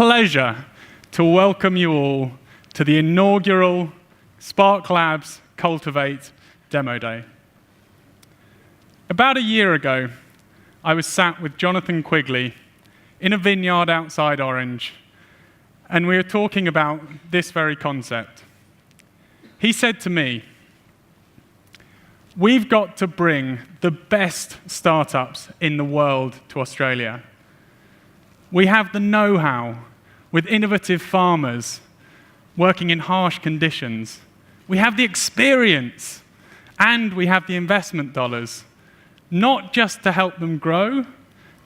pleasure to welcome you all to the inaugural Sparklabs Cultiv8 Demo Day. About a year ago, I was sat with Jonathan Quigley in a vineyard outside Orange, and we were talking about this very concept. He said to me, "We've got to bring the best startups in the world to Australia. We have the know-how with innovative farmers working in harsh conditions. We have the experience, and we have the investment dollars, not just to help them grow,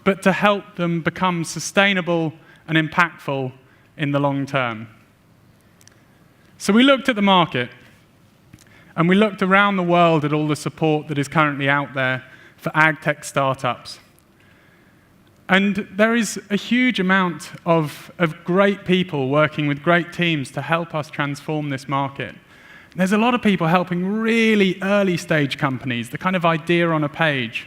but to help them become sustainable and impactful in the long term." So we looked at the market, and we looked around the world at all the support that is currently out there for ag tech startups. And there is a huge amount of great people working with great teams to help us transform this market. There's a lot of people helping really early stage companies, the kind of idea on a page.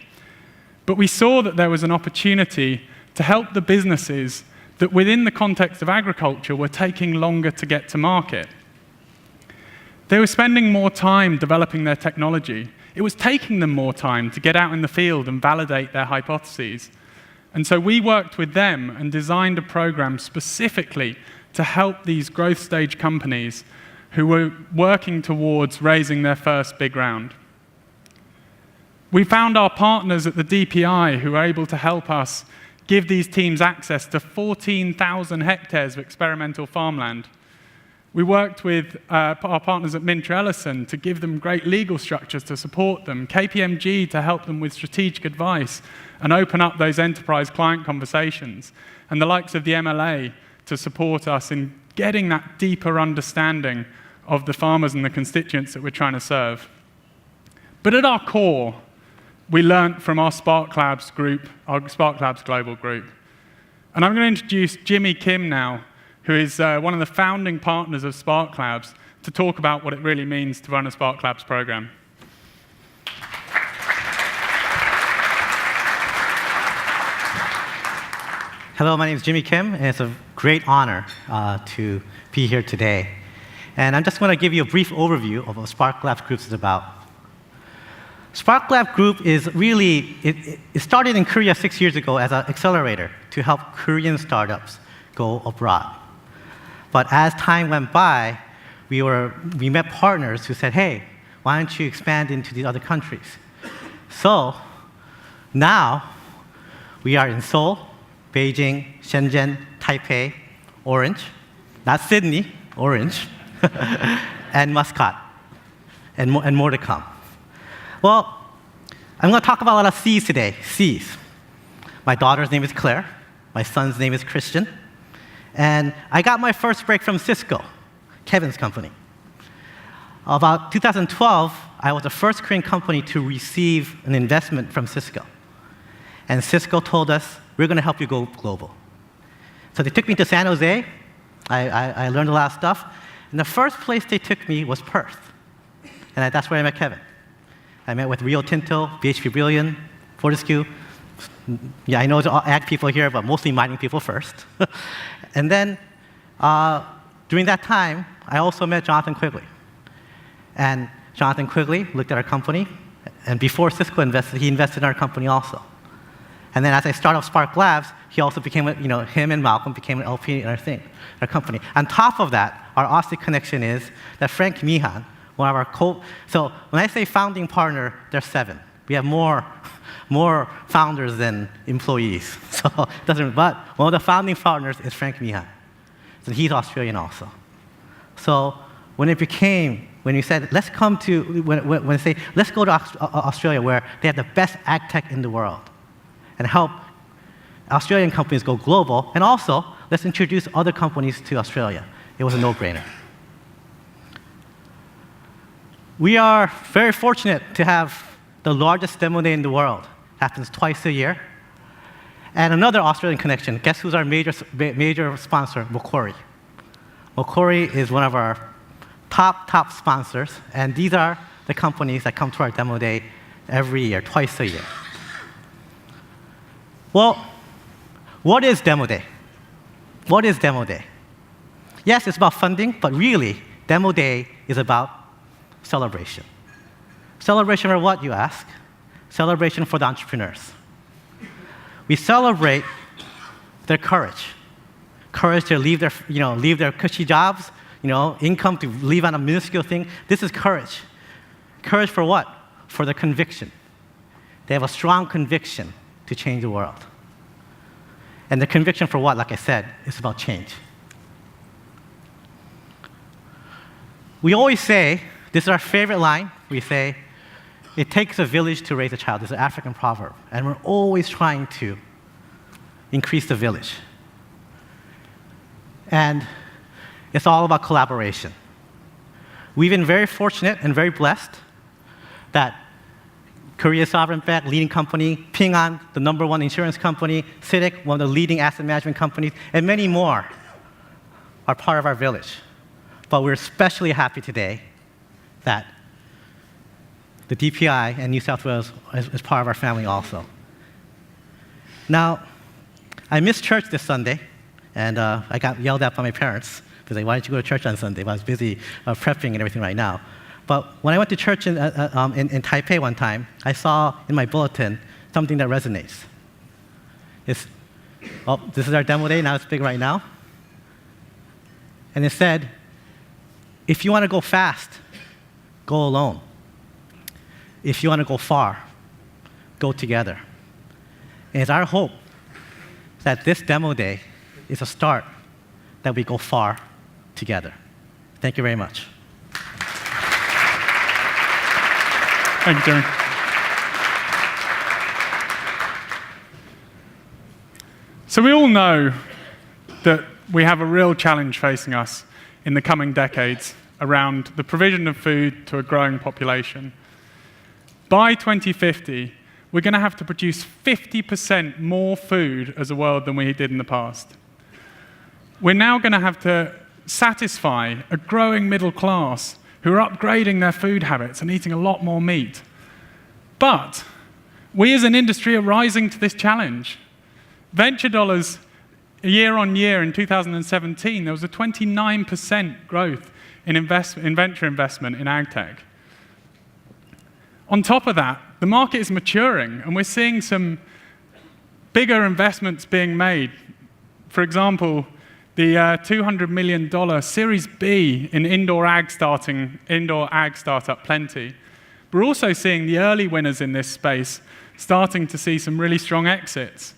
But we saw that there was an opportunity to help the businesses that within the context of agriculture were taking longer to get to market. They were spending more time developing their technology. It was taking them more time to get out in the field and validate their hypotheses. And so we worked with them and designed a program specifically to help these growth stage companies who were working towards raising their first big round. We found our partners at the DPI who were able to help us give these teams access to 14,000 hectares of experimental farmland. We worked with our partners at Minter to give them great legal structures to support them, KPMG to help them with strategic advice and open up those enterprise client conversations, and the likes of the MLA to support us in getting that deeper understanding of the farmers and the constituents that we're trying to serve. But at our core, we learned from our Sparklabs group, our Sparklabs Global group. And I'm going to introduce Jimmy Kim now, who is one of the founding partners of Sparklabs, to talk about what it really means to run a Sparklabs program. Hello, my name is Jimmy Kim, and it's a great honor to be here today. And I'm just going to give you a brief overview of what Sparklabs Group is about. Sparklabs Group is really, it started in Korea 6 years ago as an accelerator to help Korean startups go abroad. But as time went by, we met partners who said, "Hey, why don't you expand into these other countries?" So now we are in Seoul, Beijing, Shenzhen, Taipei, Orange, not Sydney, Orange, and Muscat, and more to come. Well, I'm going to talk about a lot of C's today. C's. My daughter's name is Claire. My son's name is Christian. And I got my first break from Cisco, Kevin's company. About 2012, I was the first Korean company to receive an investment from Cisco. And Cisco told us, "We're going to help you go global." So they took me to San Jose. I learned a lot of stuff. And the first place they took me was Perth. And that's where I met Kevin. I met with Rio Tinto, BHP Billion, Fortescue. Yeah, I know it's all ag people here, but mostly mining people first. And then, during that time, I also met Jonathan Quigley. And Jonathan Quigley looked at our company, and before Cisco invested, he invested in our company also. And then as I started Sparklabs, he also became, him and Malcolm became an LP in our company. On top of that, our Aussie connection is that Frank Meehan, one of our so when I say founding partner, there's 7. We have more founders than employees. So it doesn't, but one of the founding partners is Frank Meehan. So he's Australian also. So when you said, let's come to, when I say, let's go to Australia where they have the best ag tech in the world and help Australian companies go global, and also let's introduce other companies to Australia. It was a no-brainer. We are very fortunate to have the largest demo day in the world. It happens twice a year. And another Australian connection. Guess who's our major sponsor? Macquarie. Macquarie is one of our top sponsors, and these are the companies that come to our demo day every year, twice a year. Well, what is demo day? What is Demo Day? Yes, it's about funding, but really, Demo Day is about celebration. Celebration for what, you ask? Celebration for the entrepreneurs. We celebrate their courage. Courage to leave their cushy jobs, income to leave on a minuscule thing. This is courage. Courage for what? For their conviction. They have a strong conviction to change the world. And the conviction for what, like I said, is about change. We always say, this is our favorite line, we say, it takes a village to raise a child. This is an African proverb. And we're always trying to increase the village. And it's all about collaboration. We've been very fortunate and very blessed that Korea's sovereign bank, leading company, Ping An, the #1 insurance company, CITIC, one of the leading asset management companies, and many more are part of our village. But we're especially happy today that the DPI and New South Wales is part of our family also. Now, I missed church this Sunday, and I got yelled at by my parents. They're like, why didn't you go to church on Sunday? Well, I was busy prepping and everything right now. But when I went to church in Taipei one time, I saw in my bulletin something that resonates. This is our demo day, now it's big right now. And it said, if you want to go fast, go alone. If you want to go far, go together. And it's our hope that this demo day is a start that we go far together. Thank you very much. Thank you, Jeremy. So we all know that we have a real challenge facing us in the coming decades around the provision of food to a growing population. By 2050, we're going to have to produce 50% more food as a world than we did in the past. We're now going to have to satisfy a growing middle class who are upgrading their food habits and eating a lot more meat. But we as an industry are rising to this challenge. Venture dollars, year on year in 2017, there was a 29% growth in venture investment in ag tech. On top of that, the market is maturing, and we're seeing some bigger investments being made. For example, the $200 million Series B in indoor ag startup Plenty. We're also seeing the early winners in this space starting to see some really strong exits.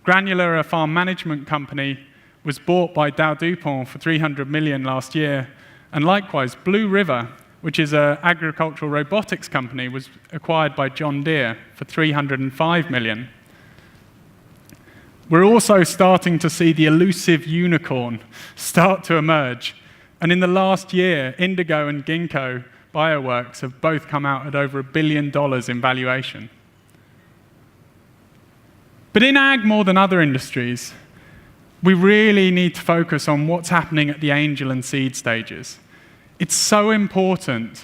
Granular, a farm management company, was bought by Dow DuPont for $300 million last year. And likewise, Blue River, which is an agricultural robotics company, was acquired by John Deere for $305 million. We're also starting to see the elusive unicorn start to emerge. And in the last year, Indigo and Ginkgo Bioworks have both come out at over $1 billion in valuation. But in ag, more than other industries, we really need to focus on what's happening at the angel and seed stages. It's so important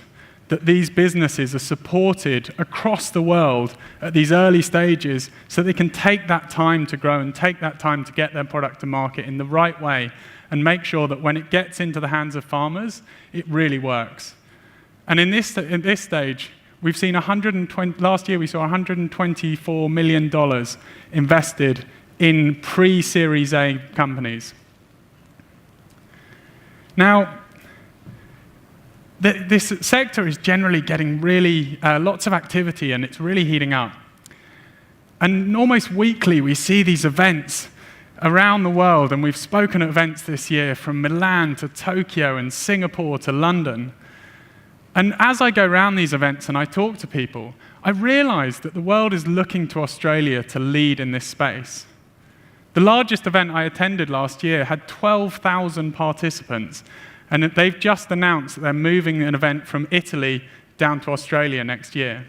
that these businesses are supported across the world at these early stages so they can take that time to grow and take that time to get their product to market in the right way and make sure that when it gets into the hands of farmers, it really works. And in this stage, we've seen last year we saw $124 million invested in pre-Series A companies. Now, this sector is generally getting really lots of activity, and it's really heating up. And almost weekly, we see these events around the world, and we've spoken at events this year from Milan to Tokyo and Singapore to London. And as I go around these events and I talk to people, I realize that the world is looking to Australia to lead in this space. The largest event I attended last year had 12,000 participants, and they've just announced that they're moving an event from Italy down to Australia next year.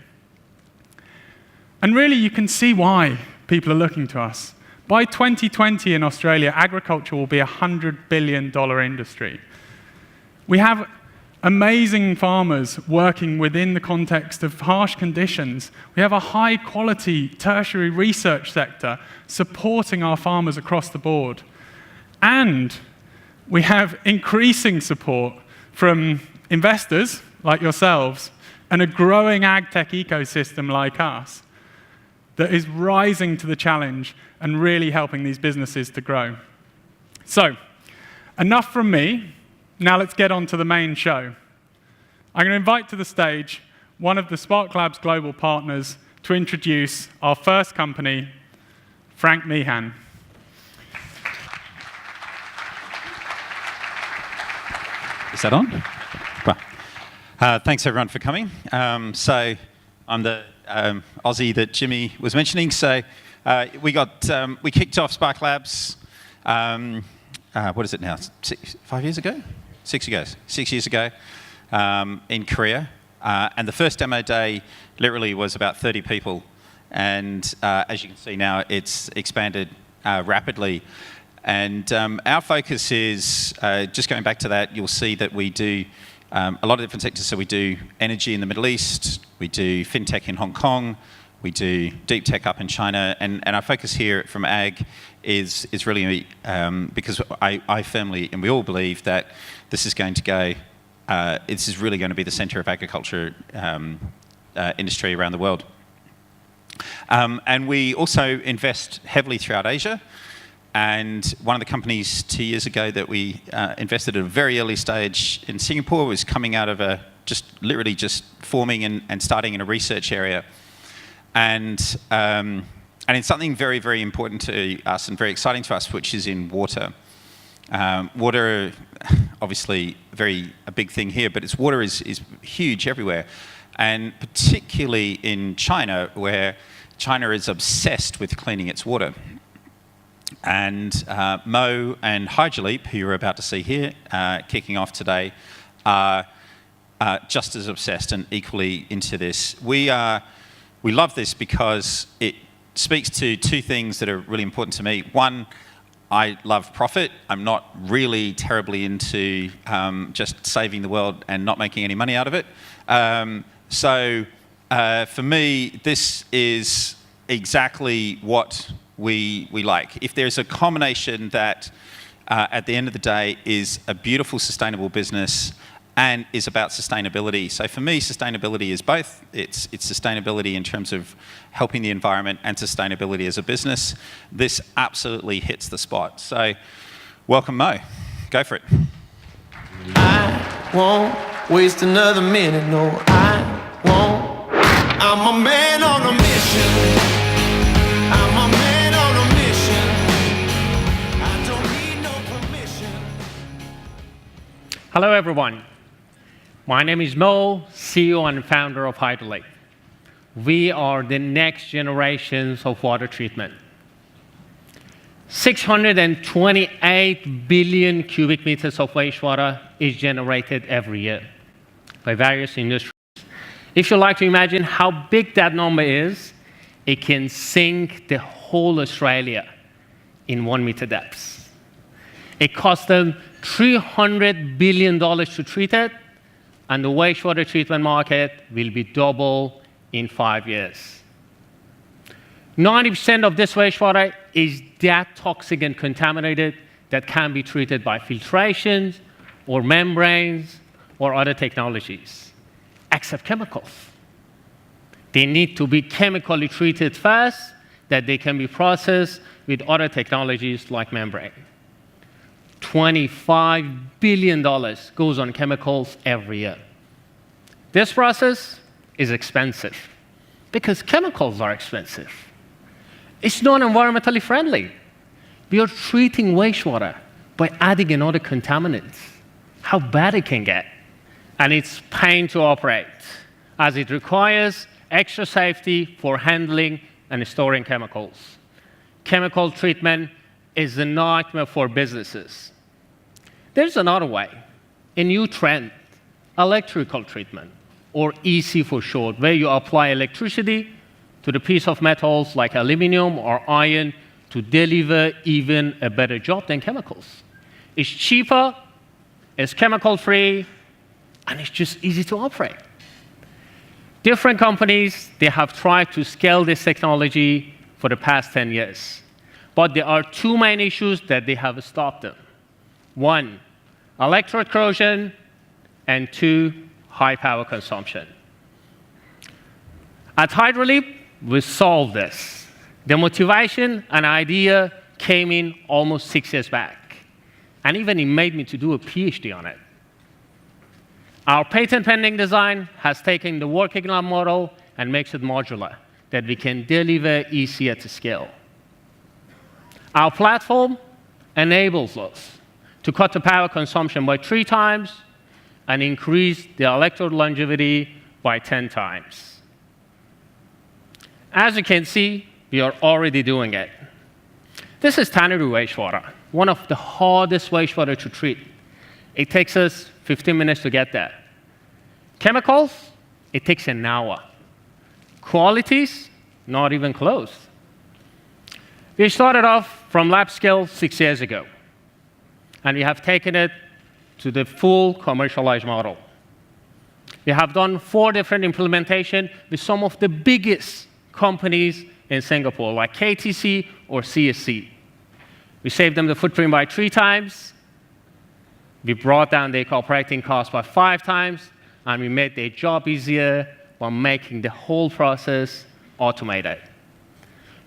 And really, you can see why people are looking to us. By 2020 in Australia, agriculture will be a $100 billion industry. We have amazing farmers working within the context of harsh conditions. We have a high-quality tertiary research sector supporting our farmers across the board. And we have increasing support from investors like yourselves and a growing ag tech ecosystem like us that is rising to the challenge and really helping these businesses to grow. So, enough from me. Now let's get on to the main show. I'm going to invite to the stage one of the Sparklabs global partners to introduce our first company, Frank Meehan. Is that on? Well, thanks everyone for coming. So I'm the Aussie that Jimmy was mentioning. So we kicked off Sparklabs. What is it now? 5 years ago? 6 years. 6 years ago in Korea. And the first demo day literally was about 30 people. And as you can see now, it's expanded rapidly. And our focus is, just going back to that, you'll see that we do a lot of different sectors. So we do energy in the Middle East, we do fintech in Hong Kong, we do deep tech up in China, and our focus here from ag is really because I firmly, and we all believe that this is going to go, this is really going to be the center of agriculture industry around the world. And we also invest heavily throughout Asia. And one of the companies 2 years ago that we invested at a very early stage in Singapore was coming out of literally just forming and starting in a research area. And it's something very, very important to us and very exciting to us, which is in water. Water, obviously, a big thing here, but water is huge everywhere. And particularly in China, where China is obsessed with cleaning its water. And Mo and Hygileap, who you're about to see here, kicking off today, are just as obsessed and equally into this. We love this because it speaks to two things that are really important to me. One, I love profit. I'm not really terribly into just saving the world and not making any money out of it. So for me, this is exactly what we like. If there's a combination that at the end of the day is a beautiful sustainable business and is about sustainability. So for me, sustainability is both. It's sustainability in terms of helping the environment and sustainability as a business. This absolutely hits the spot. So welcome, Mo. Go for it. I won't waste another minute, no, I won't. I'm a man on a mission. I'm a man on a mission. I don't need no permission. Hello, everyone. My name is Mo, CEO and founder of Hygileap. We are the next generations of water treatment. 628 billion cubic meters of wastewater is generated every year by various industries. If you like to imagine how big that number is, it can sink the whole Australia in 1 meter depths. It costs them $300 billion to treat it, and the wastewater treatment market will be double in 5 years. 90% of this wastewater is that toxic and contaminated that can be treated by filtrations or membranes or other technologies, except chemicals. They need to be chemically treated first, that they can be processed with other technologies like membrane. $25 billion goes on chemicals every year. This process is expensive because chemicals are expensive. It's not environmentally friendly. We are treating wastewater by adding another contaminant. How bad it can get. And it's pain to operate, as it requires extra safety for handling and storing chemicals. Chemical treatment is a nightmare for businesses. There's another way, a new trend, electrical treatment, or EC for short, where you apply electricity to the piece of metals like aluminum or iron to deliver even a better job than chemicals. It's cheaper, it's chemical-free, and it's just easy to operate. Different companies, they have tried to scale this technology for the past 10 years. but there are two main issues that they have stopped them. One, electrode corrosion, and two, high power consumption. At Hydroleap, we solved this. The motivation and idea came in almost 6 years back, and even it made me to do a PhD on it. Our patent-pending design has taken the working lab model and makes it modular, that we can deliver easy at scale. Our platform enables us to cut the power consumption by 3 times and increase the electrode longevity by 10 times. As you can see, we are already doing it. This is tannery wastewater, one of the hardest wastewater to treat. It takes us 15 minutes to get there. Chemicals, it takes an hour. Qualities, not even close. We started off from lab scale 6 years ago, and we have taken it to the full commercialized model. We have done 4 different implementations with some of the biggest companies in Singapore, like KTC or CSC. We saved them the footprint by 3 times. We brought down their operating cost by 5 times, and we made their job easier by making the whole process automated.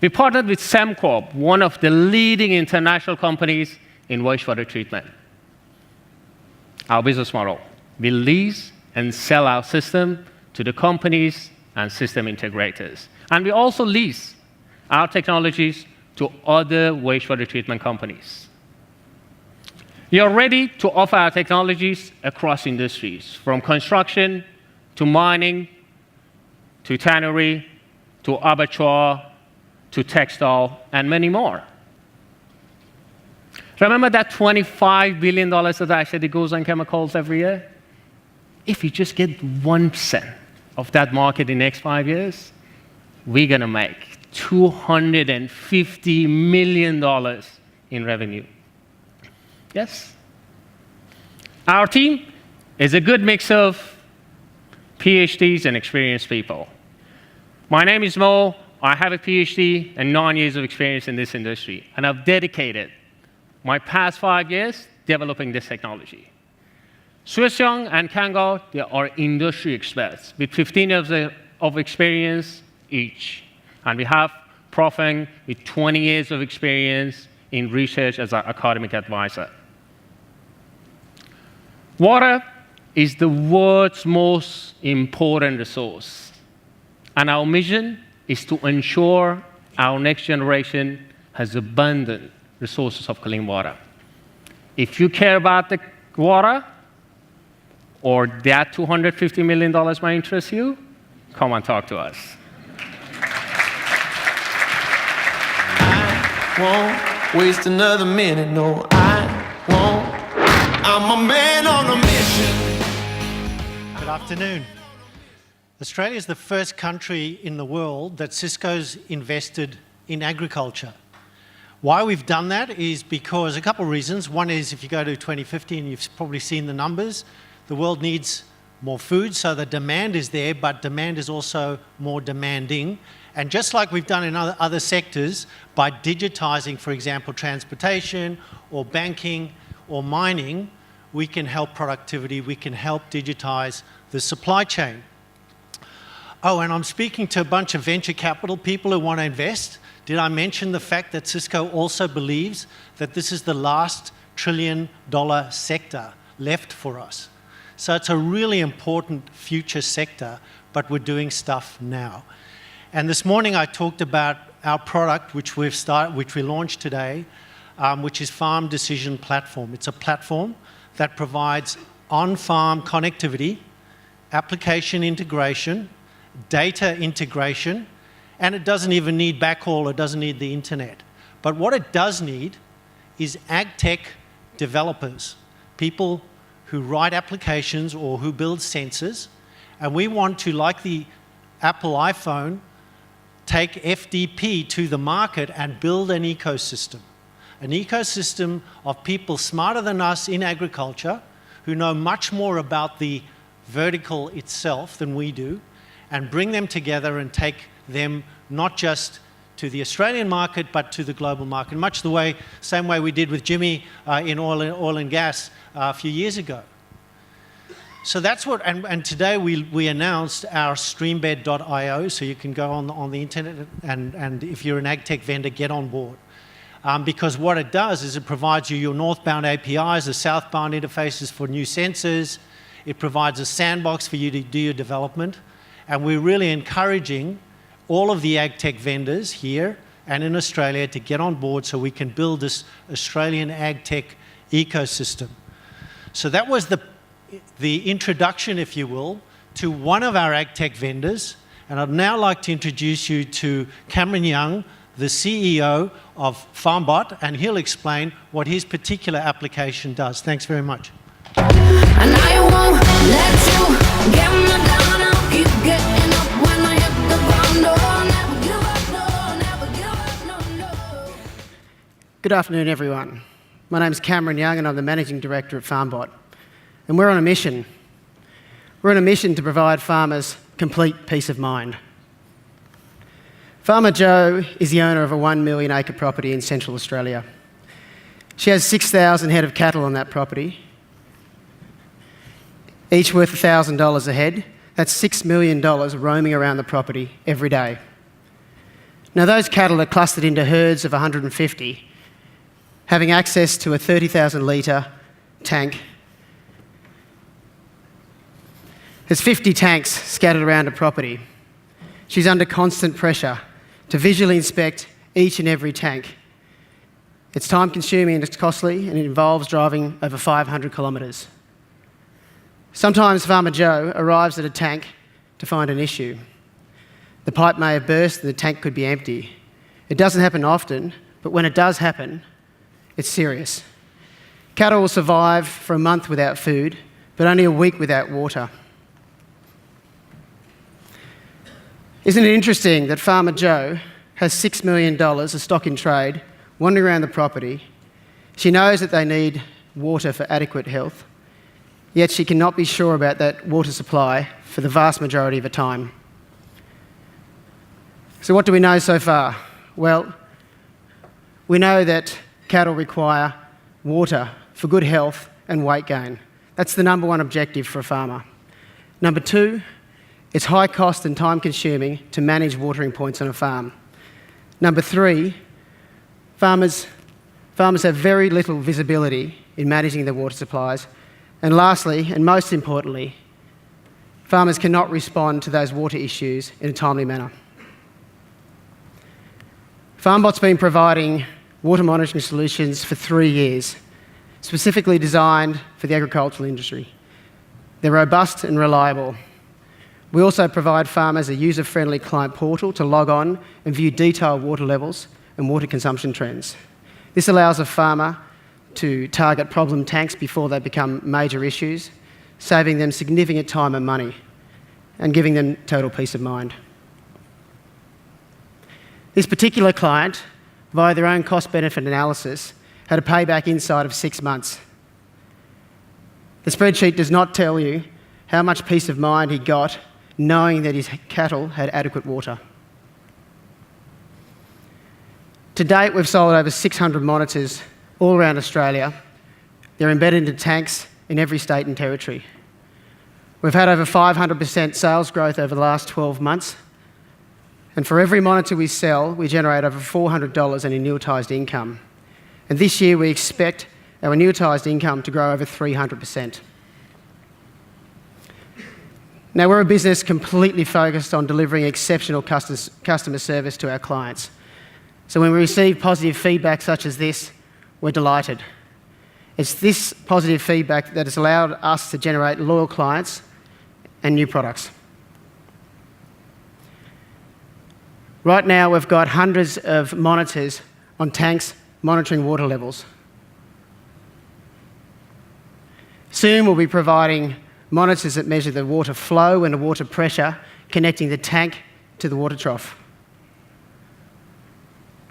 We partnered with Sembcorp, one of the leading international companies in wastewater treatment. Our business model, we lease and sell our system to the companies and system integrators. And we also lease our technologies to other wastewater treatment companies. We are ready to offer our technologies across industries, from construction to mining to tannery to abattoir to textile and many more. Remember that $25 billion that I said it goes on chemicals every year? If you just get 1% of that market in the next 5 years, we're going to make $250 million in revenue. Yes? Our team is a good mix of PhDs and experienced people. My name is Mo. I have a PhD and 9 years of experience in this industry, and I've dedicated my past 5 years developing this technology. Swiss Young and Kangor, they are industry experts with 15 years of experience each. And we have Profeng with 20 years of experience in research as an academic advisor. Water is the world's most important resource. And our mission is to ensure our next generation has abundant resources of clean water. If you care about the water, or that $250 million might interest you, come and talk to us. I won't waste another minute, no, I won't. I'm a man on a mission. Good afternoon. Australia is the first country in the world that Cisco's invested in agriculture. Why we've done that is because a couple of reasons. One is if you go to 2050, and you've probably seen the numbers, the world needs more food, so the demand is there, but demand is also more demanding. And just like we've done in other sectors, by digitizing, for example, transportation or banking or mining, we can help productivity, we can help digitize the supply chain. Oh, and I'm speaking to a bunch of venture capital people who want to invest. Did I mention the fact that Cisco also believes that this is the last trillion-dollar sector left for us? So it's a really important future sector, but we're doing stuff now. And this morning I talked about our product, which we launched today, which is Farm Decision Platform. It's a platform that provides on-farm connectivity, application integration, data integration, and it doesn't even need backhaul, it doesn't need the internet. But what it does need is ag tech developers, people who write applications or who build sensors, and we want to, like the Apple iPhone, take FDP to the market and build an ecosystem of people smarter than us in agriculture, who know much more about the vertical itself than we do, and bring them together and take them not just to the Australian market, but to the global market, much the same way we did with Jimmy in oil and gas a few years ago. So that's what, and today we announced our streambed.io, so you can go on the internet and if you're an ag tech vendor, get on board. Because what it does is it provides you your northbound APIs, the southbound interfaces for new sensors. It provides a sandbox for you to do your development. And we're really encouraging all of the ag tech vendors here and in Australia to get on board so we can build this Australian ag tech ecosystem. So that was the introduction, if you will, to one of our ag tech vendors. And I'd now like to introduce you to Cameron Young, the CEO of FarmBot, and he'll explain what his particular application does. Thanks very much. And I won't let you get me down. I'll keep getting up when I hit the ground. Oh, never give up, no, never give up, no, no. Good afternoon, everyone. My name's Cameron Young, and I'm the Managing Director at FarmBot. And we're on a mission. We're on a mission to provide farmers complete peace of mind. Farmer Jo is the owner of a 1 million acre property in Central Australia. She has 6,000 head of cattle on that property, each worth $1,000 a head. That's $6 million roaming around the property every day. Now, those cattle are clustered into herds of 150, having access to a 30,000 litre tank. There's 50 tanks scattered around the property. She's under constant pressure to visually inspect each and every tank. It's time-consuming and it's costly, and it involves driving over 500 kilometres. Sometimes Farmer Jo arrives at a tank to find an issue. The pipe may have burst and the tank could be empty. It doesn't happen often, but when it does happen, it's serious. Cattle will survive for a month without food, but only a week without water. Isn't it interesting that Farmer Jo has $6 million of stock in trade wandering around the property? She knows that they need water for adequate health, yet she cannot be sure about that water supply for the vast majority of the time. So what do we know so far? Well, we know that cattle require water for good health and weight gain. That's the number one objective for a farmer. Number two, it's high cost and time consuming to manage watering points on a farm. Number three, farmers have very little visibility in managing their water supplies. And lastly, and most importantly, farmers cannot respond to those water issues in a timely manner. FarmBot's been providing water monitoring solutions for 3 years, specifically designed for the agricultural industry. They're robust and reliable. We also provide farmers a user-friendly client portal to log on and view detailed water levels and water consumption trends. This allows a farmer to target problem tanks before they become major issues, saving them significant time and money and giving them total peace of mind. This particular client, via their own cost-benefit analysis, had a payback inside of 6 months. The spreadsheet does not tell you how much peace of mind he got knowing that his cattle had adequate water. To date, we've sold over 600 monitors all around Australia. They're embedded into tanks in every state and territory. We've had over 500% sales growth over the last 12 months. And for every monitor we sell, we generate over $400 in annuitised income. And this year, we expect our annuitised income to grow over 300%. Now, we're a business completely focused on delivering exceptional customer service to our clients. So when we receive positive feedback such as this, we're delighted. It's this positive feedback that has allowed us to generate loyal clients and new products. Right now, we've got hundreds of monitors on tanks monitoring water levels. Soon, we'll be providing monitors that measure the water flow and the water pressure connecting the tank to the water trough.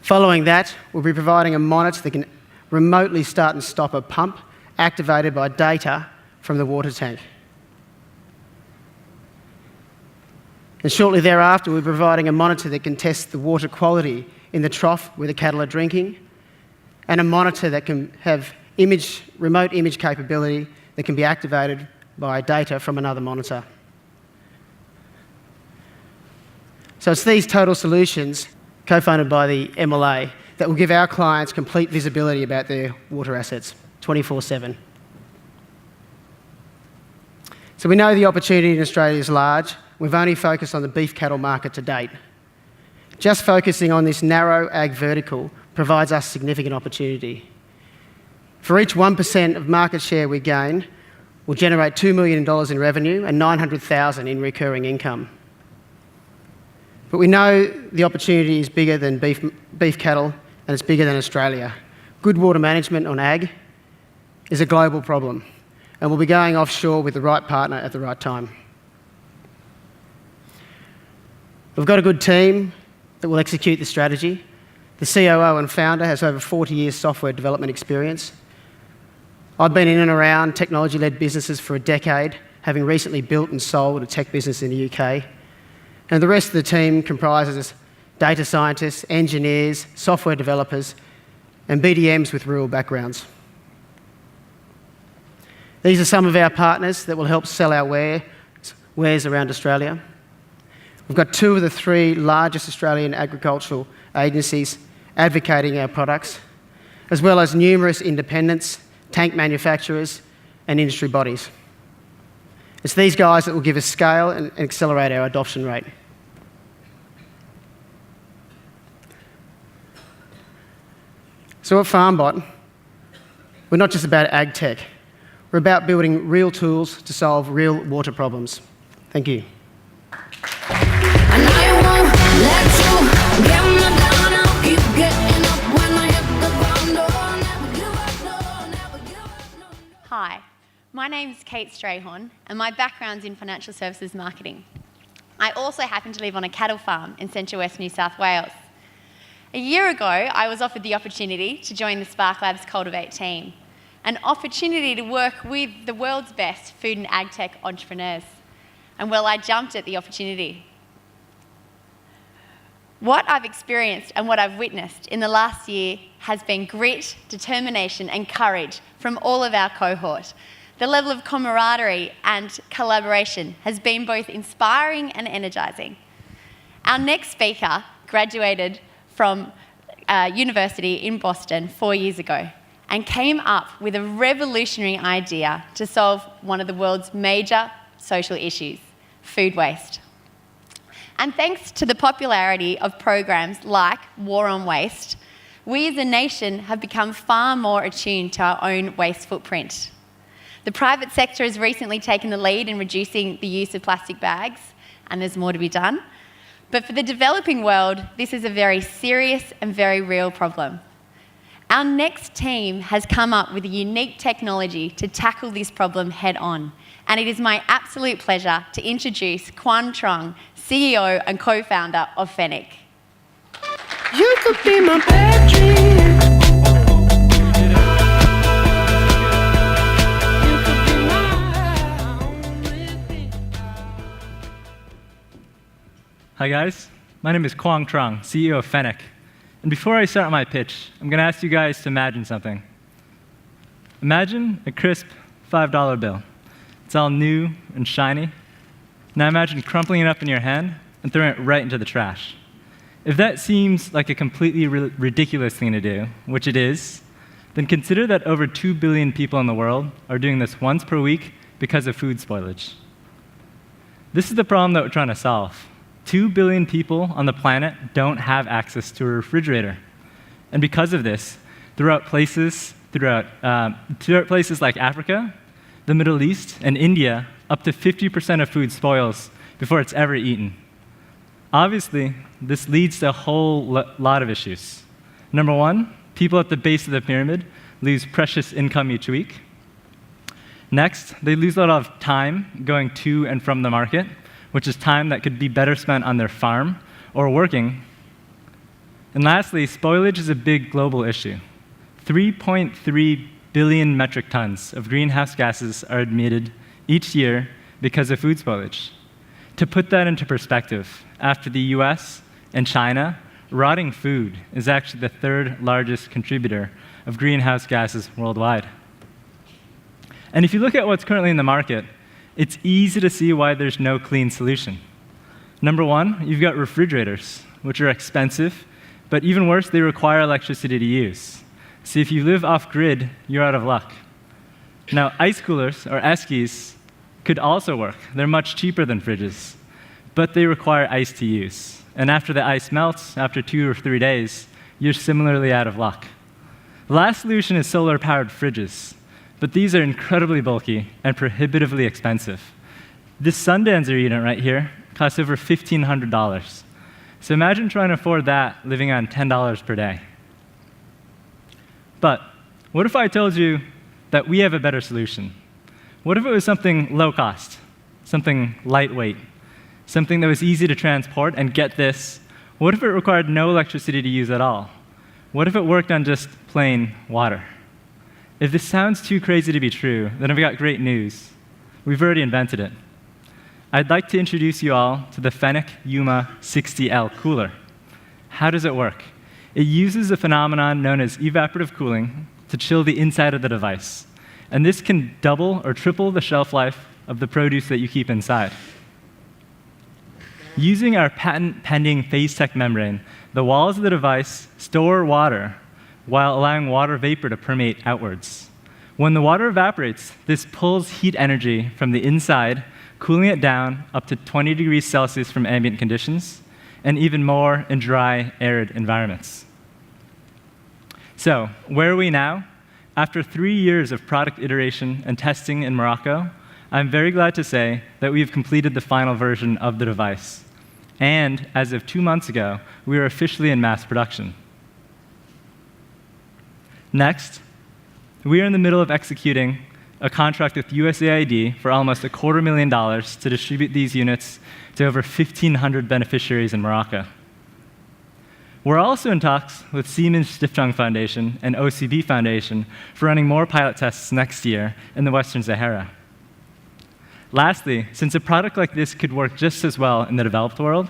Following that, we'll be providing a monitor that can remotely start and stop a pump activated by data from the water tank. And shortly thereafter, we'll be providing a monitor that can test the water quality in the trough where the cattle are drinking, and a monitor that can have remote image capability that can be activated by data from another monitor. So it's these total solutions, co-funded by the MLA, that will give our clients complete visibility about their water assets, 24/7. So we know the opportunity in Australia is large. We've only focused on the beef cattle market to date. Just focusing on this narrow ag vertical provides us significant opportunity. For each 1% of market share we gain, we'll generate $2 million in revenue and $900,000 in recurring income. But we know the opportunity is bigger than beef cattle, and it's bigger than Australia. Good water management on ag is a global problem, and we'll be going offshore with the right partner at the right time. We've got a good team that will execute the strategy. The COO and founder has over 40 years software development experience. I've been in and around technology-led businesses for a decade, having recently built and sold a tech business in the UK. And the rest of the team comprises data scientists, engineers, software developers, and BDMs with rural backgrounds. These are some of our partners that will help sell our wares around Australia. We've got 2 of the 3 largest Australian agricultural agencies advocating our products, as well as numerous independents, tank manufacturers, and industry bodies. It's these guys that will give us scale and accelerate our adoption rate. So at FarmBot, we're not just about ag tech. We're about building real tools to solve real water problems. Thank you. And I won't let you get me down. I'll keep getting up when I hit the ground. Oh, never give up, no, never give up, no. Hi, my name's Kate Strayhorn, and my background's in financial services marketing. I also happen to live on a cattle farm in central west New South Wales. A year ago, I was offered the opportunity to join the Sparklabs Cultiv8 team, an opportunity to work with the world's best food and ag tech entrepreneurs. And well, I jumped at the opportunity. What I've experienced and what I've witnessed in the last year has been grit, determination and courage from all of our cohort. The level of camaraderie and collaboration has been both inspiring and energising. Our next speaker graduated from university in Boston 4 years ago and came up with a revolutionary idea to solve one of the world's major social issues, food waste. And thanks to the popularity of programs like War on Waste, we as a nation have become far more attuned to our own waste footprint. The private sector has recently taken the lead in reducing the use of plastic bags, and there's more to be done. But for the developing world, this is a very serious and very real problem. Our next team has come up with a unique technology to tackle this problem head on. And it is my absolute pleasure to introduce Quan Trong, CEO and co-founder of Fennec. You could be my bad dream. Hi guys, my name is Quang Trong, CEO of Fennec. And before I start my pitch, I'm going to ask you guys to imagine something. Imagine a crisp $5 bill. It's all new and shiny. Now imagine crumpling it up in your hand and throwing it right into the trash. If that seems like a completely ridiculous thing to do, which it is, then consider that over 2 billion people in the world are doing this once per week because of food spoilage. This is the problem that we're trying to solve. 2 billion people on the planet don't have access to a refrigerator. And because of this, throughout places like Africa, the Middle East, and India, up to 50% of food spoils before it's ever eaten. Obviously, this leads to a whole lot of issues. Number one, people at the base of the pyramid lose precious income each week. Next, they lose a lot of time going to and from the market, which is time that could be better spent on their farm or working. And lastly, spoilage is a big global issue. 3.3 billion metric tons of greenhouse gases are emitted each year because of food spoilage. To put that into perspective, after the US and China rotting food is actually the third largest contributor of greenhouse gases worldwide. And if you look at what's currently in the market, it's easy to see why there's no clean solution. Number one, you've got refrigerators, which are expensive, but even worse, they require electricity to use. So if you live off-grid, you're out of luck. Now, ice coolers, or Eskies, could also work. They're much cheaper than fridges, but they require ice to use. And after the ice melts, after 2 or 3 days, you're similarly out of luck. The last solution is solar-powered fridges, but these are incredibly bulky and prohibitively expensive. This Sundancer unit right here costs over $1,500. So imagine trying to afford that living on $10 per day. But what if I told you that we have a better solution? What if it was something low cost, something lightweight, something that was easy to transport, and get this, what if it required no electricity to use at all? What if it worked on just plain water? If this sounds too crazy to be true, then I've got great news. We've already invented it. I'd like to introduce you all to the Fennec Yuma 60L cooler. How does it work? It uses a phenomenon known as evaporative cooling to chill the inside of the device. And this can double or triple the shelf life of the produce that you keep inside. Using our patent-pending PhaseTech membrane, the walls of the device store water while allowing water vapor to permeate outwards. When the water evaporates, this pulls heat energy from the inside, cooling it down up to 20 degrees Celsius from ambient conditions, and even more in dry, arid environments. So, where are we now? After 3 years of product iteration and testing in Morocco, I'm very glad to say that we've completed the final version of the device. And as of 2 months ago, we are officially in mass production. Next, we are in the middle of executing a contract with USAID for almost $250,000 to distribute these units to over 1,500 beneficiaries in Morocco. We're also in talks with Siemens Stiftung Foundation and OCB Foundation for running more pilot tests next year in the Western Sahara. Lastly, since a product like this could work just as well in the developed world,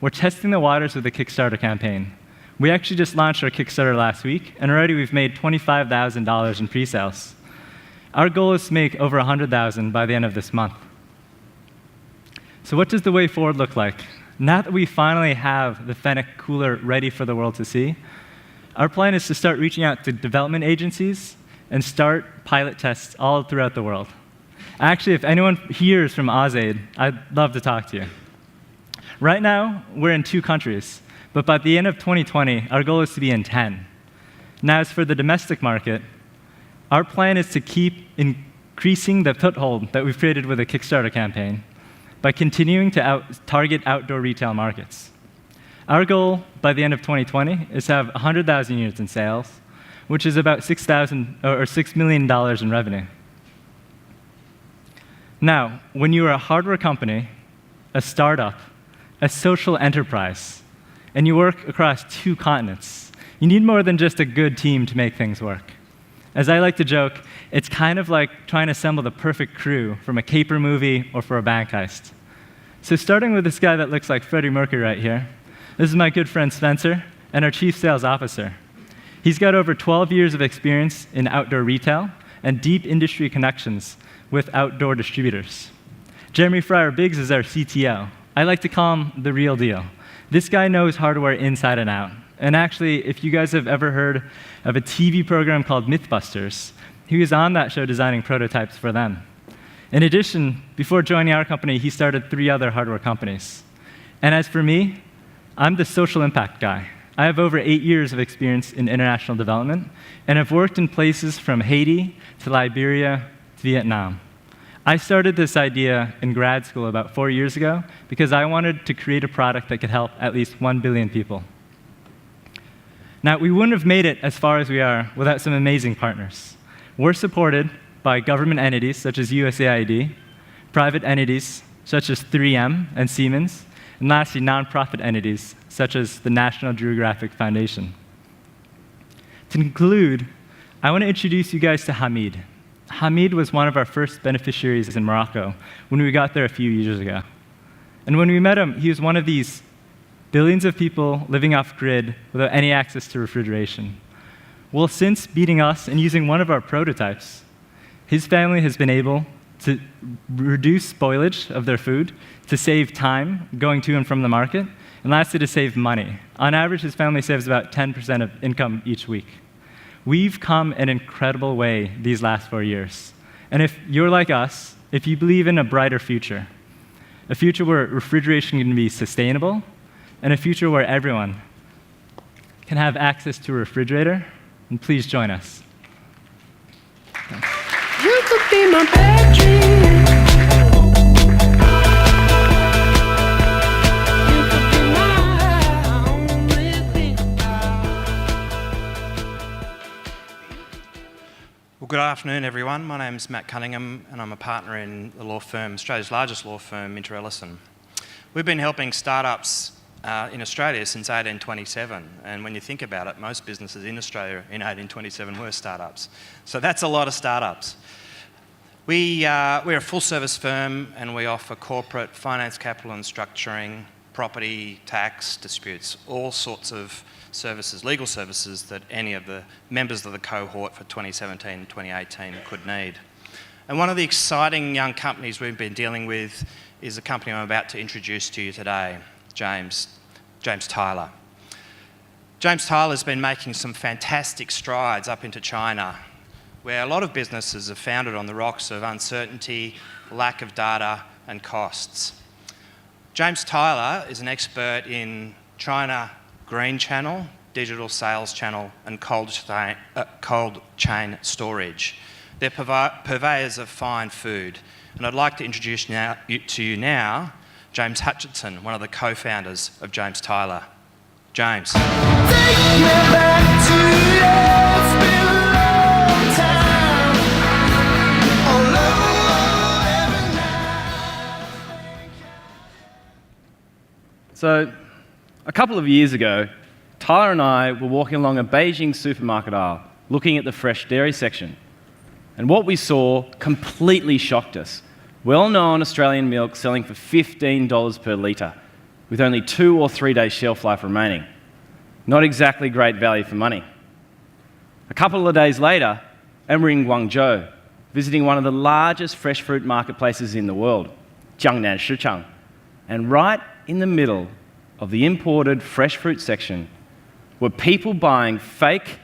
we're testing the waters with a Kickstarter campaign. We actually just launched our Kickstarter last week, and already we've made $25,000 in pre-sales. Our goal is to make over $100,000 by the end of this month. So what does the way forward look like? Now that we finally have the Fennec cooler ready for the world to see, our plan is to start reaching out to development agencies and start pilot tests all throughout the world. Actually, if anyone here is from AusAid, I'd love to talk to you. Right now, we're in 2 countries, but by the end of 2020, our goal is to be in 10. Now, as for the domestic market, our plan is to keep increasing the foothold that we've created with a Kickstarter campaign by continuing to target outdoor retail markets. Our goal by the end of 2020 is to have 100,000 units in sales, which is about $6 million in revenue. Now, when you are a hardware company, a startup, a social enterprise, and you work across 2 continents, you need more than just a good team to make things work. As I like to joke, it's kind of like trying to assemble the perfect crew from a caper movie or for a bank heist. So starting with this guy that looks like Freddie Mercury right here, this is my good friend Spencer and our chief sales officer. He's got over 12 years of experience in outdoor retail and deep industry connections with outdoor distributors. Jeremy Fryer-Biggs is our CTO. I like to call him the real deal. This guy knows hardware inside and out. And actually, if you guys have ever heard of a TV program called Mythbusters, he was on that show designing prototypes for them. In addition, before joining our company, he started 3 other hardware companies. And as for me, I'm the social impact guy. I have over 8 years of experience in international development, and I've worked in places from Haiti to Liberia to Vietnam. I started this idea in grad school about 4 years ago because I wanted to create a product that could help at least 1 billion people. Now, we wouldn't have made it as far as we are without some amazing partners. We're supported by government entities such as USAID, private entities such as 3M and Siemens, and lastly, nonprofit entities such as the National Geographic Foundation. To conclude, I want to introduce you guys to Hamid. Hamid was one of our first beneficiaries in Morocco when we got there a few years ago. And when we met him, he was one of these billions of people living off-grid without any access to refrigeration. Well, since beating us and using one of our prototypes, his family has been able to reduce spoilage of their food, to save time going to and from the market, and lastly, to save money. On average, his family saves about 10% of income each week. We've come an incredible way these last 4 years. And if you're like us, if you believe in a brighter future, a future where refrigeration can be sustainable, and a future where everyone can have access to a refrigerator, and please join us. Thanks. You could be my battery. You could be my only thing. Well, good afternoon, everyone. My name's Matt Cunningham, and I'm a partner in the law firm, Australia's largest law firm, Minter Ellison. We've been helping startups in Australia since 1827, and when you think about it, most businesses in Australia in 1827 were startups. So that's a lot of startups. We're a full-service firm, and we offer corporate finance, capital and structuring, property, tax, disputes, all sorts of services, legal services that any of the members of the cohort for 2017 and 2018 could need. And one of the exciting young companies we've been dealing with is a company I'm about to introduce to you today, James Tyler. James Tyler's been making some fantastic strides up into China, where a lot of businesses are founded on the rocks of uncertainty, lack of data and costs. James Tyler is an expert in China Green Channel, digital sales channel and cold chain storage. They're purveyors of fine food. And I'd like to introduce to you now James Hutchinson, one of the co-founders of James Tyler. James. Take me back to yesterday time. Oh, Lord, every night. So, a couple of years ago, Tyler and I were walking along a Beijing supermarket aisle, looking at the fresh dairy section. And what we saw completely shocked us. Well-known Australian milk selling for $15 per litre, with only 2 or 3 days shelf life remaining. Not exactly great value for money. A couple of days later, and we're in Guangzhou, visiting one of the largest fresh fruit marketplaces in the world, Jiangnan Shichang. And right in the middle of the imported fresh fruit section were people buying fake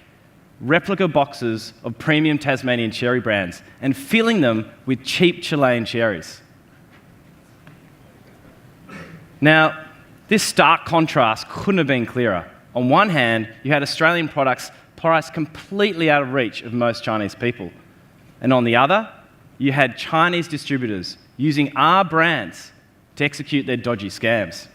replica boxes of premium Tasmanian cherry brands and filling them with cheap Chilean cherries. Now, this stark contrast couldn't have been clearer. On one hand, you had Australian products priced completely out of reach of most Chinese people. And on the other, you had Chinese distributors using our brands to execute their dodgy scams.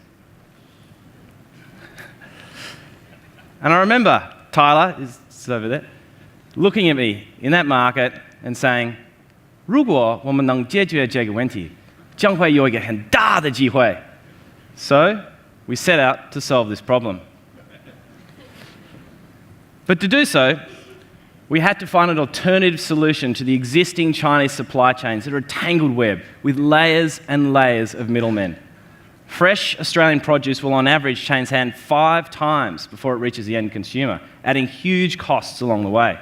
And I remember Tyler is over there, looking at me in that market and saying, 如果我们能解决这个问题，将会有一个很大的机会. So, we set out to solve this problem. But to do so, we had to find an alternative solution to the existing Chinese supply chains that are a tangled web with layers and layers of middlemen. Fresh Australian produce will on average change hands 5 times before it reaches the end consumer, adding huge costs along the way.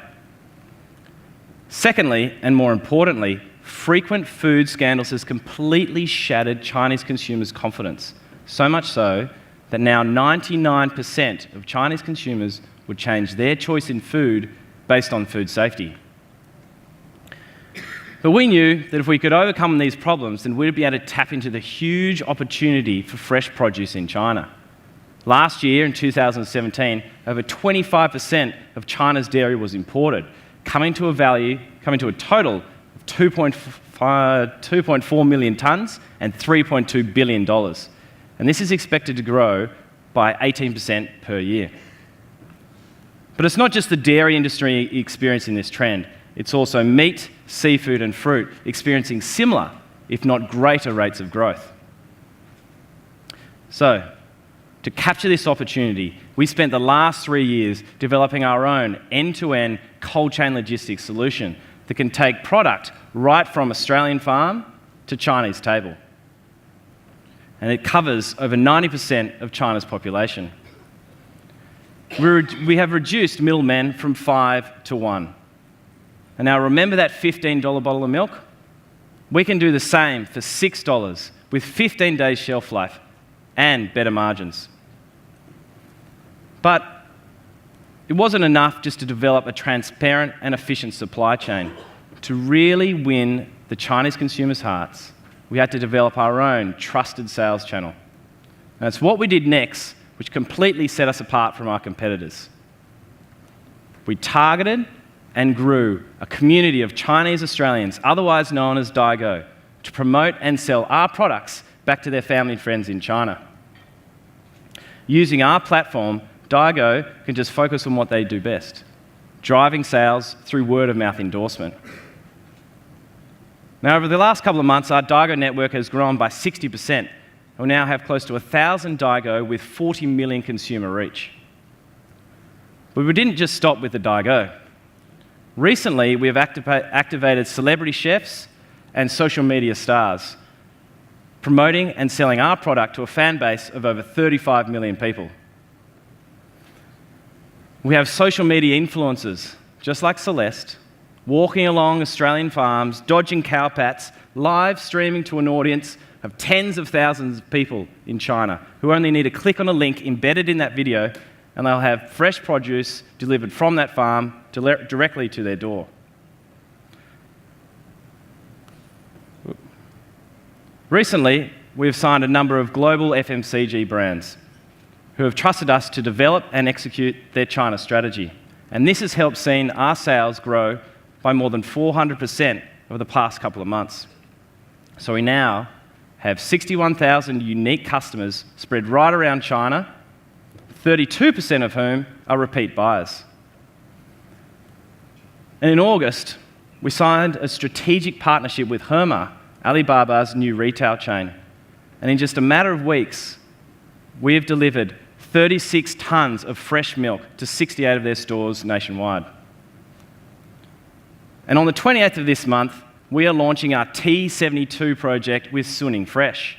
Secondly, and more importantly, frequent food scandals has completely shattered Chinese consumers' confidence. So much so that now 99% of Chinese consumers would change their choice in food based on food safety. But we knew that if we could overcome these problems, then we'd be able to tap into the huge opportunity for fresh produce in China. Last year, in 2017, over 25% of China's dairy was imported, coming to a total of 2.4 million tonnes and $3.2 billion. And this is expected to grow by 18% per year. But it's not just the dairy industry experiencing this trend. It's also meat, seafood and fruit experiencing similar, if not greater, rates of growth. So, to capture this opportunity, we spent the last 3 years developing our own end-to-end cold chain logistics solution that can take product right from Australian farm to Chinese table. and it covers over 90% of China's population. We have reduced middlemen from 5 to 1. And now remember that $15 bottle of milk? We can do the same for $6 with 15 days shelf life and better margins. But it wasn't enough just to develop a transparent and efficient supply chain. To really win the Chinese consumers' hearts, we had to develop our own trusted sales channel. And it's what we did next, which completely set us apart from our competitors. We targeted and grew a community of Chinese Australians, otherwise known as Daigou, to promote and sell our products back to their family and friends in China. Using our platform, Daigou can just focus on what they do best, driving sales through word-of-mouth endorsement. Now, over the last couple of months, our Daigou network has grown by 60%, and we now have close to 1,000 Daigou with 40 million consumer reach. But we didn't just stop with the Daigou. Recently, we have activated celebrity chefs and social media stars, promoting and selling our product to a fan base of over 35 million people. We have social media influencers, just like Celeste, walking along Australian farms, dodging cowpats, live streaming to an audience of tens of thousands of people in China who only need to click on a link embedded in that video, and they'll have fresh produce delivered from that farm directly to their door. Recently, we have signed a number of global FMCG brands who have trusted us to develop and execute their China strategy. And this has helped see our sales grow by more than 400% over the past couple of months. So we now have 61,000 unique customers spread right around China, 32% of whom are repeat buyers. And in August, we signed a strategic partnership with Hema, Alibaba's new retail chain. And in just a matter of weeks, we have delivered 36 tonnes of fresh milk to 68 of their stores nationwide. And on the 28th of this month, we are launching our T72 project with Suning Fresh,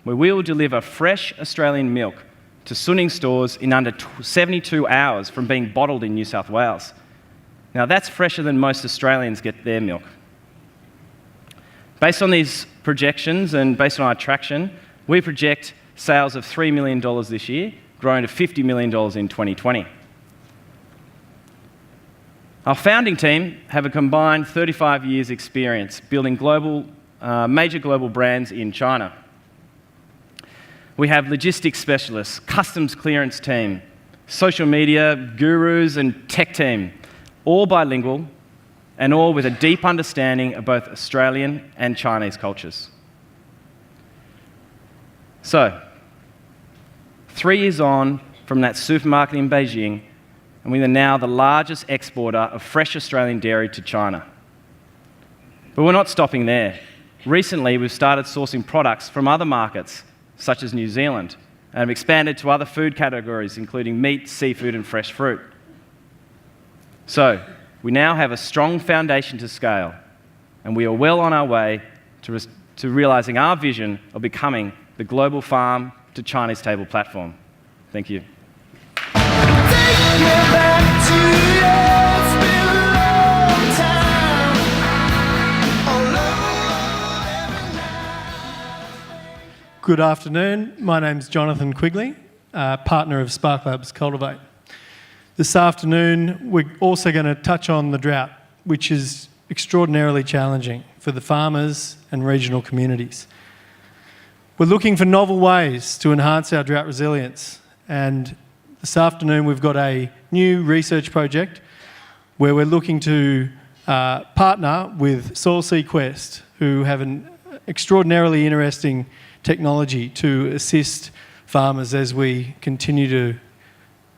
where we will deliver fresh Australian milk to Suning stores in under 72 hours from being bottled in New South Wales. Now, that's fresher than most Australians get their milk. Based on these projections and based on our traction, we project sales of $3 million this year, growing to $50 million in 2020. Our founding team have a combined 35 years' experience building major global brands in China. We have logistics specialists, customs clearance team, social media gurus and tech team, all bilingual and all with a deep understanding of both Australian and Chinese cultures. So, 3 years on from that supermarket in Beijing, and we are now the largest exporter of fresh Australian dairy to China. But we're not stopping there. Recently, we've started sourcing products from other markets, such as New Zealand, and have expanded to other food categories, including meat, seafood, and fresh fruit. So, we now have a strong foundation to scale, and we are well on our way to realising our vision of becoming the global farm to Chinese table platform. Thank you. Good afternoon. My name's Jonathan Quigley, partner of Sparklabs Cultiv8. This afternoon, we're also going to touch on the drought, which is extraordinarily challenging for the farmers and regional communities. We're looking for novel ways to enhance our drought resilience, and this afternoon we've got a new research project where we're looking to partner with Soil Quest, who have an extraordinarily interesting technology to assist farmers as we continue to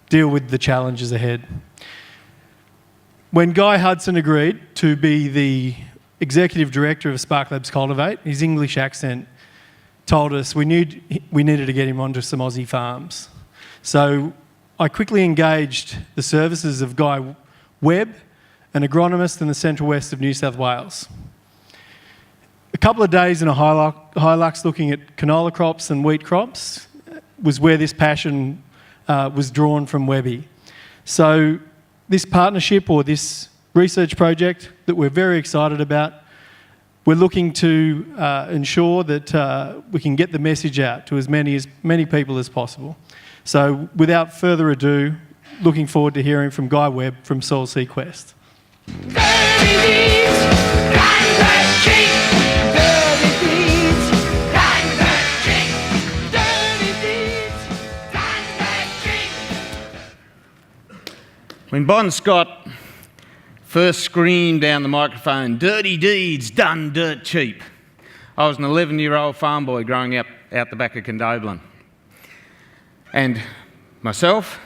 deal with the challenges ahead. When Guy Hudson agreed to be the executive director of Sparklabs Cultiv8, his English accent told us we needed to get him onto some Aussie farms. So I quickly engaged the services of Guy Webb, an agronomist in the central west of New South Wales. A couple of days in a Hilux looking at canola crops and wheat crops was where this passion was drawn from Webby. So this partnership or this research project that we're very excited about, we're looking to ensure that we can get the message out to as many people as possible. So without further ado, looking forward to hearing from Guy Webb from Soil Sequest. When Bon Scott first screamed down the microphone, "Dirty deeds done dirt cheap," I was an 11-year-old farm boy growing up out the back of Condobolin. And myself,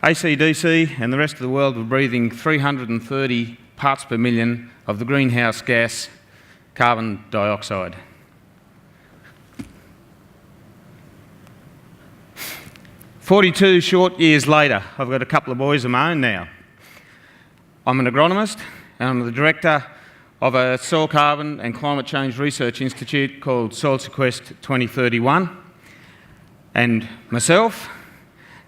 AC/DC and the rest of the world were breathing 330 parts per million of the greenhouse gas carbon dioxide. "42 short years later, I've got a couple of boys of my own now. I'm an agronomist and I'm the director of a soil carbon and climate change research institute called Soil Sequest 2031. And myself,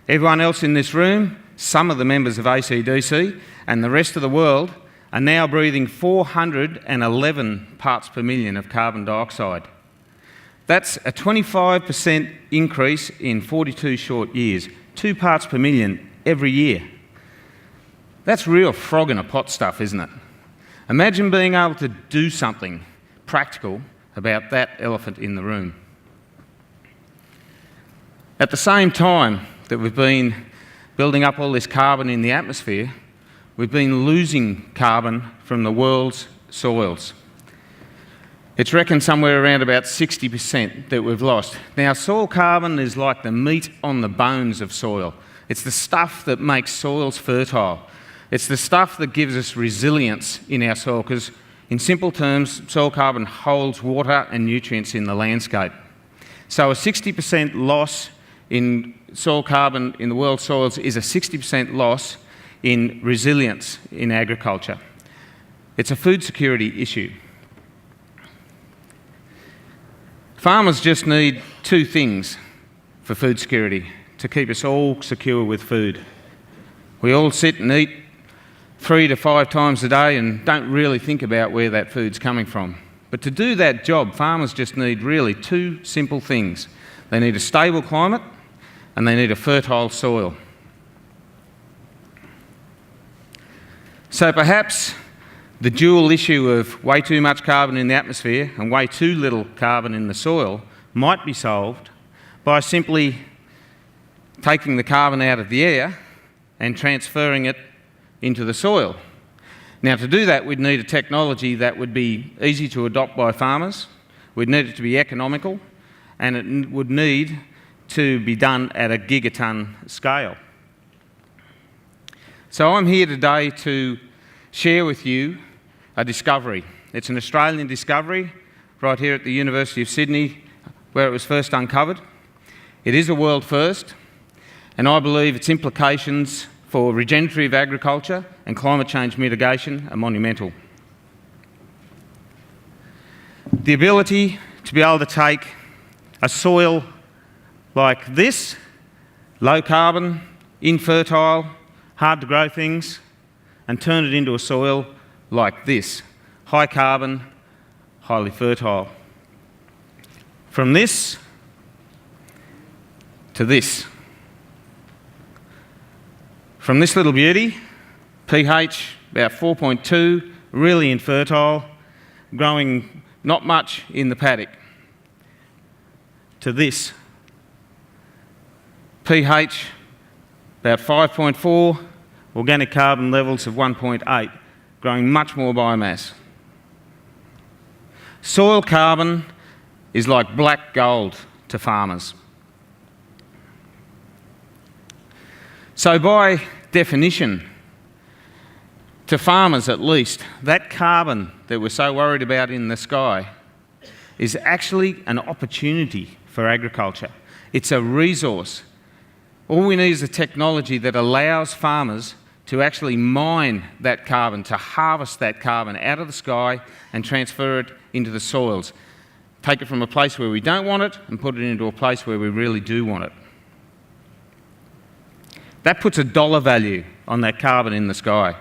everyone else in this room, some of the members of AC/DC and the rest of the world are now breathing 411 parts per million of carbon dioxide. That's a 25% increase in 42 short years, 2 parts per million every year. That's real frog in a pot stuff, isn't it? Imagine being able to do something practical about that elephant in the room. At the same time that we've been building up all this carbon in the atmosphere, we've been losing carbon from the world's soils. It's reckoned somewhere around about 60% that we've lost. Now, soil carbon is like the meat on the bones of soil. It's the stuff that makes soils fertile. It's the stuff that gives us resilience in our soil, because in simple terms, soil carbon holds water and nutrients in the landscape. So a 60% loss in soil carbon in the world's soils is a 60% loss in resilience in agriculture. It's a food security issue. Farmers just need 2 things for food security to keep us all secure with food. We all sit and eat 3 to 5 times a day and don't really think about where that food's coming from. But to do that job, farmers just need really 2 simple things. They need a stable climate and they need a fertile soil. So perhaps the dual issue of way too much carbon in the atmosphere and way too little carbon in the soil might be solved by simply taking the carbon out of the air and transferring it into the soil. Now, to do that, we'd need a technology that would be easy to adopt by farmers, we'd need it to be economical, and it would need to be done at a gigaton scale. So I'm here today to share with you a discovery. It's an Australian discovery right here at the University of Sydney, where it was first uncovered. It is a world first, and I believe its implications for regenerative agriculture and climate change mitigation are monumental. The ability to be able to take a soil like this, low carbon, infertile, hard to grow things, and turn it into a soil like this, high carbon, highly fertile. From this to this. From this little beauty, pH about 4.2, really infertile, growing not much in the paddock, to this, pH about 5.4, organic carbon levels of 1.8, growing much more biomass. Soil carbon is like black gold to farmers. So by definition, to farmers at least, that carbon that we're so worried about in the sky is actually an opportunity for agriculture. It's a resource. All we need is a technology that allows farmers to actually mine that carbon, to harvest that carbon out of the sky and transfer it into the soils. Take it from a place where we don't want it and put it into a place where we really do want it. That puts a dollar value on that carbon in the sky.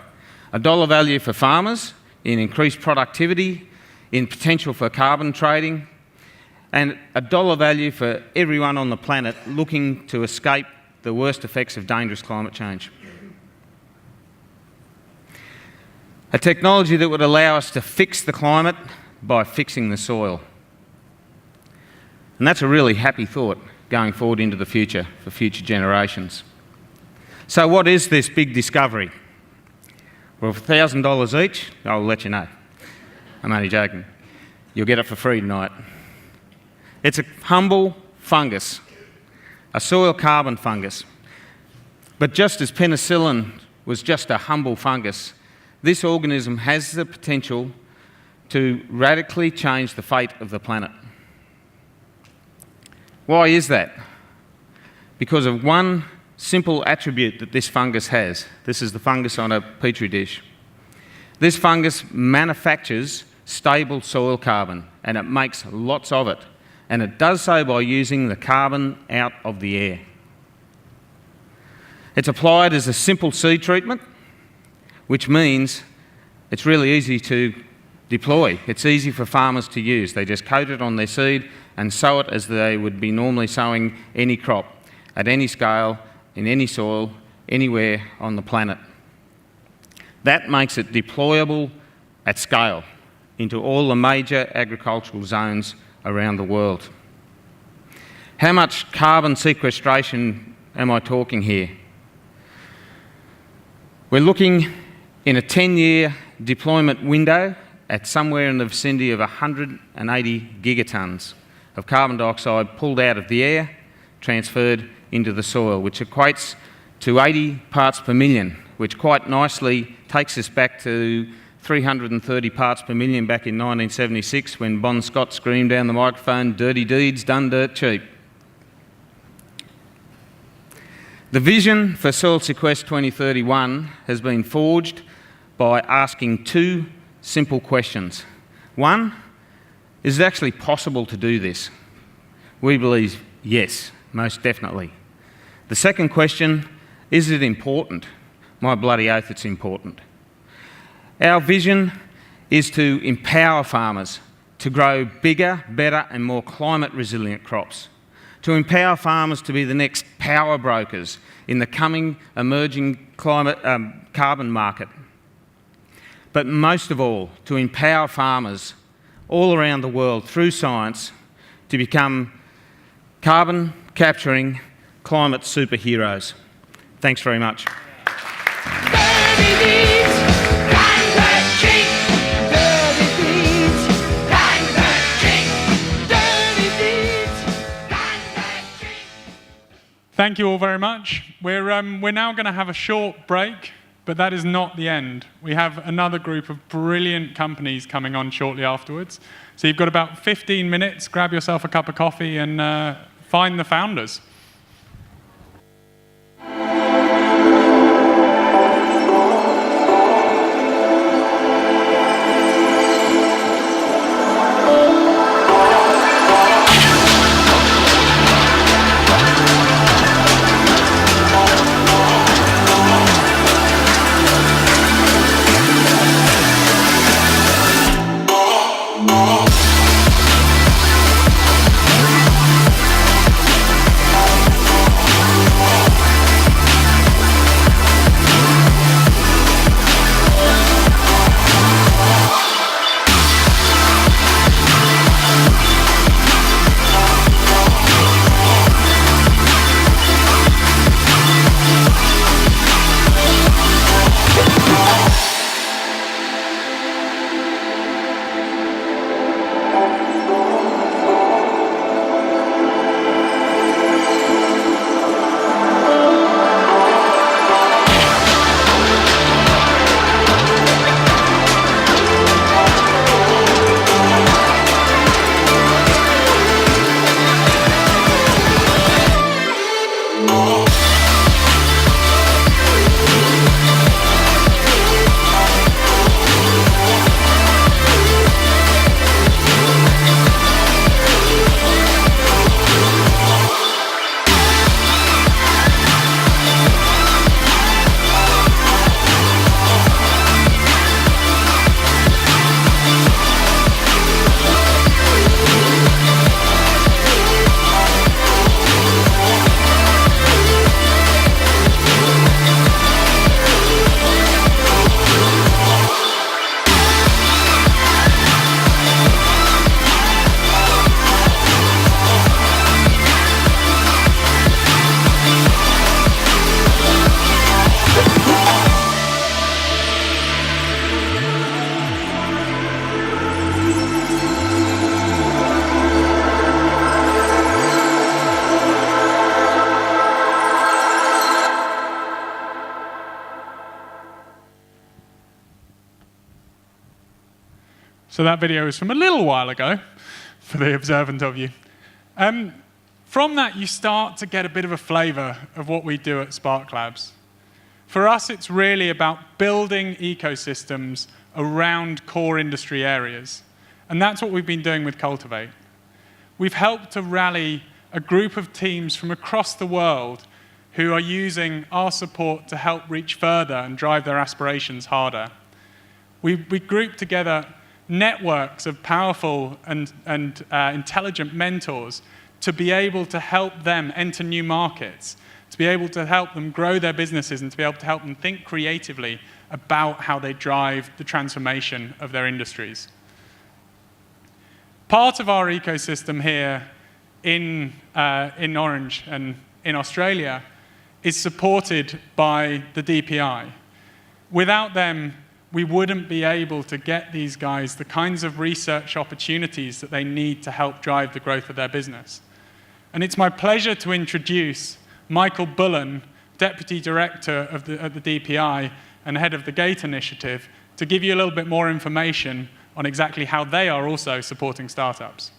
A dollar value for farmers in increased productivity, in potential for carbon trading, and a dollar value for everyone on the planet looking to escape the worst effects of dangerous climate change. A technology that would allow us to fix the climate by fixing the soil. And that's a really happy thought going forward into the future for future generations. So what is this big discovery? Well, for $1,000 each, I'll let you know. I'm only joking. You'll get it for free tonight. It's a humble fungus, a soil carbon fungus. But just as penicillin was just a humble fungus, this organism has the potential to radically change the fate of the planet. Why is that? Because of one simple attribute that this fungus has. This is the fungus on a petri dish. This fungus manufactures stable soil carbon, and it makes lots of it. And it does so by using the carbon out of the air. It's applied as a simple seed treatment, which means it's really easy to deploy. It's easy for farmers to use. They just coat it on their seed and sow it as they would be normally sowing any crop, at any scale, in any soil, anywhere on the planet. That makes it deployable at scale into all the major agricultural zones around the world. How much carbon sequestration am I talking here? We're looking in a 10-year deployment window at somewhere in the vicinity of 180 gigatons of carbon dioxide pulled out of the air, transferred into the soil, which equates to 80 parts per million, which quite nicely takes us back to 330 parts per million back in 1976 when Bon Scott screamed down the microphone, "Dirty deeds done dirt cheap." The vision for Soil Sequest 2031 has been forged by asking two simple questions. One, is it actually possible to do this? We believe yes, most definitely. The second question, is it important? My bloody oath, it's important. Our vision is to empower farmers to grow bigger, better and more climate resilient crops, to empower farmers to be the next power brokers in the coming emerging carbon market. But most of all, to empower farmers all around the world through science to become carbon capturing climate superheroes. Thanks very much. Thank you all very much. We're now going to have a short break, but that is not the end. We have another group of brilliant companies coming on shortly afterwards. So you've got about 15 minutes, grab yourself a cup of coffee and find the founders. So that video is from a little while ago, for the observant of you. From that, you start to get a bit of a flavor of what we do at Sparklabs. For us, it's really about building ecosystems around core industry areas. And that's what we've been doing with Cultiv8. We've helped to rally a group of teams from across the world who are using our support to help reach further and drive their aspirations harder. We group together networks of powerful and intelligent mentors to be able to help them enter new markets, to be able to help them grow their businesses, and to be able to help them think creatively about how they drive the transformation of their industries. Part of our ecosystem here in Orange and in Australia is supported by the DPI. Without them, we wouldn't be able to get these guys the kinds of research opportunities that they need to help drive the growth of their business. And it's my pleasure to introduce Michael Bullen, Deputy Director of the DPI and Head of the GATE Initiative, to give you a little bit more information on exactly how they are also supporting startups.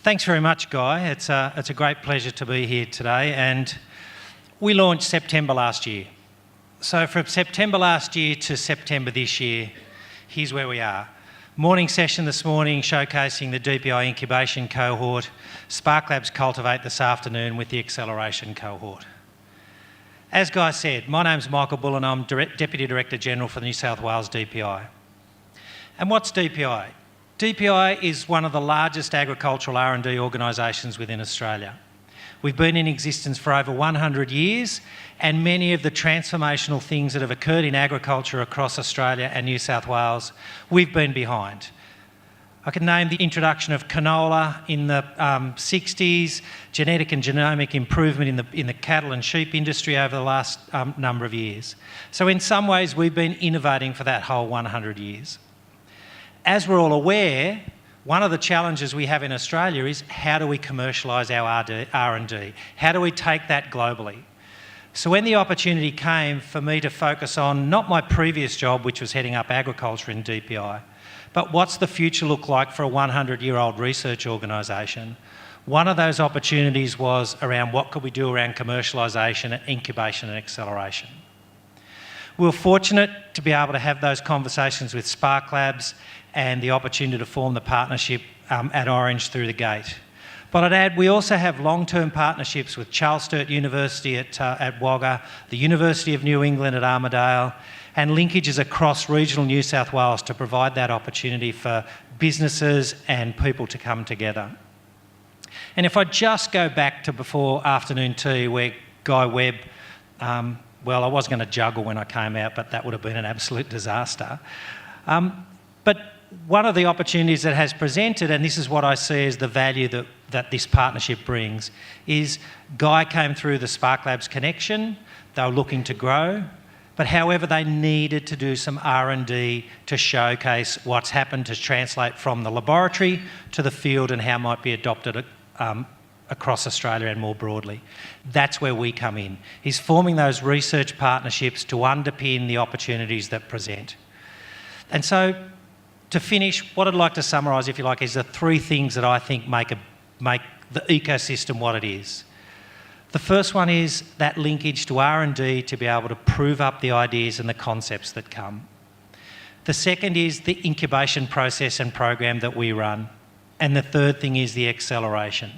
Thanks very much, Guy. It's a great pleasure to be here today. And we launched September last year. So from September last year to September this year, here's where we are. Morning session this morning showcasing the DPI incubation cohort, Sparklabs Cultiv8 this afternoon with the acceleration cohort. As Guy said, my name's Michael Bullen. I'm Deputy Director General for the New South Wales DPI. And what's DPI? DPI is one of the largest agricultural R&D organisations within Australia. We've been in existence for over 100 years, and many of the transformational things that have occurred in agriculture across Australia and New South Wales, we've been behind. I can name the introduction of canola in the 60s, genetic and genomic improvement in the cattle and sheep industry over the last number of years. So in some ways, we've been innovating for that whole 100 years. As we're all aware, one of the challenges we have in Australia is how do we commercialise our R&D? How do we take that globally? So when the opportunity came for me to focus on not my previous job, which was heading up agriculture in DPI, but what's the future look like for a 100-year-old research organisation, one of those opportunities was around what could we do around commercialisation, incubation and acceleration. We were fortunate to be able to have those conversations with Sparklabs and the opportunity to form the partnership at Orange through the GATE. But I'd add, we also have long-term partnerships with Charles Sturt University at Wagga, the University of New England at Armidale, and linkages across regional New South Wales to provide that opportunity for businesses and people to come together. And if I just go back to before afternoon tea, where Guy Webb, well, I was going to juggle when I came out, but that would have been an absolute disaster. But one of the opportunities that has presented, and this is what I see as the value that this partnership brings, is Guy came through the Sparklabs connection. They were looking to grow, but however, they needed to do some R&D to showcase what's happened to translate from the laboratory to the field and how it might be adopted across Australia and more broadly. That's where we come in, is forming those research partnerships to underpin the opportunities that present. And so, to finish, what I'd like to summarise, if you like, is the three things that I think make the ecosystem what it is. The first one is that linkage to R&D to be able to prove up the ideas and the concepts that come. The second is the incubation process and program that we run. And the third thing is the acceleration.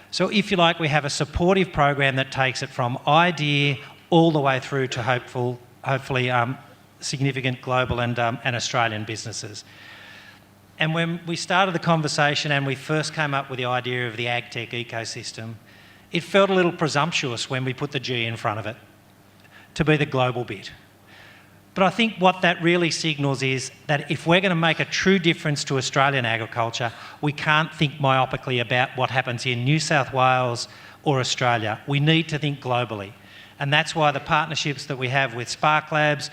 So if you like, we have a supportive program that takes it from idea all the way through to hopefully significant global and Australian businesses. And when we started the conversation and we first came up with the idea of the agtech ecosystem, it felt a little presumptuous when we put the G in front of it to be the global bit. But I think what that really signals is that if we're going to make a true difference to Australian agriculture, we can't think myopically about what happens in New South Wales or Australia. We need to think globally. And that's why the partnerships that we have with Sparklabs,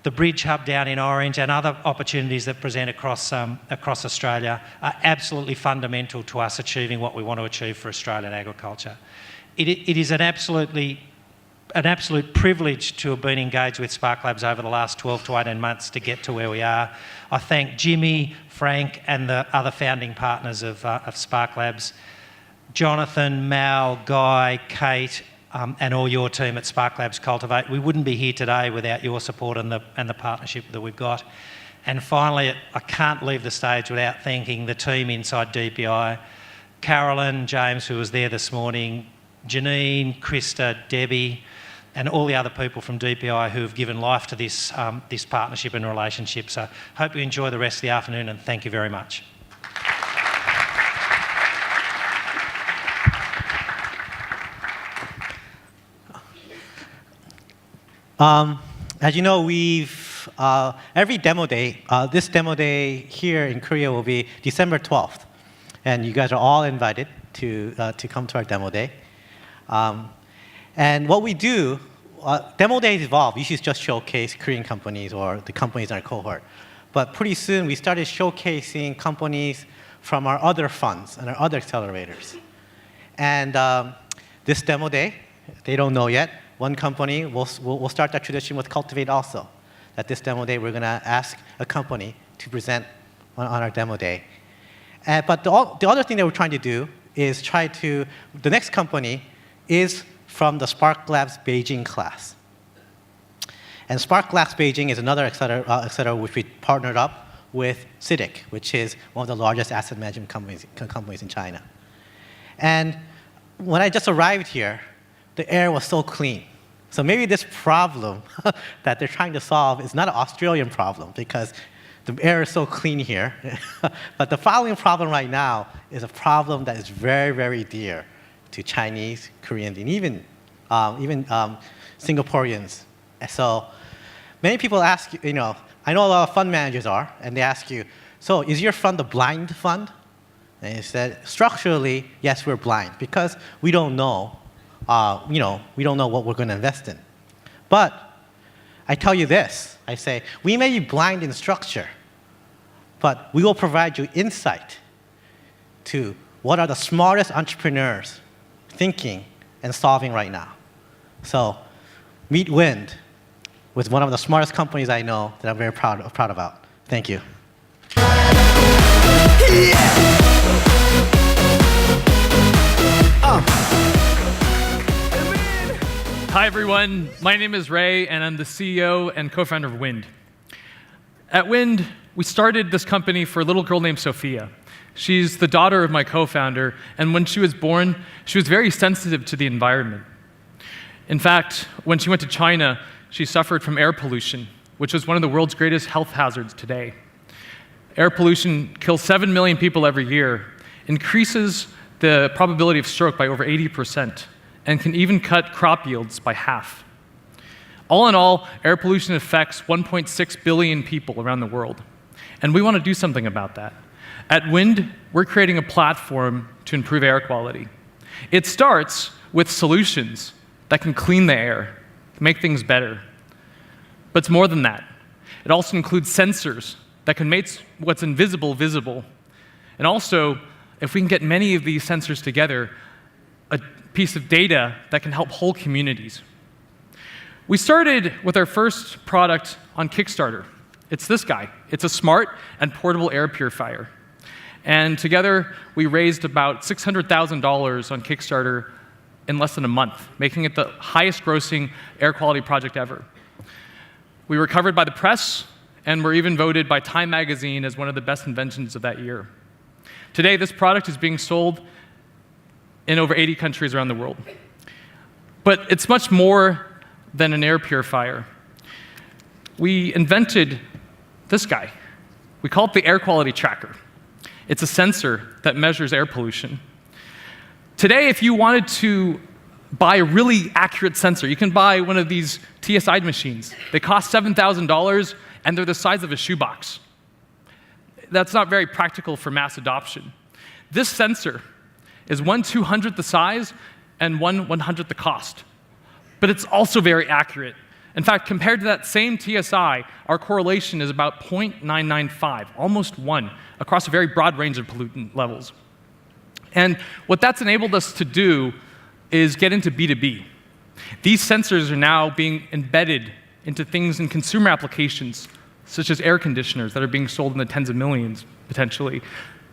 the Bridge Hub down in Orange and other opportunities that present across Australia are absolutely fundamental to us achieving what we want to achieve for Australian agriculture. It is an absolutely an absolute privilege to have been engaged with Sparklabs over the last 12 to 18 months to get to where we are. I thank Jimmy, Frank, and the other founding partners of Sparklabs, Jonathan, Mal, Guy, Kate, and all your team at Sparklabs Cultiv8. We wouldn't be here today without your support and the partnership that we've got. And finally, I can't leave the stage without thanking the team inside DPI, Carolyn, James, who was there this morning, Janine, Krista, Debbie, and all the other people from DPI who have given life to this, this partnership and relationship. So hope you enjoy the rest of the afternoon, and thank you very much. As you know, we've every demo day, this demo day here in Korea will be December 12th. And you guys are all invited to come to our demo day. And what we do, demo days evolve. We used to just showcase Korean companies or the companies in our cohort. But pretty soon, we started showcasing companies from our other funds and our other accelerators. And this demo day, they don't know yet, one company, we'll start that tradition with Cultiv8 also. At this demo day, we're going to ask a company to present on our demo day. But the other thing that we're trying to do is the next company is from the Sparklabs Beijing class. And Sparklabs Beijing is another accelerator which we partnered up with CITIC, which is one of the largest asset management companies in China. And when I just arrived here, the air was so clean. So maybe this problem that they're trying to solve is not an Australian problem because the air is so clean here. But the following problem right now is a problem that is very, very dear to Chinese, Koreans, and even Singaporeans. So many people ask, I know a lot of fund managers are, and they ask you, so is your fund a blind fund? And you said, structurally, yes, we're blind because we don't know. We don't know what we're going to invest in. But I tell you this, I say, we may be blind in structure, but we will provide you insight to what are the smartest entrepreneurs thinking and solving right now. So meet Wind with one of the smartest companies I know that I'm very proud about. Thank you. Hi everyone, my name is Ray and I'm the CEO and co-founder of Wind. At Wind, we started this company for a little girl named Sophia. She's the daughter of my co-founder, and when she was born, she was very sensitive to the environment. In fact, when she went to China, she suffered from air pollution, which is one of the world's greatest health hazards today. Air pollution kills 7 million people every year, increases the probability of stroke by over 80%, and can even cut crop yields by half. All in all, air pollution affects 1.6 billion people around the world. And we want to do something about that. At Wind, we're creating a platform to improve air quality. It starts with solutions that can clean the air, make things better. But it's more than that. It also includes sensors that can make what's invisible visible. And also, if we can get many of these sensors together, a piece of data that can help whole communities. We started with our first product on Kickstarter. It's this guy. It's a smart and portable air purifier. And together, we raised about $600,000 on Kickstarter in less than a month, making it the highest grossing air quality project ever. We were covered by the press, and were even voted by Time magazine as one of the best inventions of that year. Today, this product is being sold in over 80 countries around the world. But it's much more than an air purifier. We invented this guy. We call it the air quality tracker. It's a sensor that measures air pollution. Today, if you wanted to buy a really accurate sensor, you can buy one of these TSI machines. They cost $7,000, and they're the size of a shoebox. That's not very practical for mass adoption. This sensor is 1/200th the size and 1/100th the cost. But it's also very accurate. In fact, compared to that same TSI, our correlation is about 0.995, almost 1, across a very broad range of pollutant levels. And what that's enabled us to do is get into B2B. These sensors are now being embedded into things in consumer applications, such as air conditioners that are being sold in the tens of millions, potentially,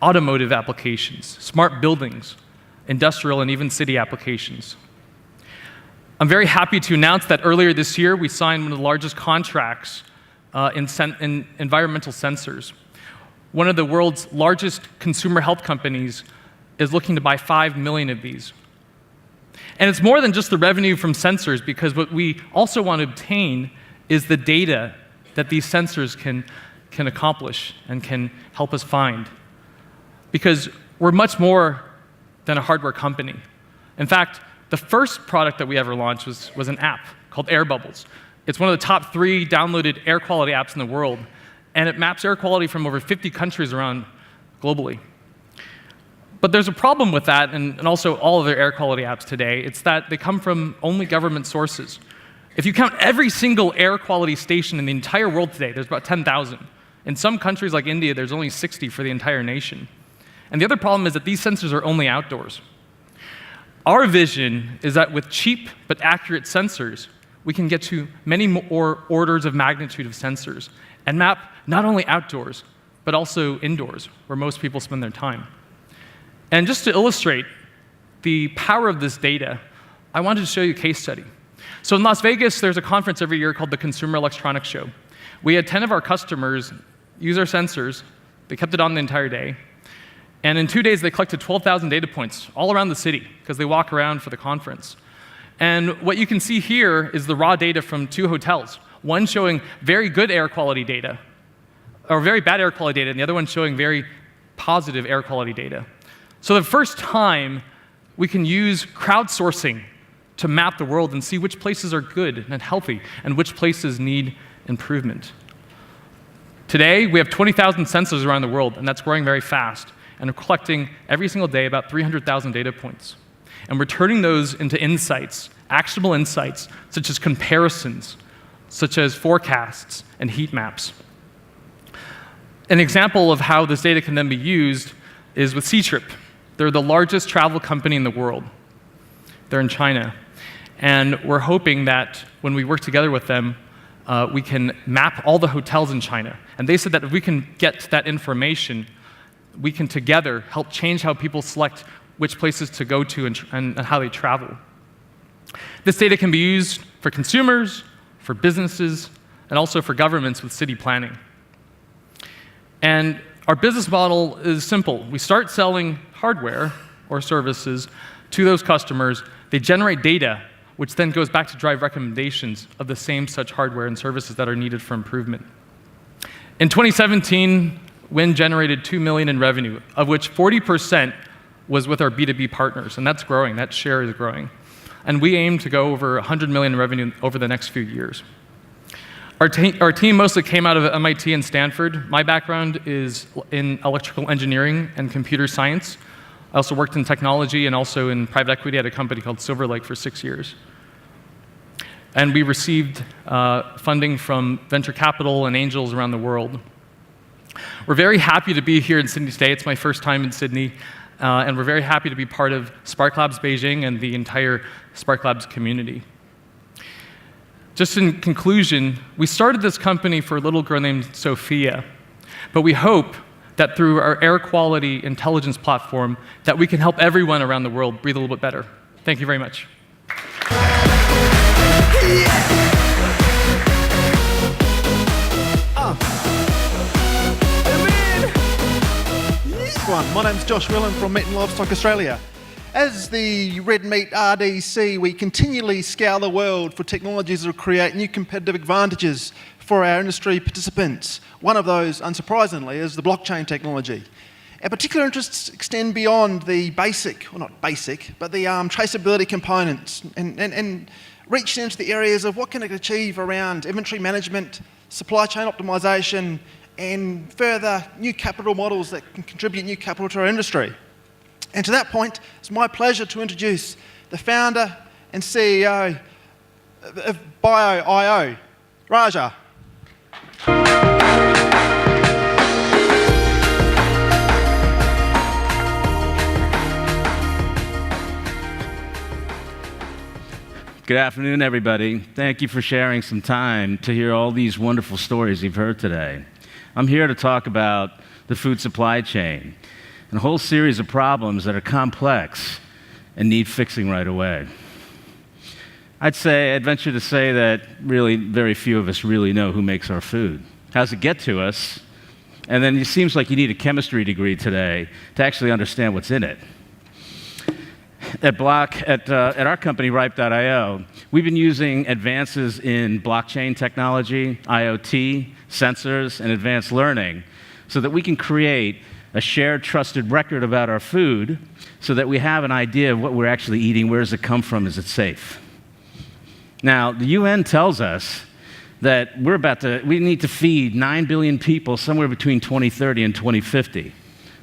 automotive applications, smart buildings, industrial, and even city applications. I'm very happy to announce that earlier this year, we signed one of the largest contracts in environmental sensors. One of the world's largest consumer health companies is looking to buy 5 million of these. And it's more than just the revenue from sensors, because what we also want to obtain is the data that these sensors can accomplish and can help us find. Because we're much more than a hardware company. In fact, the first product that we ever launched was an app called Air Bubbles. It's one of the top 3 downloaded air quality apps in the world, and it maps air quality from over 50 countries around globally. But there's a problem with that, and also all of their air quality apps today. It's that they come from only government sources. If you count every single air quality station in the entire world today, there's about 10,000. In some countries like India, there's only 60 for the entire nation. And the other problem is that these sensors are only outdoors. Our vision is that with cheap but accurate sensors, we can get to many more orders of magnitude of sensors and map not only outdoors, but also indoors, where most people spend their time. And just to illustrate the power of this data, I wanted to show you a case study. So in Las Vegas, there's a conference every year called the Consumer Electronics Show. We had 10 of our customers use our sensors. They kept it on the entire day. And in 2 days, they collected 12,000 data points all around the city, because they walk around for the conference. And what you can see here is the raw data from 2 hotels, one showing very good air quality data, or very bad air quality data, and the other one showing very positive air quality data. So the first time, we can use crowdsourcing to map the world and see which places are good and healthy and which places need improvement. Today, we have 20,000 sensors around the world, and that's growing very fast. And we're collecting every single day about 300,000 data points. And we're turning those into insights, actionable insights, such as comparisons, such as forecasts and heat maps. An example of how this data can then be used is with Ctrip. They're the largest travel company in the world. They're in China. And we're hoping that when we work together with them, we can map all the hotels in China. And they said that if we can get that information, we can together help change how people select which places to go to and how they travel. This data can be used for consumers, for businesses, and also for governments with city planning. And our business model is simple. We start selling hardware or services to those customers. They generate data, which then goes back to drive recommendations of the same such hardware and services that are needed for improvement. In 2017, Wind generated $2 million in revenue, of which 40% was with our B2B partners, and that's growing. That share is growing. And we aim to go over $100 million in revenue over the next few years. Our team mostly came out of MIT and Stanford. My background is in electrical engineering and computer science. I also worked in technology and also in private equity at a company called Silver Lake for 6 years. And we received funding from venture capital and angels around the world. We're very happy to be here in Sydney today. It's my first time in Sydney. And we're very happy to be part of Sparklabs Beijing and the entire Sparklabs community. Just in conclusion, we started this company for a little girl named Sophia, but we hope that through our air quality intelligence platform that we can help everyone around the world breathe a little bit better. Thank you very much. My name's Josh Whelan from Meat and Livestock Australia. As the Red Meat RDC, we continually scour the world for technologies that will create new competitive advantages for our industry participants. One of those, unsurprisingly, is the blockchain technology. Our particular interests extend beyond the basic, well not basic, but the traceability components and reach into the areas of what can it achieve around inventory management, supply chain optimization, and further new capital models that can contribute new capital to our industry. And to that point, it's my pleasure to introduce the founder and CEO of Bio.io, Raja. Good afternoon, everybody. Thank you for sharing some time to hear all these wonderful stories you've heard today. I'm here to talk about the food supply chain and a whole series of problems that are complex and need fixing right away. I'd venture to say that really very few of us really know who makes our food. How does it get to us? And then it seems like you need a chemistry degree today to actually understand what's in it. At our company, Ripe.io, we've been using advances in blockchain technology, IoT, sensors, and advanced learning so that we can create a shared, trusted record about our food so that we have an idea of what we're actually eating, where does it come from, is it safe? Now, the UN tells us that we need to feed 9 billion people somewhere between 2030 and 2050.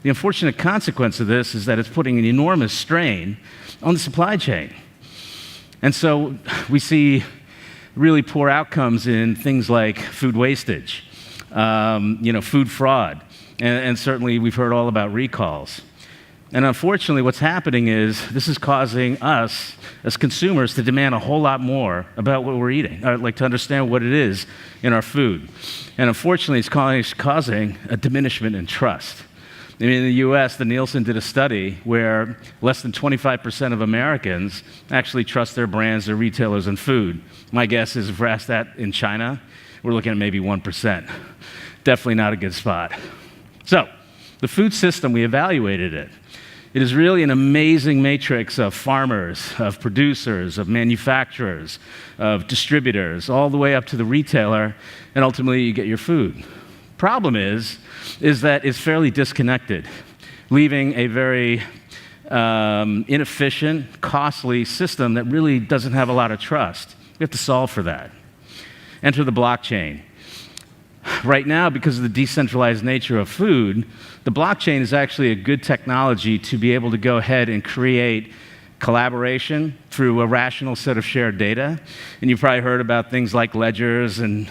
The unfortunate consequence of this is that it's putting an enormous strain on the supply chain. And so we see really poor outcomes in things like food wastage, food fraud, and certainly we've heard all about recalls. And unfortunately, what's happening is this is causing us as consumers to demand a whole lot more about what we're eating, like to understand what it is in our food. And unfortunately, it's causing a diminishment in trust. I mean, in the US, the Nielsen did a study where less than 25% of Americans actually trust their brands, their retailers, and food. My guess is if we're asked that in China, we're looking at maybe 1%. Definitely not a good spot. So, the food system, we evaluated it. It is really an amazing matrix of farmers, of producers, of manufacturers, of distributors, all the way up to the retailer, and ultimately you get your food. Problem is that it's fairly disconnected, leaving a very inefficient, costly system that really doesn't have a lot of trust. We have to solve for that. Enter the blockchain. Right now, because of the decentralized nature of food, the blockchain is actually a good technology to be able to go ahead and create collaboration through a rational set of shared data. And you've probably heard about things like ledgers and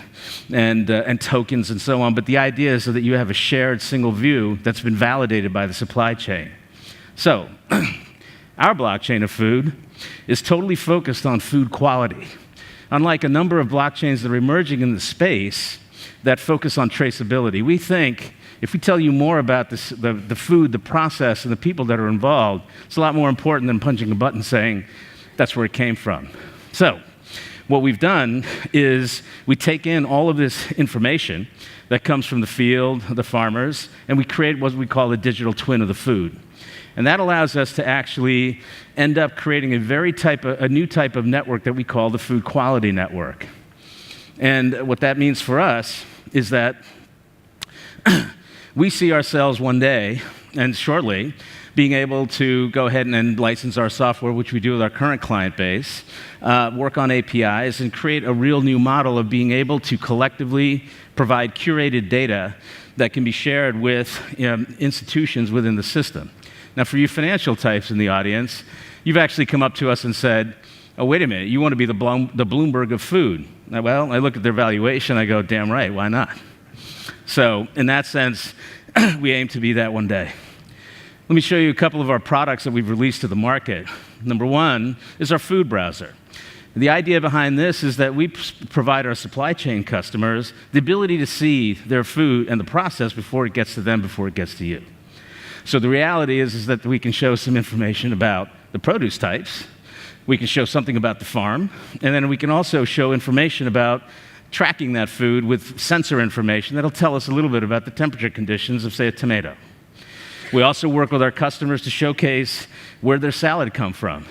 tokens and so on, but the idea is so that you have a shared single view that's been validated by the supply chain. So, our blockchain of food is totally focused on food quality. Unlike a number of blockchains that are emerging in the space that focus on traceability, we think if we tell you more about this, the food, the process, and the people that are involved, it's a lot more important than punching a button saying that's where it came from. So, what we've done is we take in all of this information that comes from the field, the farmers, and we create what we call a digital twin of the food. And that allows us to actually end up creating a new type of network that we call the food quality network. And what that means for us is that we see ourselves one day, and shortly, being able to go ahead and license our software, which we do with our current client base, work on APIs, and create a real new model of being able to collectively provide curated data that can be shared with institutions within the system. Now, for you financial types in the audience, you've actually come up to us and said, oh, wait a minute, you want to be the Bloomberg of food. Now, well, I look at their valuation, I go, damn right, why not? So, in that sense, we aim to be that one day. Let me show you a couple of our products that we've released to the market. Number one is our food browser. The idea behind this is that we provide our supply chain customers the ability to see their food and the process before it gets to them, before it gets to you. So the reality is that we can show some information about the produce types, we can show something about the farm, and then we can also show information about tracking that food with sensor information that'll tell us a little bit about the temperature conditions of, say, a tomato. We also work with our customers to showcase where their salad come from.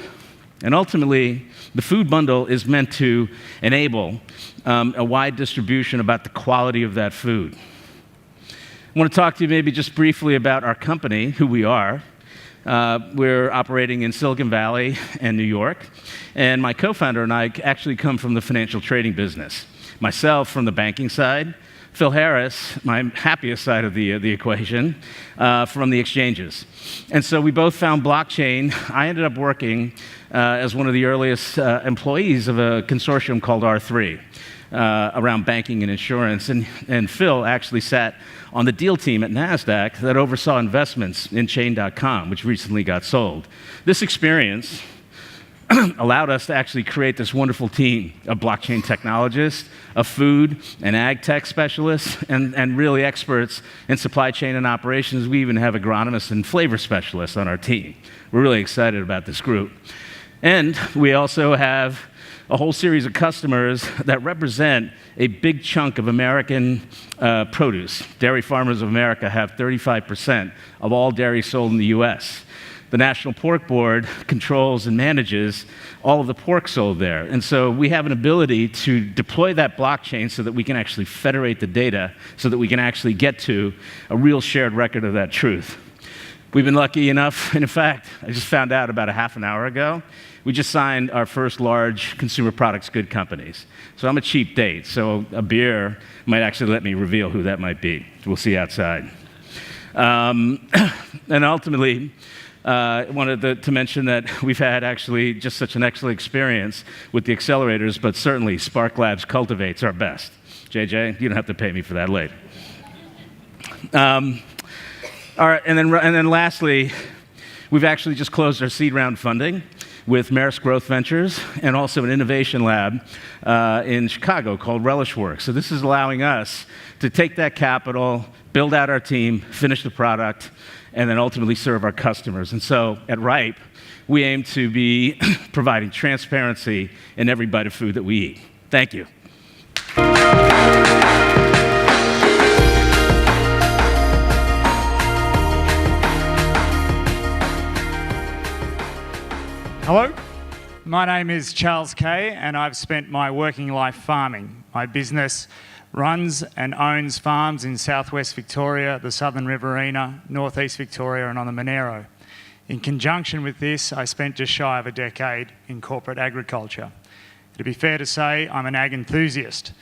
And ultimately, the food bundle is meant to enable a wide distribution about the quality of that food. I want to talk to you maybe just briefly about our company, who we are. We're operating in Silicon Valley and New York, and my co-founder and I actually come from the financial trading business. Myself from the banking side, Phil Harris, my happiest side of the equation, from the exchanges. And so we both found blockchain. I ended up working as one of the earliest employees of a consortium called R3 around banking and insurance. And Phil actually sat on the deal team at NASDAQ that oversaw investments in Chain.com, which recently got sold. This experience allowed us to actually create this wonderful team of blockchain technologists, of food and ag tech specialists, and really experts in supply chain and operations. We even have agronomists and flavor specialists on our team. We're really excited about this group. And we also have a whole series of customers that represent a big chunk of American produce. Dairy Farmers of America have 35% of all dairy sold in the US. The National Pork Board controls and manages all of the pork sold there. And so we have an ability to deploy that blockchain so that we can actually federate the data, so that we can actually get to a real shared record of that truth. We've been lucky enough, and in fact, I just found out about a half an hour ago, we just signed our first large consumer products good companies. So I'm a cheap date, so a beer might actually let me reveal who that might be. We'll see outside. And ultimately, I wanted to mention that we've had actually just such an excellent experience with the accelerators, but certainly Sparklabs Cultiv8's our best. JJ, you don't have to pay me for that later. All right, and then lastly, we've actually just closed our seed round funding with Maersk Growth Ventures and also an innovation lab in Chicago called RelishWorks. So this is allowing us to take that capital, build out our team, finish the product, and then ultimately serve our customers. And so at Ripe, we aim to be providing transparency in every bite of food that we eat. Thank you. Hello, my name is Charles Kay, and I've spent my working life farming. My business runs and owns farms in southwest Victoria, the Southern Riverina, northeast Victoria, and on the Monero. In conjunction with this, I spent just shy of a decade in corporate agriculture. To be fair to say, I'm an ag enthusiast.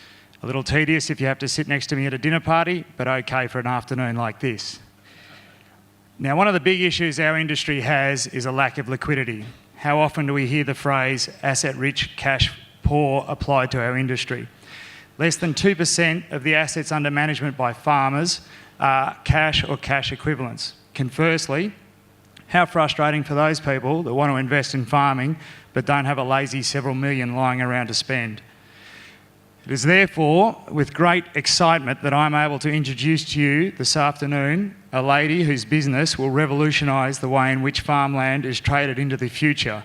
A little tedious if you have to sit next to me at a dinner party, but okay for an afternoon like this. Now, one of the big issues our industry has is a lack of liquidity. How often do we hear the phrase asset-rich, cash-poor applied to our industry? Less than 2% of the assets under management by farmers are cash or cash equivalents. Conversely, how frustrating for those people that want to invest in farming but don't have a lazy several million lying around to spend. It is therefore with great excitement that I'm able to introduce to you this afternoon a lady whose business will revolutionise the way in which farmland is traded into the future.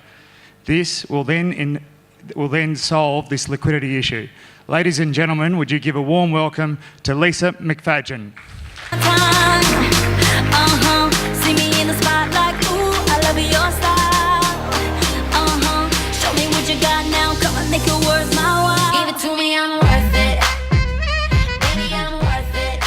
This will then solve this liquidity issue. Ladies and gentlemen, would you give a warm welcome to Lisa McFadgen. See me in the spotlight, ooh, I love your style. Show me what you got now, come on, make it worth my while. Give it to me, I'm worth it. Baby, I'm worth it.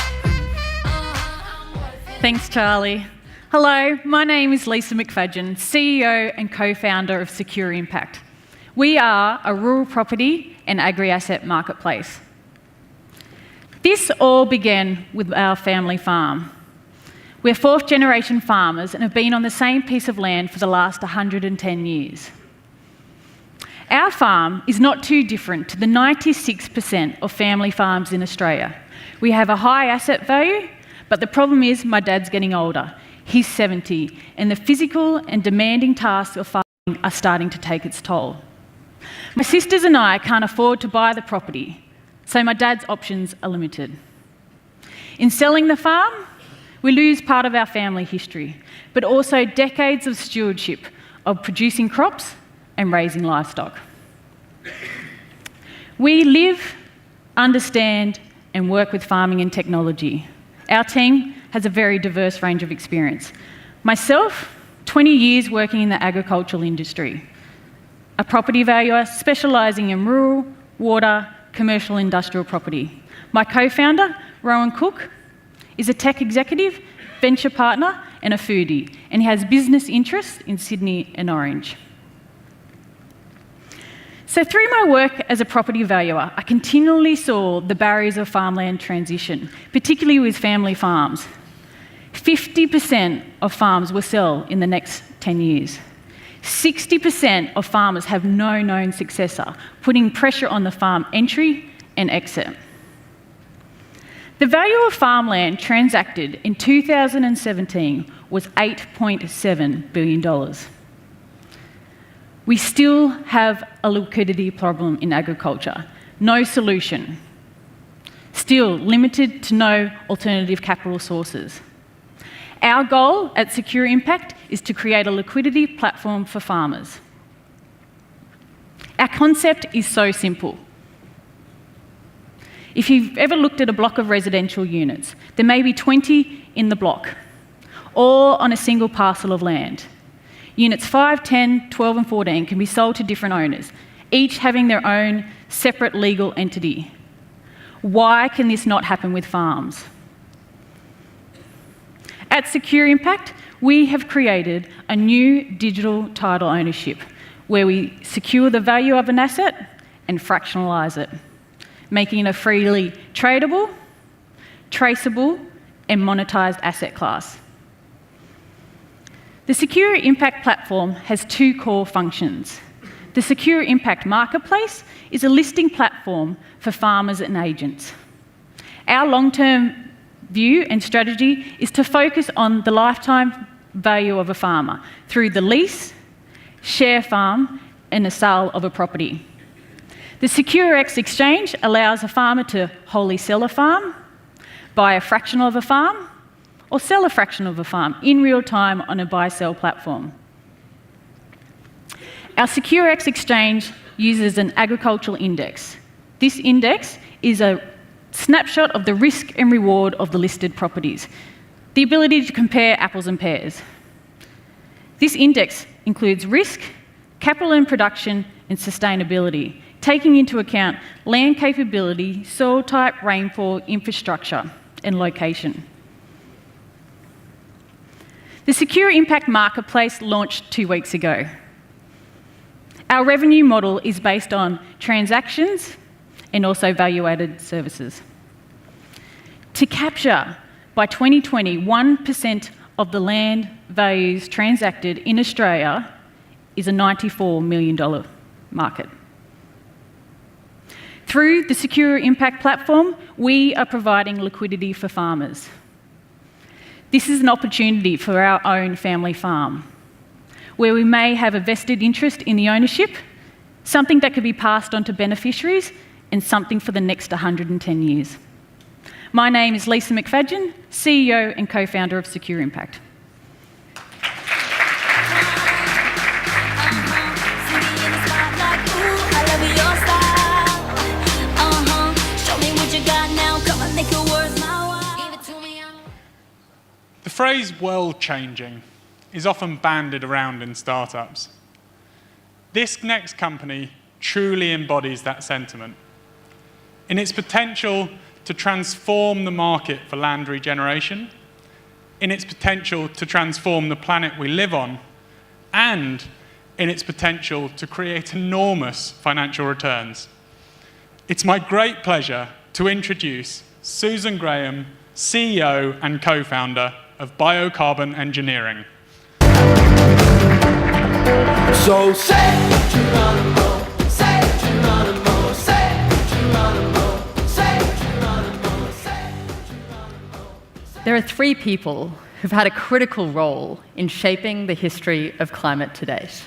Thanks, Charlie. Hello, my name is Lisa McFadgen, CEO and co-founder of Secure Impact. We are a rural property and agri-asset marketplace. This all began with our family farm. We're fourth-generation farmers and have been on the same piece of land for the last 110 years. Our farm is not too different to the 96% of family farms in Australia. We have a high asset value, but the problem is my dad's getting older. He's 70, and the physical and demanding tasks of farming are starting to take its toll. My sisters and I can't afford to buy the property, so my dad's options are limited. In selling the farm, we lose part of our family history, but also decades of stewardship of producing crops and raising livestock. We live, understand, and work with farming and technology. Our team has a very diverse range of experience. Myself, 20 years working in the agricultural industry. A property valuer specialising in rural, water, commercial industrial property. My co-founder, Rowan Cook, is a tech executive, venture partner and a foodie, and he has business interests in Sydney and Orange. So through my work as a property valuer, I continually saw the barriers of farmland transition, particularly with family farms. 50% of farms will sell in the next 10 years. 60% of farmers have no known successor, putting pressure on the farm entry and exit. The value of farmland transacted in 2017 was $8.7 billion. We still have a liquidity problem in agriculture. No solution. Still limited to no alternative capital sources. Our goal at Secure Impact is to create a liquidity platform for farmers. Our concept is so simple. If you've ever looked at a block of residential units, there may be 20 in the block, all on a single parcel of land. Units 5, 10, 12 and 14 can be sold to different owners, each having their own separate legal entity. Why can this not happen with farms? At Secure Impact, we have created a new digital title ownership where we secure the value of an asset and fractionalise it, making it a freely tradable, traceable and monetised asset class. The Secure Impact platform has two core functions. The Secure Impact Marketplace is a listing platform for farmers and agents. Our long-term view and strategy is to focus on the lifetime value of a farmer through the lease, share farm and the sale of a property. The SecureX exchange allows a farmer to wholly sell a farm, buy a fraction of a farm, or sell a fraction of a farm in real time on a buy-sell platform. Our SecureX exchange uses an agricultural index. This index is a snapshot of the risk and reward of the listed properties, the ability to compare apples and pears. This index includes risk, capital and production, and sustainability, taking into account land capability, soil type, rainfall, infrastructure, and location. The Secure Impact Marketplace launched 2 weeks ago. Our revenue model is based on transactions and also value-added services. To capture, by 2020, 1% of the land values transacted in Australia is a $94 million market. Through the Secure Impact platform, we are providing liquidity for farmers. This is an opportunity for our own family farm, where we may have a vested interest in the ownership, something that could be passed on to beneficiaries, and something for the next 110 years. My name is Lisa McFadgen, CEO and co-founder of Secure Impact. The phrase world-changing is often bandied around in startups. This next company truly embodies that sentiment. In its potential to transform the market for land regeneration, in its potential to transform the planet we live on, and in its potential to create enormous financial returns. It's my great pleasure to introduce Susan Graham, CEO and co-founder of Biocarbon Engineering. So say Geronimo, say Geronimo, say Geronimo, say Geronimo, say Geronimo. There are 3 people who've had a critical role in shaping the history of climate to date.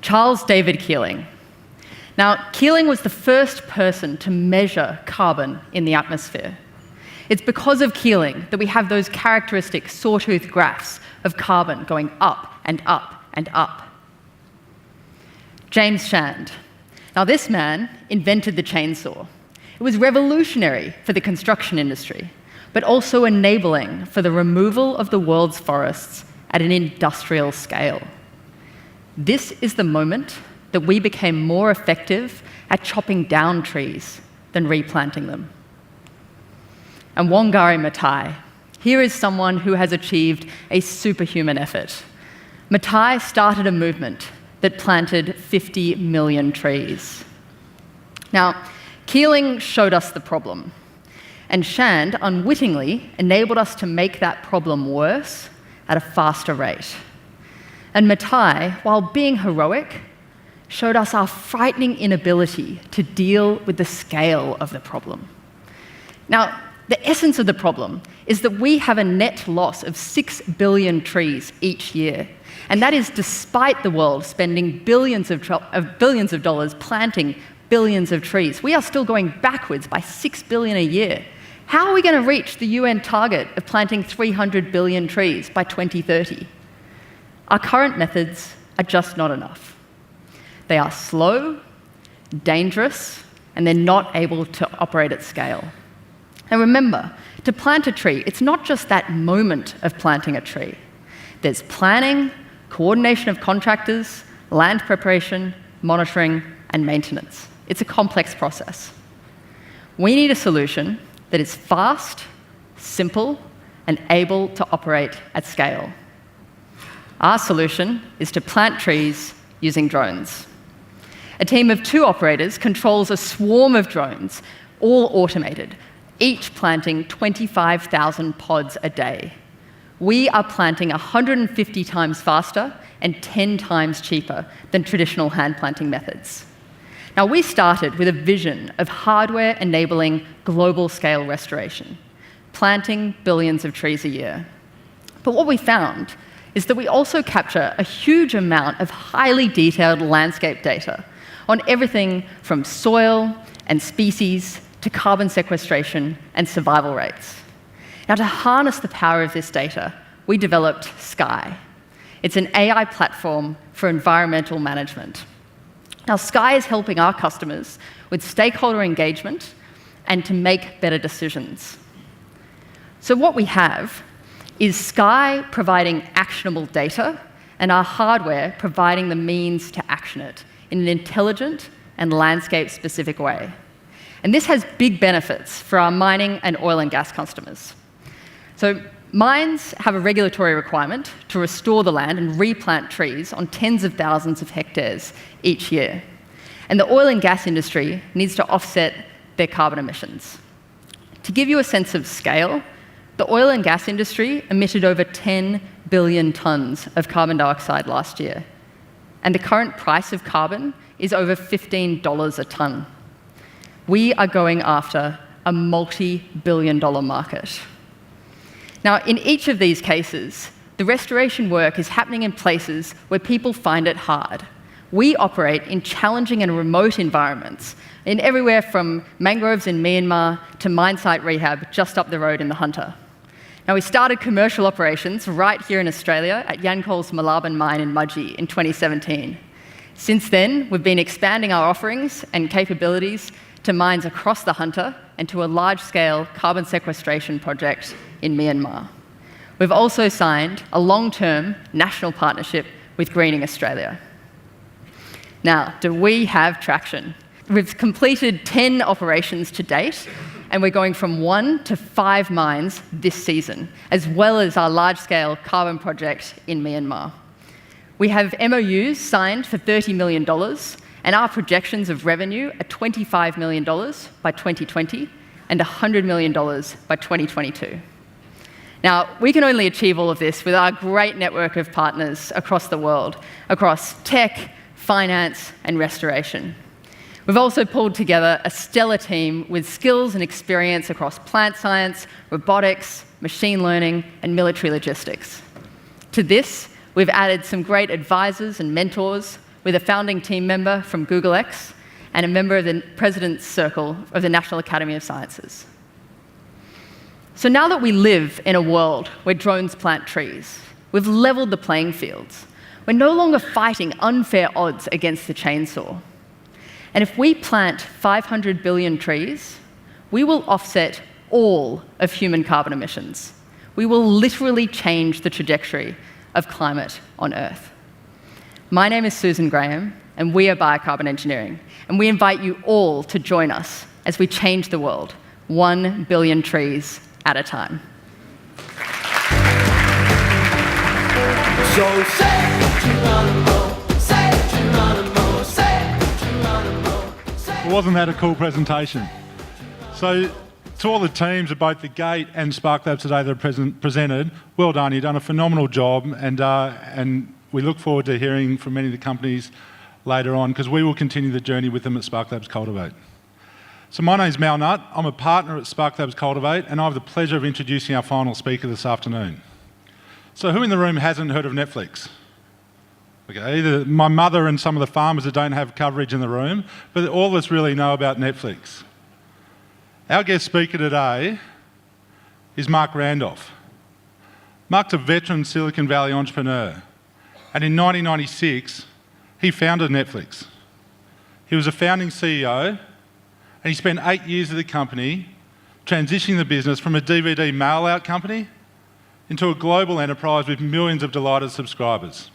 Charles David Keeling. Now, Keeling was the first person to measure carbon in the atmosphere. It's because of Keeling that we have those characteristic sawtooth graphs of carbon going up and up and up. James Shand. Now, this man invented the chainsaw. It was revolutionary for the construction industry, but also enabling for the removal of the world's forests at an industrial scale. This is the moment that we became more effective at chopping down trees than replanting them. And Wangari Maathai. Here is someone who has achieved a superhuman effort. Maathai started a movement that planted 50 million trees. Now, Keeling showed us the problem, and Shand unwittingly enabled us to make that problem worse at a faster rate. And Maathai, while being heroic, showed us our frightening inability to deal with the scale of the problem. Now, The essence of the problem is that we have a net loss of 6 billion trees each year. And that is despite the world spending billions of dollars planting billions of trees. We are still going backwards by 6 billion a year. How are we going to reach the UN target of planting 300 billion trees by 2030? Our current methods are just not enough. They are slow, dangerous, and they're not able to operate at scale. And remember, to plant a tree, it's not just that moment of planting a tree. There's planning, coordination of contractors, land preparation, monitoring, and maintenance. It's a complex process. We need a solution that is fast, simple, and able to operate at scale. Our solution is to plant trees using drones. A team of 2 operators controls a swarm of drones, all automated, each planting 25,000 pods a day. We are planting 150 times faster and 10 times cheaper than traditional hand planting methods. Now, we started with a vision of hardware enabling global scale restoration, planting billions of trees a year. But what we found is that we also capture a huge amount of highly detailed landscape data on everything from soil and species to carbon sequestration and survival rates. Now, to harness the power of this data, we developed Sky. It's an AI platform for environmental management. Now, Sky is helping our customers with stakeholder engagement and to make better decisions. So what we have is Sky providing actionable data and our hardware providing the means to action it in an intelligent and landscape-specific way. And this has big benefits for our mining and oil and gas customers. So mines have a regulatory requirement to restore the land and replant trees on tens of thousands of hectares each year. And the oil and gas industry needs to offset their carbon emissions. To give you a sense of scale, the oil and gas industry emitted over 10 billion tonnes of carbon dioxide last year. And the current price of carbon is over $15 a tonne. We are going after a multi-billion-dollar market. Now, in each of these cases, the restoration work is happening in places where people find it hard. We operate in challenging and remote environments, in everywhere from mangroves in Myanmar to mine site rehab just up the road in the Hunter. Now, we started commercial operations right here in Australia at Yancoal's Moolarben mine in Mudgee in 2017. Since then, we've been expanding our offerings and capabilities to mines across the Hunter and to a large-scale carbon sequestration project in Myanmar. We've also signed a long-term national partnership with Greening Australia. Now, do we have traction? We've completed 10 operations to date, and we're going from 1 to 5 mines this season, as well as our large-scale carbon project in Myanmar. We have MOUs signed for $30 million, and our projections of revenue are $25 million by 2020 and $100 million by 2022. Now, we can only achieve all of this with our great network of partners across the world, across tech, finance, and restoration. We've also pulled together a stellar team with skills and experience across plant science, robotics, machine learning, and military logistics. To this, we've added some great advisors and mentors with a founding team member from Google X and a member of the President's Circle of the National Academy of Sciences. So now that we live in a world where drones plant trees, we've leveled the playing fields. We're no longer fighting unfair odds against the chainsaw. And if we plant 500 billion trees, we will offset all of human carbon emissions. We will literally change the trajectory of climate on Earth. My name is Susan Graham, and we are Biocarbon Engineering, and we invite you all to join us as we change the world, 1 billion trees at a time. So say Geronimo, say Geronimo, say Geronimo. Wasn't that a cool presentation? So, to all the teams at both the Gate and Sparklabs today that are presented, well done. You've done a phenomenal job, and we look forward to hearing from many of the companies later on, because we will continue the journey with them at Sparklabs Cultiv8. So my name's Mal Nutt. I'm a partner at Sparklabs Cultiv8, and I have the pleasure of introducing our final speaker this afternoon. So who in the room hasn't heard of Netflix? Okay, either my mother and some of the farmers that don't have coverage in the room, but all of us really know about Netflix. Our guest speaker today is Mark Randolph. Mark's a veteran Silicon Valley entrepreneur, and in 1996, he founded Netflix. He was a founding CEO, and he spent 8 years at the company transitioning the business from a DVD mail-out company into a global enterprise with millions of delighted subscribers.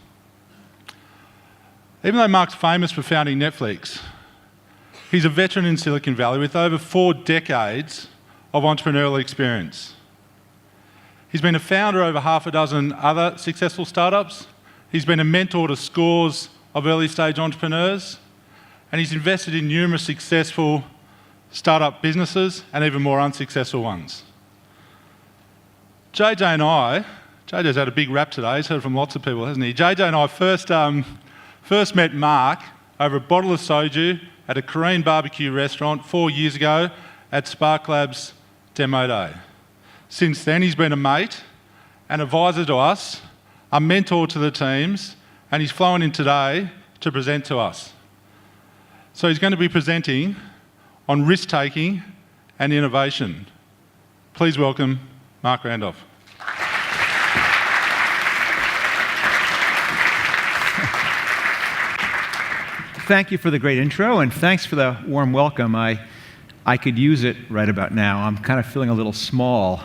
Even though Mark's famous for founding Netflix, he's a veteran in Silicon Valley with over 4 decades of entrepreneurial experience. He's been a founder of over half a dozen other successful startups. He's been a mentor to scores of early-stage entrepreneurs, and he's invested in numerous successful startup businesses and even more unsuccessful ones. JJ and I, JJ's had a big rap today, he's heard from lots of people, hasn't he? JJ and I first met Mark over a bottle of soju at a Korean barbecue restaurant 4 years ago at Sparklabs Demo Day. Since then, he's been a mate, an advisor to us, a mentor to the teams, and he's flown in today to present to us. So he's going to be presenting on risk-taking and innovation. Please welcome Mark Randolph. Thank you for the great intro, and thanks for the warm welcome. I could use it right about now. I'm kind of feeling a little small.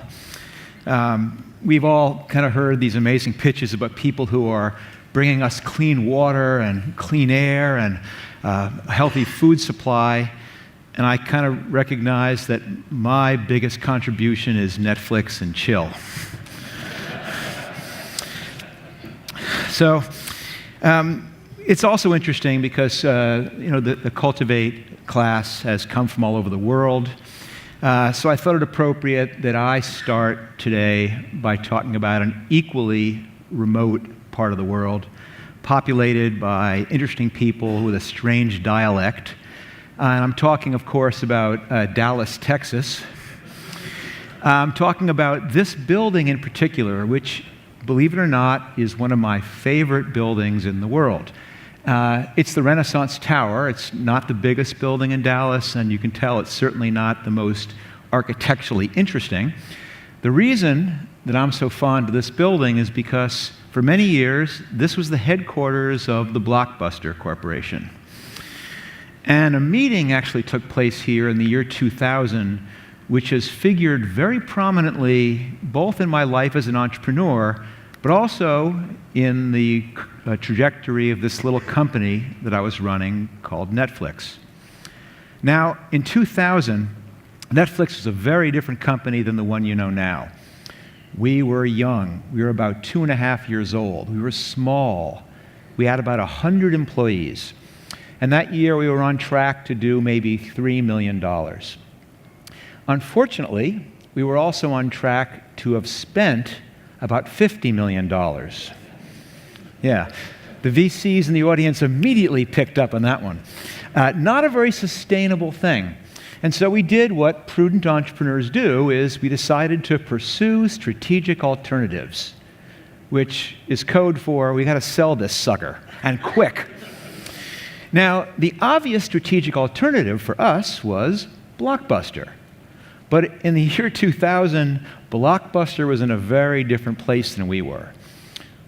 We've all kind of heard these amazing pitches about people who are bringing us clean water and clean air and a healthy food supply. And I kind of recognize that my biggest contribution is Netflix and chill. So it's also interesting because the Cultiv8 class has come from all over the world. So I thought it appropriate that I start today by talking about an equally remote part of the world, populated by interesting people with a strange dialect. And I'm talking, of course, about Dallas, Texas. I'm talking about this building in particular, which, believe it or not, is one of my favorite buildings in the world. It's the Renaissance Tower. It's not the biggest building in Dallas, and you can tell it's certainly not the most architecturally interesting. The reason that I'm so fond of this building is because for many years, this was the headquarters of the Blockbuster Corporation. And a meeting actually took place here in the year 2000, which has figured very prominently both in my life as an entrepreneur, but also in the trajectory of this little company that I was running called Netflix. Now, in 2000, Netflix was a very different company than the one you know now. We were young. We were about 2.5 years old. We were small. We had about 100 employees. And that year, we were on track to do maybe $3 million. Unfortunately, we were also on track to have spent about $50 million. Yeah, the VCs in the audience immediately picked up on that one. Not a very sustainable thing. And so we did what prudent entrepreneurs do, is we decided to pursue strategic alternatives, which is code for we got to sell this sucker, and quick. Now, the obvious strategic alternative for us was Blockbuster. But in the year 2000, Blockbuster was in a very different place than we were.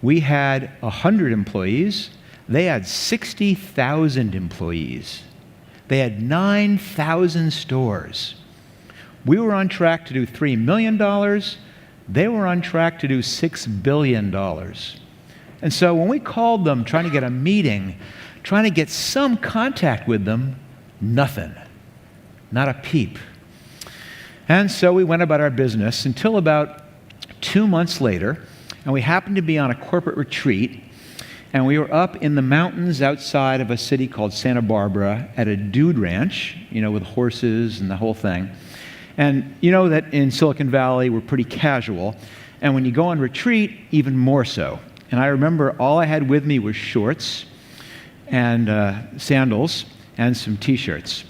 We had 100 employees. They had 60,000 employees. They had 9,000 stores. We were on track to do $3 million. They were on track to do $6 billion. And so when we called them trying to get a meeting, trying to get some contact with them, nothing. Not a peep. And so we went about our business until about 2 months later, and we happened to be on a corporate retreat, and we were up in the mountains outside of a city called Santa Barbara at a dude ranch, with horses and the whole thing. And you know that in Silicon Valley, we're pretty casual, and when you go on retreat, even more so. And I remember all I had with me was shorts and sandals and some T-shirts.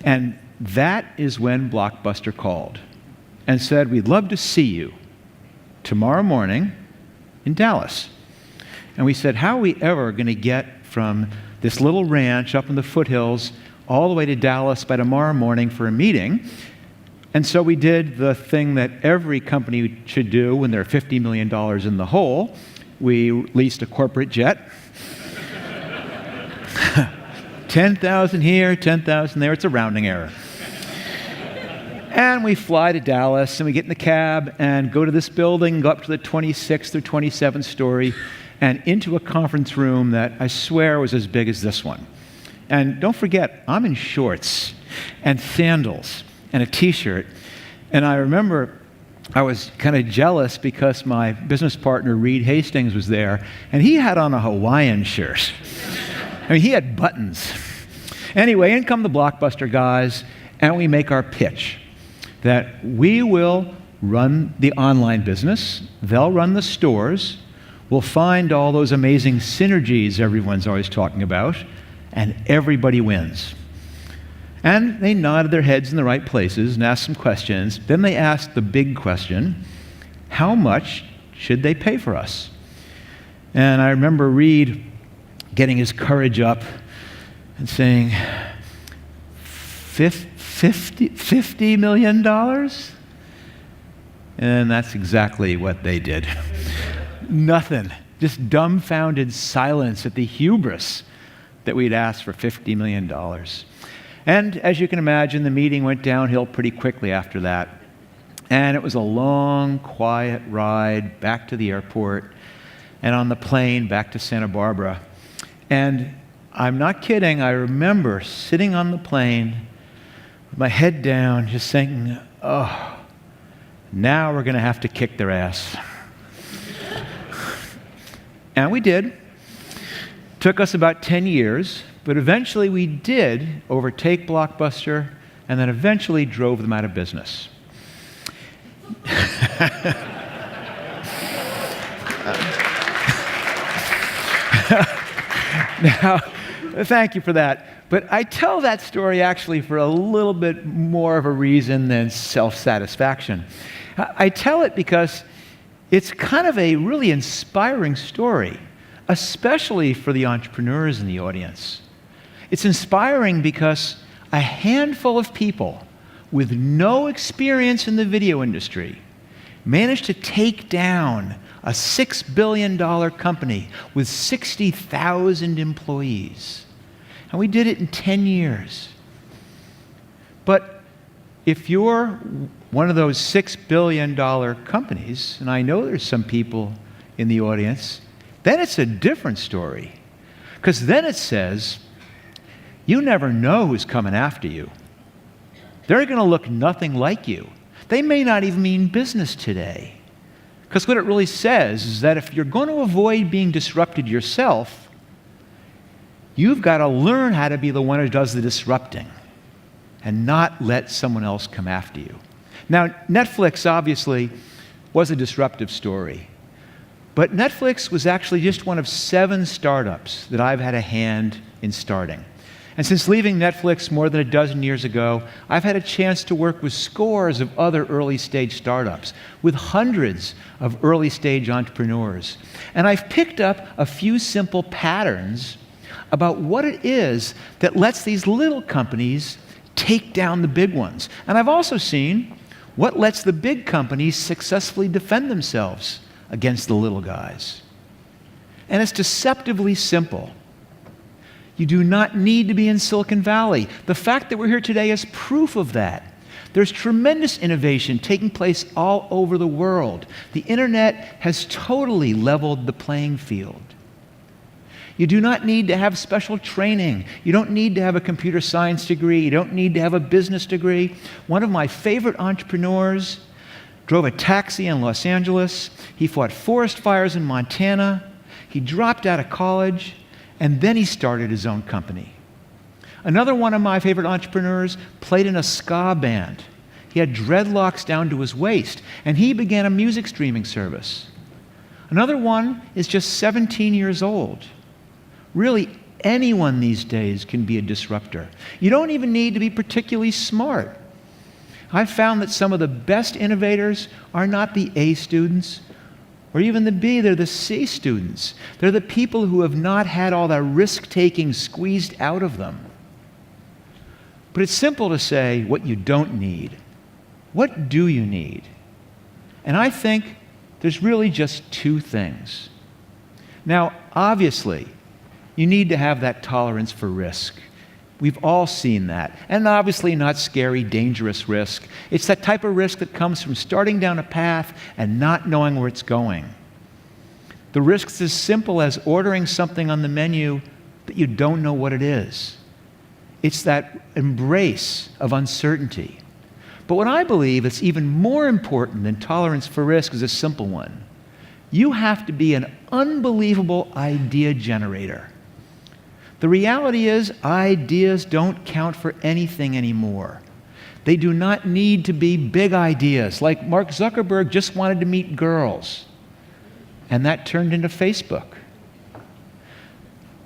And that is when Blockbuster called and said, we'd love to see you tomorrow morning in Dallas. And we said, how are we ever going to get from this little ranch up in the foothills all the way to Dallas by tomorrow morning for a meeting? And so we did the thing that every company should do when they're $50 million in the hole. We leased a corporate jet. 10,000 here, 10,000 there. It's a rounding error. And we fly to Dallas, and we get in the cab and go to this building, go up to the 26th or 27th story, and into a conference room that I swear was as big as this one. And don't forget, I'm in shorts and sandals and a T-shirt. And I remember I was kind of jealous because my business partner, Reed Hastings, was there, and he had on a Hawaiian shirt. I mean, he had buttons. Anyway, in come the Blockbuster guys, and we make our pitch that we will run the online business, they'll run the stores, we'll find all those amazing synergies everyone's always talking about, and everybody wins. And they nodded their heads in the right places and asked some questions. Then they asked the big question, how much should they pay for us? And I remember Reed getting his courage up and saying, $50 million? And that's exactly what they did. Nothing. Just dumbfounded silence at the hubris that we'd asked for $50 million. And as you can imagine, the meeting went downhill pretty quickly after that. And it was a long, quiet ride back to the airport and on the plane back to Santa Barbara. And I'm not kidding, I remember sitting on the plane with my head down, just thinking, oh, now we're going to have to kick their ass. And we did. Took us about 10 years, but eventually we did overtake Blockbuster and then eventually drove them out of business. Now, thank you for that. But I tell that story actually for a little bit more of a reason than self-satisfaction. I tell it because it's kind of a really inspiring story, especially for the entrepreneurs in the audience. It's inspiring because a handful of people with no experience in the video industry managed to take down a $6 billion company with 60,000 employees. And we did it in 10 years. But if you're one of those $6 billion companies, and I know there's some people in the audience, then it's a different story. Because then it says, you never know who's coming after you. They're going to look nothing like you. They may not even mean business today. Because what it really says is that if you're going to avoid being disrupted yourself, you've got to learn how to be the one who does the disrupting and not let someone else come after you. Now, Netflix obviously was a disruptive story, but Netflix was actually just one of 7 startups that I've had a hand in starting. And since leaving Netflix more than a dozen years ago, I've had a chance to work with scores of other early-stage startups, with hundreds of early-stage entrepreneurs. And I've picked up a few simple patterns about what it is that lets these little companies take down the big ones. And I've also seen what lets the big companies successfully defend themselves against the little guys. And it's deceptively simple. You do not need to be in Silicon Valley. The fact that we're here today is proof of that. There's tremendous innovation taking place all over the world. The internet has totally leveled the playing field. You do not need to have special training. You don't need to have a computer science degree. You don't need to have a business degree. One of my favorite entrepreneurs drove a taxi in Los Angeles. He fought forest fires in Montana. He dropped out of college, and then he started his own company. Another one of my favorite entrepreneurs played in a ska band. He had dreadlocks down to his waist, and he began a music streaming service. Another one is just 17 years old. Really, anyone these days can be a disruptor. You don't even need to be particularly smart. I've found that some of the best innovators are not the A students or even the B, they're the C students. They're the people who have not had all that risk-taking squeezed out of them. But it's simple to say what you don't need. What do you need? And I think there's really just two things. Now, obviously, you need to have that tolerance for risk. We've all seen that. And obviously not scary, dangerous risk. It's that type of risk that comes from starting down a path and not knowing where it's going. The risk's as simple as ordering something on the menu that you don't know what it is. It's that embrace of uncertainty. But what I believe is even more important than tolerance for risk is a simple one. You have to be an unbelievable idea generator. The reality is, ideas don't count for anything anymore. They do not need to be big ideas, like Mark Zuckerberg just wanted to meet girls, and that turned into Facebook.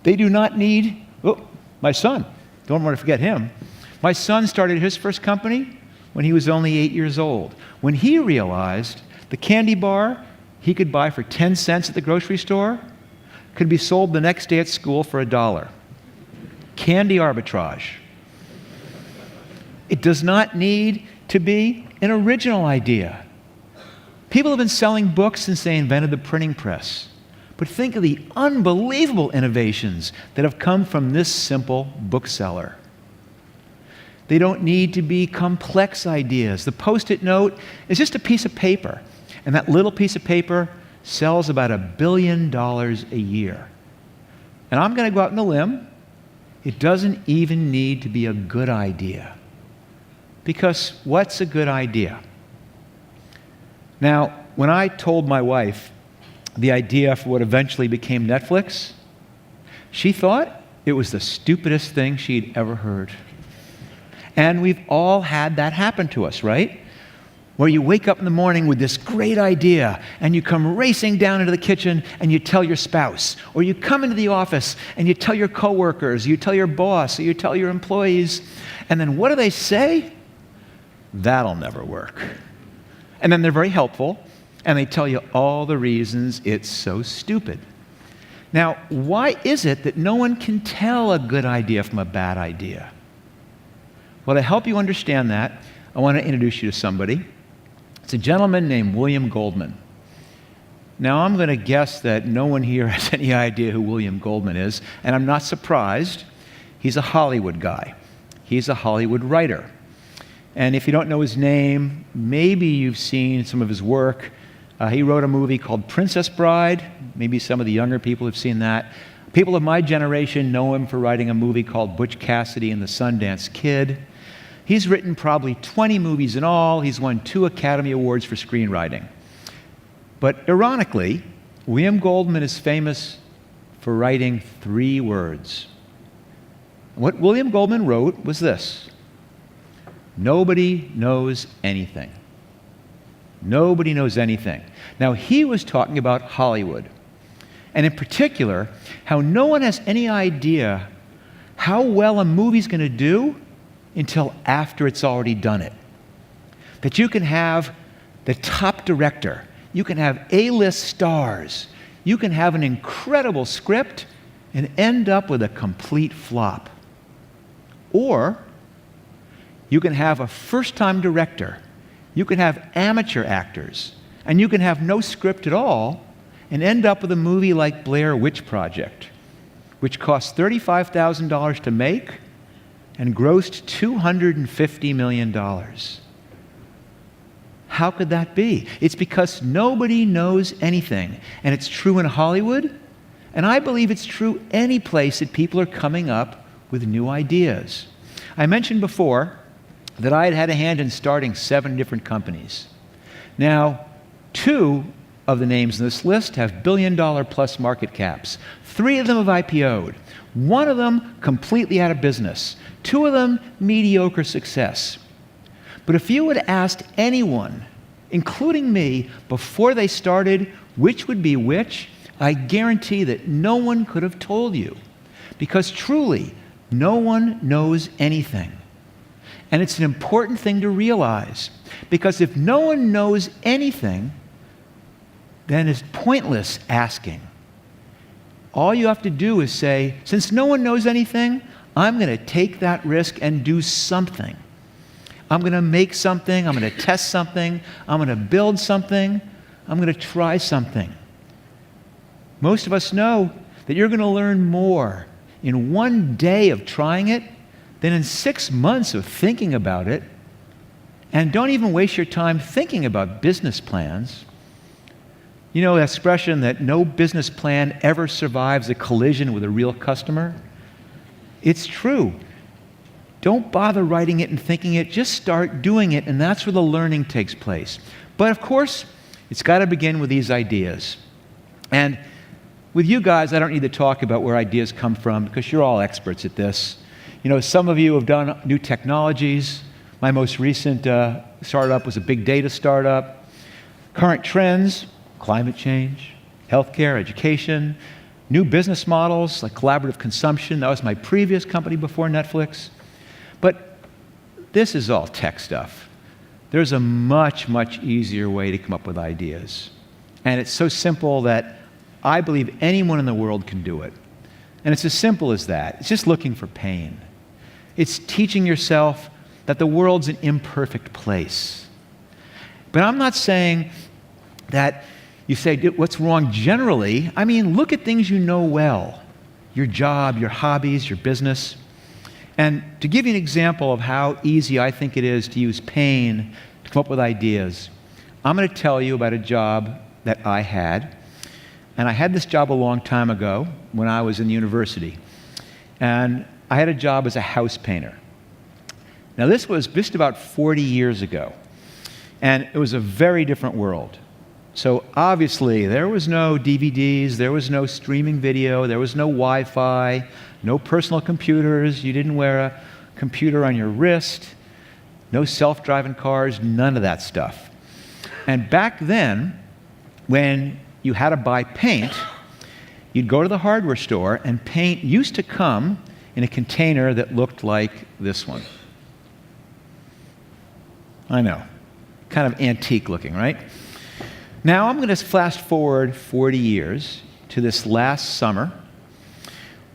They do not need, my son, don't want to forget him. My son started his first company when he was only 8 years old. When he realized the candy bar he could buy for 10 cents at the grocery store could be sold the next day at school for $1. Candy arbitrage. It does not need to be an original idea. People have been selling books since they invented the printing press. But think of the unbelievable innovations that have come from this simple bookseller. They don't need to be complex ideas. The Post-it note is just a piece of paper, and that little piece of paper sells about $1 billion a year. And I'm going to go out on a limb. It doesn't even need to be a good idea. Because what's a good idea? Now, when I told my wife the idea for what eventually became Netflix, she thought it was the stupidest thing she'd ever heard. And we've all had that happen to us, right? Where you wake up in the morning with this great idea and you come racing down into the kitchen and you tell your spouse, or you come into the office and you tell your coworkers, you tell your boss, or you tell your employees, and then what do they say? That'll never work. And then they're very helpful and they tell you all the reasons it's so stupid. Now, why is it that no one can tell a good idea from a bad idea? Well, to help you understand that, I want to introduce you to somebody. It's a gentleman named William Goldman. Now, I'm going to guess that no one here has any idea who William Goldman is, and I'm not surprised. He's a Hollywood guy. He's a Hollywood writer. And if you don't know his name, maybe you've seen some of his work. He wrote a movie called Princess Bride. Maybe some of the younger people have seen that. People of my generation know him for writing a movie called Butch Cassidy and the Sundance Kid. He's written probably 20 movies in all. He's won 2 Academy Awards for screenwriting. But ironically, William Goldman is famous for writing 3 words. What William Goldman wrote was this: nobody knows anything. Nobody knows anything. Now, he was talking about Hollywood, and in particular, how no one has any idea how well a movie's going to do until after it's already done it. That you can have the top director, you can have A-list stars, you can have an incredible script and end up with a complete flop. Or you can have a first-time director, you can have amateur actors, and you can have no script at all and end up with a movie like Blair Witch Project, which cost $35,000 to make and grossed $250 million. How could that be? It's because nobody knows anything. And it's true in Hollywood, and I believe it's true any place that people are coming up with new ideas. I mentioned before that I had had a hand in starting 7 different companies. Now, 2 of the names in this list have billion-dollar-plus market caps. 3 of them have IPO'd. 1 of them completely out of business. 2 of them mediocre success. But if you had asked anyone, including me, before they started which would be which, I guarantee that no one could have told you. Because truly, no one knows anything. And it's an important thing to realize, because if no one knows anything, then it's pointless asking. All you have to do is say, since no one knows anything, I'm going to take that risk and do something. I'm going to make something, I'm going to test something, I'm going to build something, I'm going to try something. Most of us know that you're going to learn more in one day of trying it than in 6 months of thinking about it. And don't even waste your time thinking about business plans. You know the expression that no business plan ever survives a collision with a real customer? It's true. Don't bother writing it and thinking it, just start doing it, and that's where the learning takes place. But of course, it's got to begin with these ideas. And with you guys, I don't need to talk about where ideas come from, because you're all experts at this. You know, some of you have done new technologies. My most recent startup was a big data startup. Current trends, climate change, healthcare, education, new business models like collaborative consumption. That was my previous company before Netflix. But this is all tech stuff. There's a much, much easier way to come up with ideas. And it's so simple that I believe anyone in the world can do it. And it's as simple as that. It's just looking for pain. It's teaching yourself that the world's an imperfect place. But I'm not saying that you say, what's wrong generally? I mean, look at things you know well. Your job, your hobbies, your business. And to give you an example of how easy I think it is to use pain to come up with ideas, I'm going to tell you about a job that I had. And I had this job a long time ago when I was in university. And I had a job as a house painter. Now, this was just about 40 years ago. And it was a very different world. So obviously, there was no DVDs, there was no streaming video, there was no Wi-Fi, no personal computers, you didn't wear a computer on your wrist, no self-driving cars, none of that stuff. And back then, when you had to buy paint, you'd go to the hardware store, and paint used to come in a container that looked like this one. I know, kind of antique looking, right? Now I'm going to fast forward 40 years to this last summer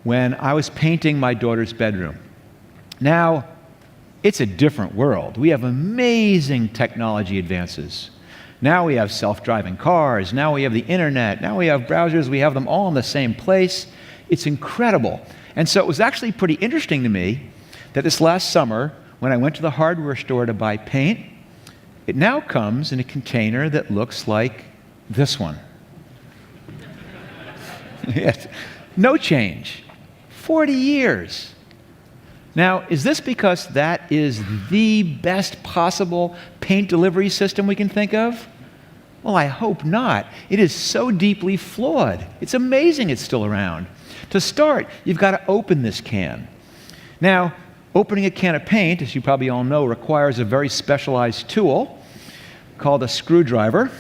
when I was painting my daughter's bedroom. Now, it's a different world. We have amazing technology advances. Now we have self-driving cars, now we have the internet, now we have browsers, we have them all in the same place. It's incredible. And so it was actually pretty interesting to me that this last summer, when I went to the hardware store to buy paint, it now comes in a container that looks like this one. Yes. No change. 40 years. Now, is this because that is the best possible paint delivery system we can think of? Well, I hope not. It is so deeply flawed. It's amazing it's still around. To start, you've got to open this can. Now, opening a can of paint, as you probably all know, requires a very specialized tool called a screwdriver.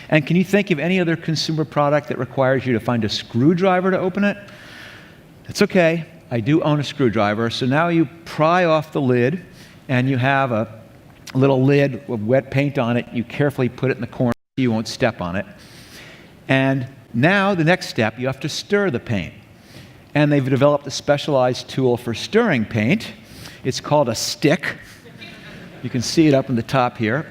And can you think of any other consumer product that requires you to find a screwdriver to open it? It's okay. I do own a screwdriver. So now you pry off the lid, and you have a little lid with wet paint on it. You carefully put it in the corner so you won't step on it. And now the next step, you have to stir the paint. And they've developed a specialized tool for stirring paint. It's called a stick. You can see it up in the top here.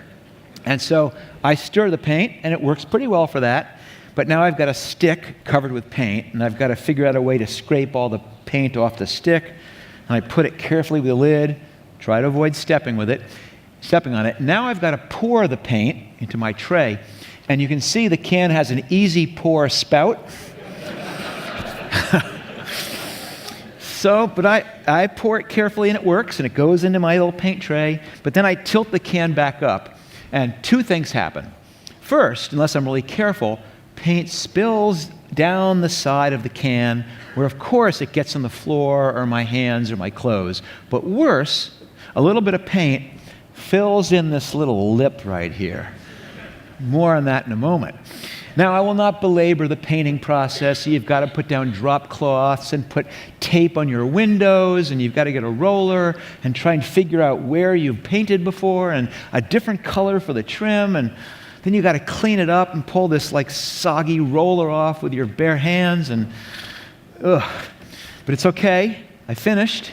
And so I stir the paint, and it works pretty well for that. But now I've got a stick covered with paint, and I've got to figure out a way to scrape all the paint off the stick. And I put it carefully with the lid, try to avoid stepping on it. Now I've got to pour the paint into my tray. And you can see the can has an easy pour spout. But I pour it carefully, and it works, and it goes into my little paint tray. But then I tilt the can back up, and two things happen. First, unless I'm really careful, paint spills down the side of the can, where of course it gets on the floor or my hands or my clothes. But worse, a little bit of paint fills in this little lip right here. More on that in a moment. Now, I will not belabor the painting process. You've got to put down drop cloths and put tape on your windows, and you've got to get a roller and try and figure out where you've painted before and a different color for the trim, and then you've got to clean it up and pull this like soggy roller off with your bare hands, and ugh. But it's okay. I finished.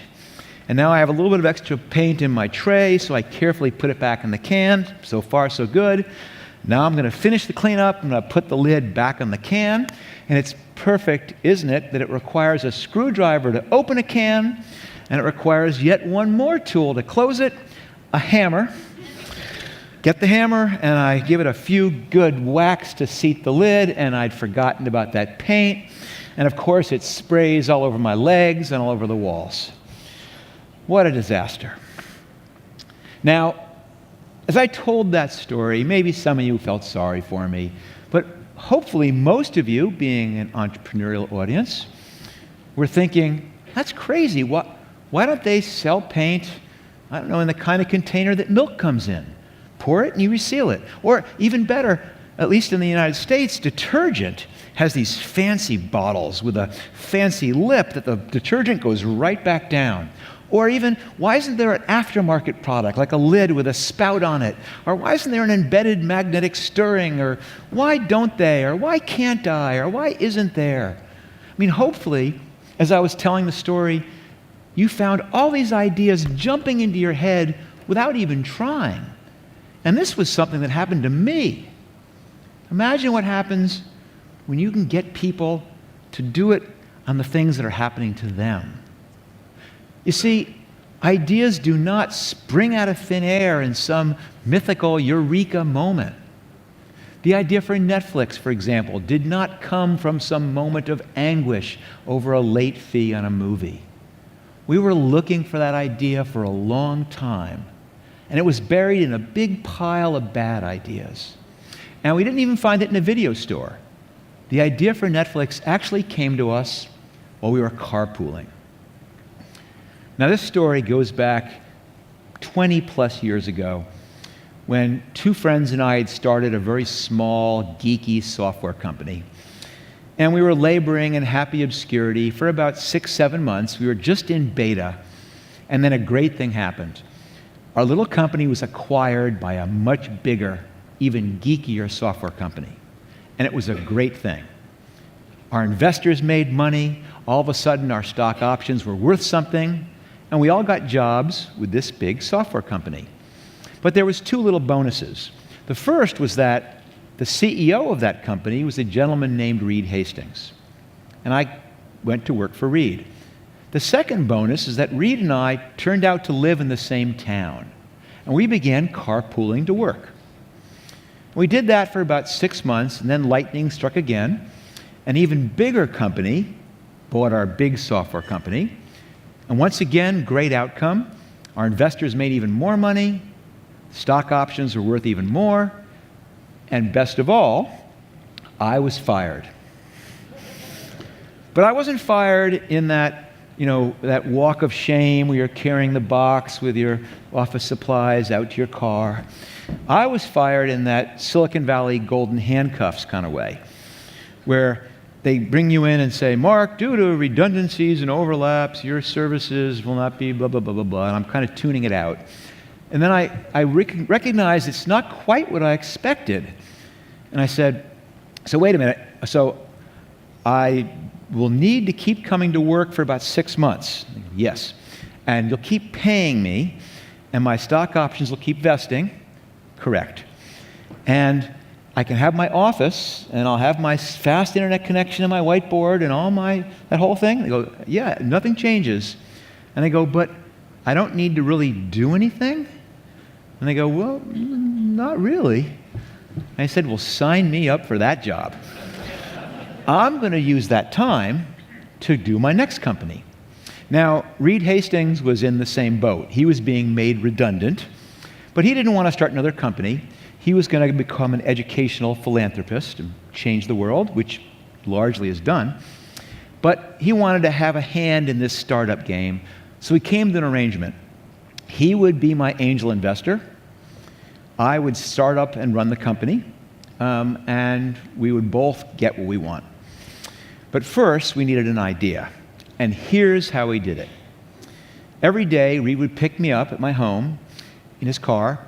And now I have a little bit of extra paint in my tray, so I carefully put it back in the can. So far, so good. Now I'm going to finish the cleanup. I'm going to put the lid back on the can. And it's perfect, isn't it, that it requires a screwdriver to open a can, and it requires yet one more tool to close it, a hammer. Get the hammer, and I give it a few good whacks to seat the lid, and I'd forgotten about that paint. And of course, it sprays all over my legs and all over the walls. What a disaster. Now, as I told that story, maybe some of you felt sorry for me, but hopefully most of you, being an entrepreneurial audience, were thinking, that's crazy. Why don't they sell paint, I don't know, in the kind of container that milk comes in? Pour it and you reseal it. Or even better, at least in the United States, detergent has these fancy bottles with a fancy lip that the detergent goes right back down. Or even, why isn't there an aftermarket product, like a lid with a spout on it? Or why isn't there an embedded magnetic stirring? Or why don't they? Or why can't I? Or why isn't there? I mean, hopefully, as I was telling the story, you found all these ideas jumping into your head without even trying. And this was something that happened to me. Imagine what happens when you can get people to do it on the things that are happening to them. You see, ideas do not spring out of thin air in some mythical eureka moment. The idea for Netflix, for example, did not come from some moment of anguish over a late fee on a movie. We were looking for that idea for a long time, and it was buried in a big pile of bad ideas. And we didn't even find it in a video store. The idea for Netflix actually came to us while we were carpooling. Now, this story goes back 20 plus years ago when two friends and I had started a very small, geeky software company. And we were laboring in happy obscurity for about 6-7 months. We were just in beta, and then a great thing happened. Our little company was acquired by a much bigger, even geekier software company. And it was a great thing. Our investors made money. All of a sudden, our stock options were worth something. And we all got jobs with this big software company. But there was two little bonuses. The first was that the CEO of that company was a gentleman named Reed Hastings. And I went to work for Reed. The second bonus is that Reed and I turned out to live in the same town. And we began carpooling to work. We did that for about 6 months, and then lightning struck again. An even bigger company bought our big software company. And once again, great outcome. Our investors made even more money. Stock options were worth even more. And best of all, I was fired. But I wasn't fired in that, that walk of shame where you're carrying the box with your office supplies out to your car. I was fired in that Silicon Valley golden handcuffs kind of way, where they bring you in and say, Mark, due to redundancies and overlaps, your services will not be blah, blah, blah, blah, blah. And I'm kind of tuning it out. And then I recognize it's not quite what I expected. And I said, so wait a minute. So I will need to keep coming to work for about 6 months. Yes. And you'll keep paying me, and my stock options will keep vesting. Correct. And I can have my office, and I'll have my fast internet connection and my whiteboard and all that whole thing. They go, yeah, nothing changes. And I go, but I don't need to really do anything? And they go, well, not really. And I said, well, sign me up for that job. I'm going to use that time to do my next company. Now, Reed Hastings was in the same boat. He was being made redundant, but he didn't want to start another company. He was going to become an educational philanthropist and change the world, which largely is done. But he wanted to have a hand in this startup game, so he came to an arrangement. He would be my angel investor. I would start up and run the company, and we would both get what we want. But first, we needed an idea. And here's how we did it. Every day, Reed would pick me up at my home in his car,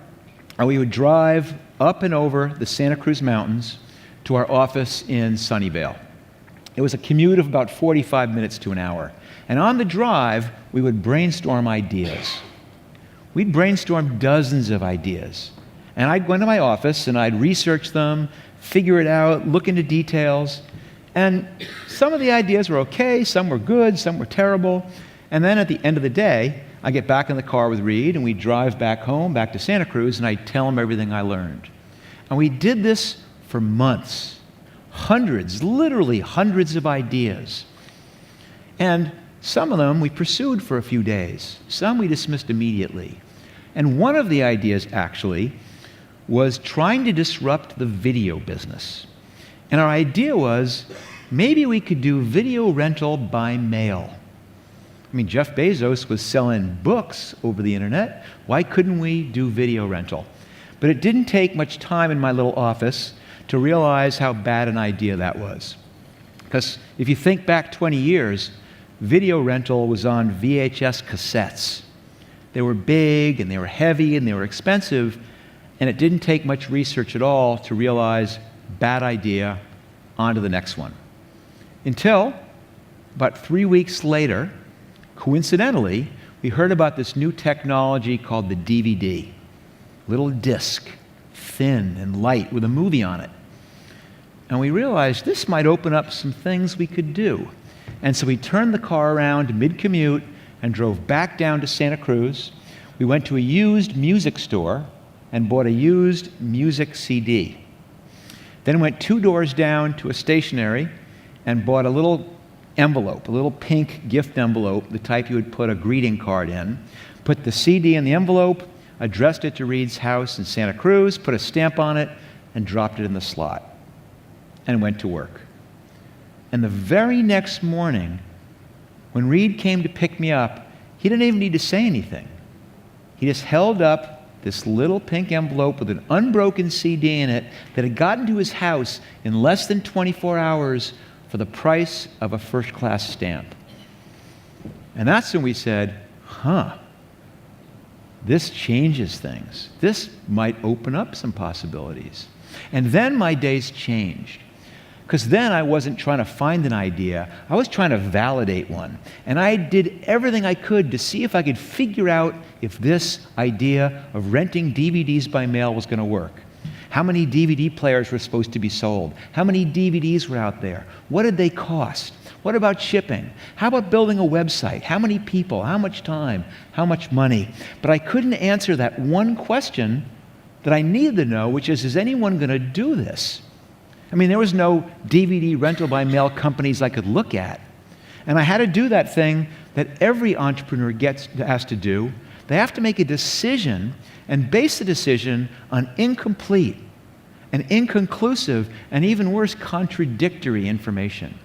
and we would drive up and over the Santa Cruz Mountains to our office in Sunnyvale. It was a commute of about 45 minutes to an hour. And on the drive, we would brainstorm ideas. We'd brainstorm dozens of ideas. And I'd go into my office and I'd research them, figure it out, look into details. And some of the ideas were okay, some were good, some were terrible. And then at the end of the day, I get back in the car with Reed and we drive back home, back to Santa Cruz, and I tell him everything I learned. And we did this for months. Hundreds, literally hundreds of ideas. And some of them we pursued for a few days. Some we dismissed immediately. And one of the ideas, actually, was trying to disrupt the video business. And our idea was, maybe we could do video rental by mail. I mean, Jeff Bezos was selling books over the internet. Why couldn't we do video rental? But it didn't take much time in my little office to realize how bad an idea that was. Because if you think back 20 years, video rental was on VHS cassettes. They were big, and they were heavy, and they were expensive, and it didn't take much research at all to realize, bad idea, on to the next one. Until, about 3 weeks later, coincidentally, we heard about this new technology called the DVD. Little disc, thin and light, with a movie on it. And we realized this might open up some things we could do. And so we turned the car around mid-commute and drove back down to Santa Cruz. We went to a used music store and bought a used music CD. Then went 2 doors down to a stationery and bought a little envelope, a little pink gift envelope, the type you would put a greeting card in. Put the CD in the envelope, addressed it to Reed's house in Santa Cruz, put a stamp on it, and dropped it in the slot. And went to work. And the very next morning, when Reed came to pick me up, he didn't even need to say anything. He just held up this little pink envelope with an unbroken CD in it that had gotten to his house in less than 24 hours for the price of a first-class stamp. And that's when we said, this changes things. This might open up some possibilities. And then my days changed. Because then I wasn't trying to find an idea, I was trying to validate one. And I did everything I could to see if I could figure out if this idea of renting DVDs by mail was going to work. How many DVD players were supposed to be sold? How many DVDs were out there? What did they cost? What about shipping? How about building a website? How many people? How much time? How much money? But I couldn't answer that one question that I needed to know, which is anyone going to do this? I mean, there was no DVD rental by mail companies I could look at. And I had to do that thing that every entrepreneur has to do. They have to make a decision and base the decision on incomplete and inconclusive and even worse, contradictory information.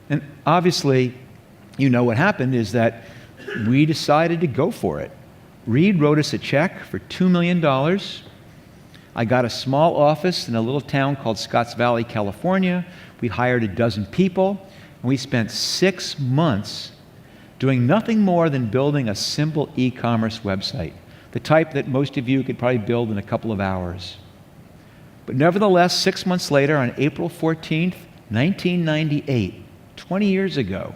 And obviously, you know what happened is that we decided to go for it. Reed wrote us a check for $2 million. I got a small office in a little town called Scotts Valley, California. We hired a dozen people, and we spent 6 months doing nothing more than building a simple e-commerce website, the type that most of you could probably build in a couple of hours. But nevertheless, 6 months later, on April 14th, 1998, 20 years ago,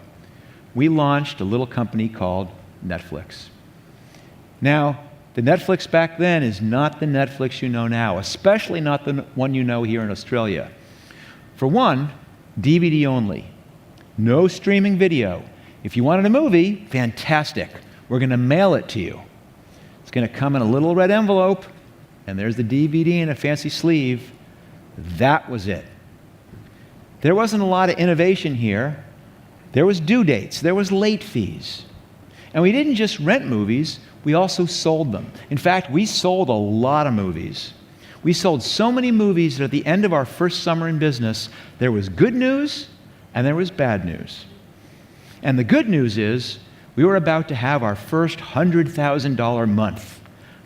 we launched a little company called Netflix. Now, the Netflix back then is not the Netflix you know now, especially not the one you know here in Australia. For one, DVD only. No streaming video. If you wanted a movie, fantastic. We're going to mail it to you. It's going to come in a little red envelope, and there's the DVD in a fancy sleeve. That was it. There wasn't a lot of innovation here. There was due dates. There was late fees. And we didn't just rent movies, we also sold them. In fact, we sold a lot of movies. We sold so many movies that at the end of our first summer in business, there was good news and there was bad news. And the good news is we were about to have our first $100,000 month,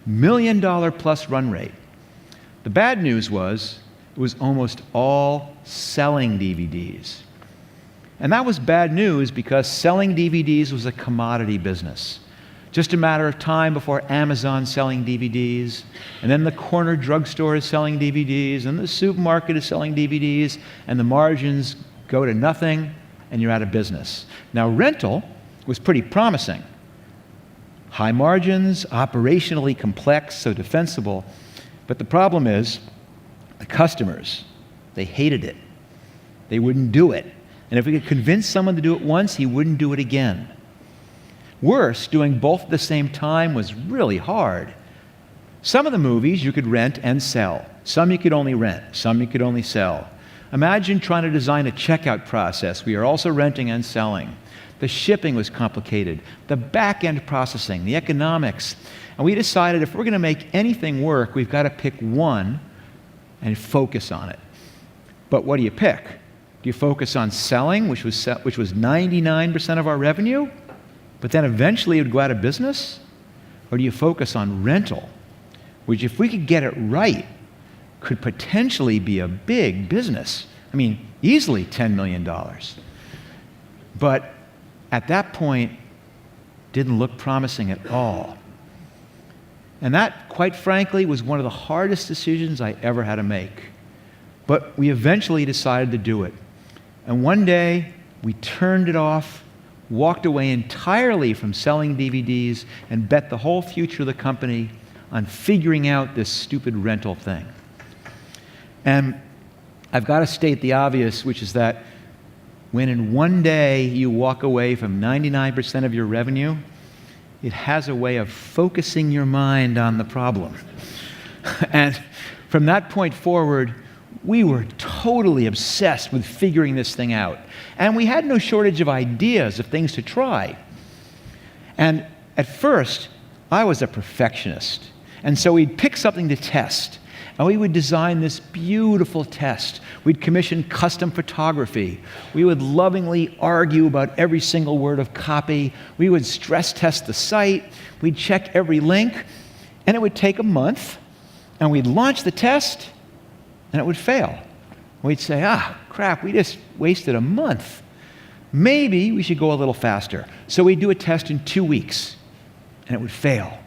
$1 million plus run rate. The bad news was It was almost all selling DVDs. And that was bad news because selling DVDs was a commodity business. Just a matter of time before Amazon selling DVDs, and then the corner drugstore is selling DVDs, and the supermarket is selling DVDs, and the margins go to nothing, and you're out of business. Now, rental was pretty promising. High margins, operationally complex, so defensible. But the problem is, the customers, they hated it. They wouldn't do it. And if we could convince someone to do it once, he wouldn't do it again. Worse, doing both at the same time was really hard. Some of the movies you could rent and sell. Some you could only rent. Some you could only sell. Imagine trying to design a checkout process where you're also renting and selling. The shipping was complicated. The back-end processing, the economics. And we decided if we're going to make anything work, we've got to pick one and focus on it. But what do you pick? Do you focus on selling, which was 99% of our revenue, but then eventually it would go out of business? Or do you focus on rental, which if we could get it right, could potentially be a big business? I mean, easily $10 million. But at that point, didn't look promising at all. And that, quite frankly, was one of the hardest decisions I ever had to make. But we eventually decided to do it. And one day, we turned it off, walked away entirely from selling DVDs, and bet the whole future of the company on figuring out this stupid rental thing. And I've got to state the obvious, which is that when in one day you walk away from 99% of your revenue, it has a way of focusing your mind on the problem. And from that point forward, we were totally obsessed with figuring this thing out. And we had no shortage of ideas of things to try. And at first, I was a perfectionist. And so we'd pick something to test. And we would design this beautiful test. We'd commission custom photography. We would lovingly argue about every single word of copy. We would stress test the site. We'd check every link. And it would take a month. And we'd launch the test. And it would fail. We'd say, crap, we just wasted a month. Maybe we should go a little faster. So we'd do a test in 2 weeks. And it would fail.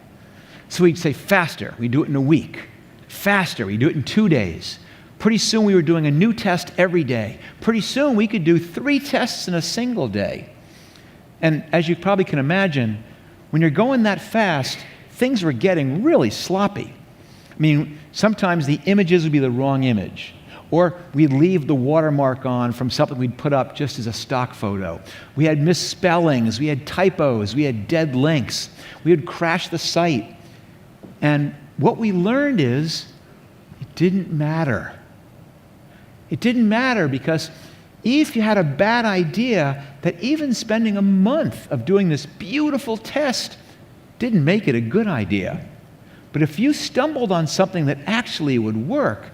So we'd say faster. We'd do it in a week. Faster. We'd do it in 2 days. Pretty soon we were doing a new test every day. Pretty soon we could do 3 tests in a single day. And as you probably can imagine, when you're going that fast, things were getting really sloppy. I mean, sometimes the images would be the wrong image. Or we'd leave the watermark on from something we'd put up just as a stock photo. We had misspellings, we had typos, we had dead links. We would crash the site. And what we learned is it didn't matter. It didn't matter because if you had a bad idea, that even spending a month of doing this beautiful test didn't make it a good idea. But if you stumbled on something that actually would work,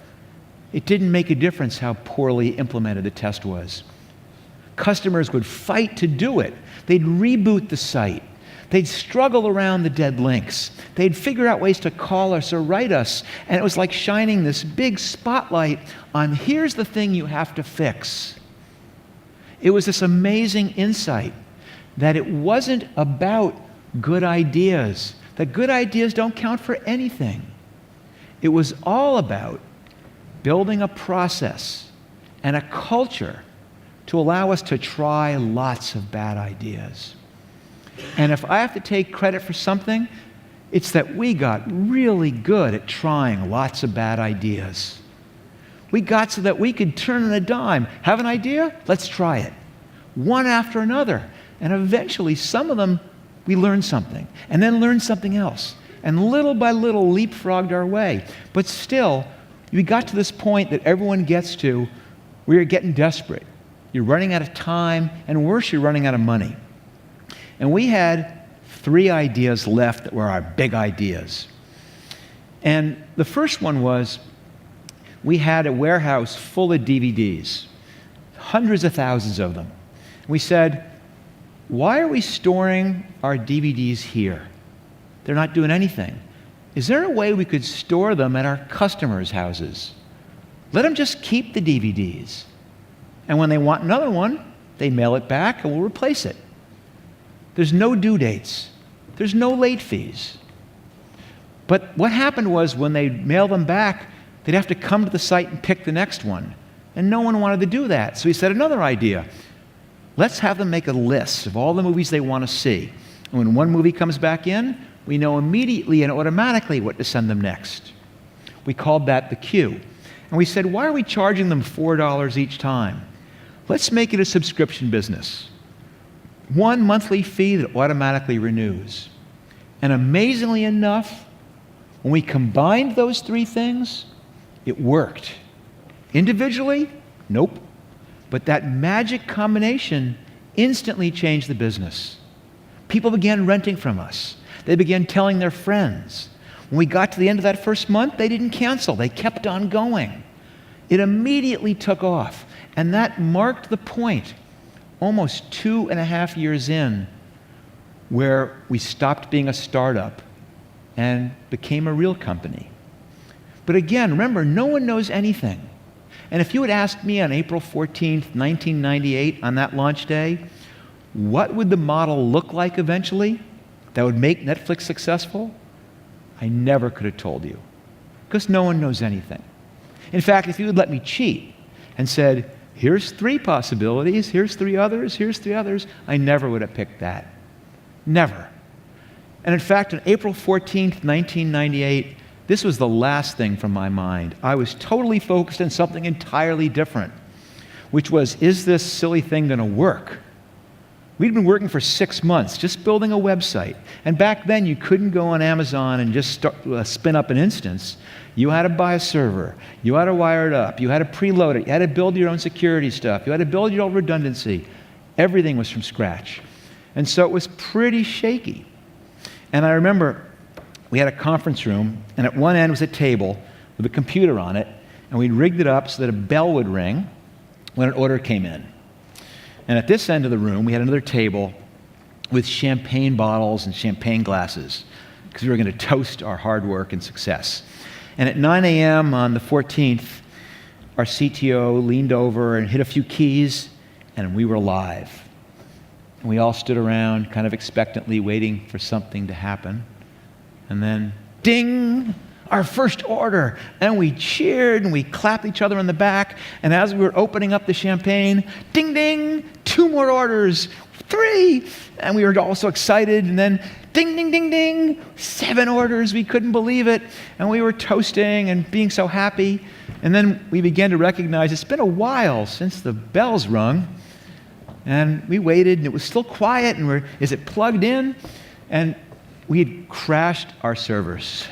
it didn't make a difference how poorly implemented the test was. Customers would fight to do it. They'd reboot the site. They'd struggle around the dead links. They'd figure out ways to call us or write us. And it was like shining this big spotlight on here's the thing you have to fix. It was this amazing insight that it wasn't about good ideas, that good ideas don't count for anything. It was all about building a process and a culture to allow us to try lots of bad ideas. And if I have to take credit for something, it's that we got really good at trying lots of bad ideas. We got so that we could turn on a dime. Have an idea? Let's try it. One after another. And eventually, some of them, we learned something. And then learned something else. And little by little, leapfrogged our way. But still, we got to this point that everyone gets to where you're getting desperate. You're running out of time, and worse, you're running out of money. And we had 3 ideas left that were our big ideas. And the first one was we had a warehouse full of DVDs, hundreds of thousands of them. We said, why are we storing our DVDs here? They're not doing anything. Is there a way we could store them at our customers' houses? Let them just keep the DVDs. And when they want another one, they mail it back and we'll replace it. There's no due dates. There's no late fees. But what happened was when they mail them back, they'd have to come to the site and pick the next one. And no one wanted to do that. So he said another idea. Let's have them make a list of all the movies they want to see. And when one movie comes back in, we know immediately and automatically what to send them next. We called that the queue. And we said, why are we charging them $4 each time? Let's make it a subscription business. One monthly fee that automatically renews. And amazingly enough, when we combined those three things, it worked. Individually, nope. But that magic combination instantly changed the business. People began renting from us. They began telling their friends. When we got to the end of that first month, they didn't cancel. They kept on going. It immediately took off. And that marked the point, almost 2.5 years in, where we stopped being a startup and became a real company. But again, remember, no one knows anything. And if you had asked me on April 14th, 1998, on that launch day, what would the model look like eventually that would make Netflix successful? I never could have told you, because no one knows anything. In fact, if you had let me cheat and said, here's 3 possibilities, here's 3 others, here's 3 others, I never would have picked that. Never. And in fact, on April 14th, 1998, this was the last thing from my mind. I was totally focused on something entirely different, which was, is this silly thing going to work? We'd been working for 6 months, just building a website. And back then, you couldn't go on Amazon and just spin up an instance. You had to buy a server. You had to wire it up. You had to preload it. You had to build your own security stuff. You had to build your own redundancy. Everything was from scratch. And so it was pretty shaky. And I remember we had a conference room, and at one end was a table with a computer on it, and we rigged it up so that a bell would ring when an order came in. And at this end of the room, we had another table with champagne bottles and champagne glasses, because we were going to toast our hard work and success. And at 9 a.m. on the 14th, our CTO leaned over and hit a few keys, and we were live. And we all stood around, kind of expectantly waiting for something to happen. And then, ding, our first order. And we cheered and we clapped each other on the back. And as we were opening up the champagne, ding, ding, 2 more orders, 3. And we were all so excited. And then, ding, ding, ding, ding, 7 orders. We couldn't believe it. And we were toasting and being so happy. And then we began to recognize it's been a while since the bells rung. And we waited, and it was still quiet. And is it plugged in? And we had crashed our servers.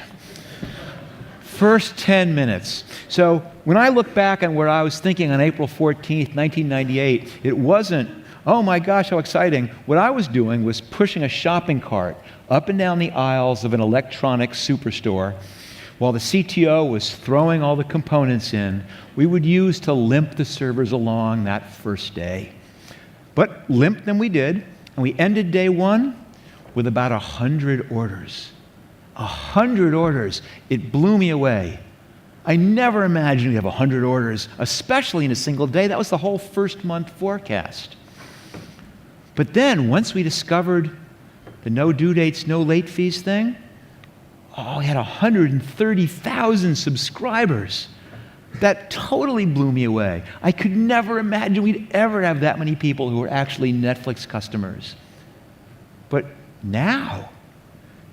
First 10 minutes. So when I look back on where I was thinking on April 14th, 1998, it wasn't, oh my gosh, how exciting. What I was doing was pushing a shopping cart up and down the aisles of an electronics superstore while the CTO was throwing all the components in we would use to limp the servers along that first day. But limp them we did, and we ended day 1 with about 100 orders. 100 orders. It blew me away. I never imagined we'd have 100 orders, especially in a single day. That was the whole first month forecast. But then, once we discovered the no due dates, no late fees thing, we had 130,000 subscribers. That totally blew me away. I could never imagine we'd ever have that many people who were actually Netflix customers. But now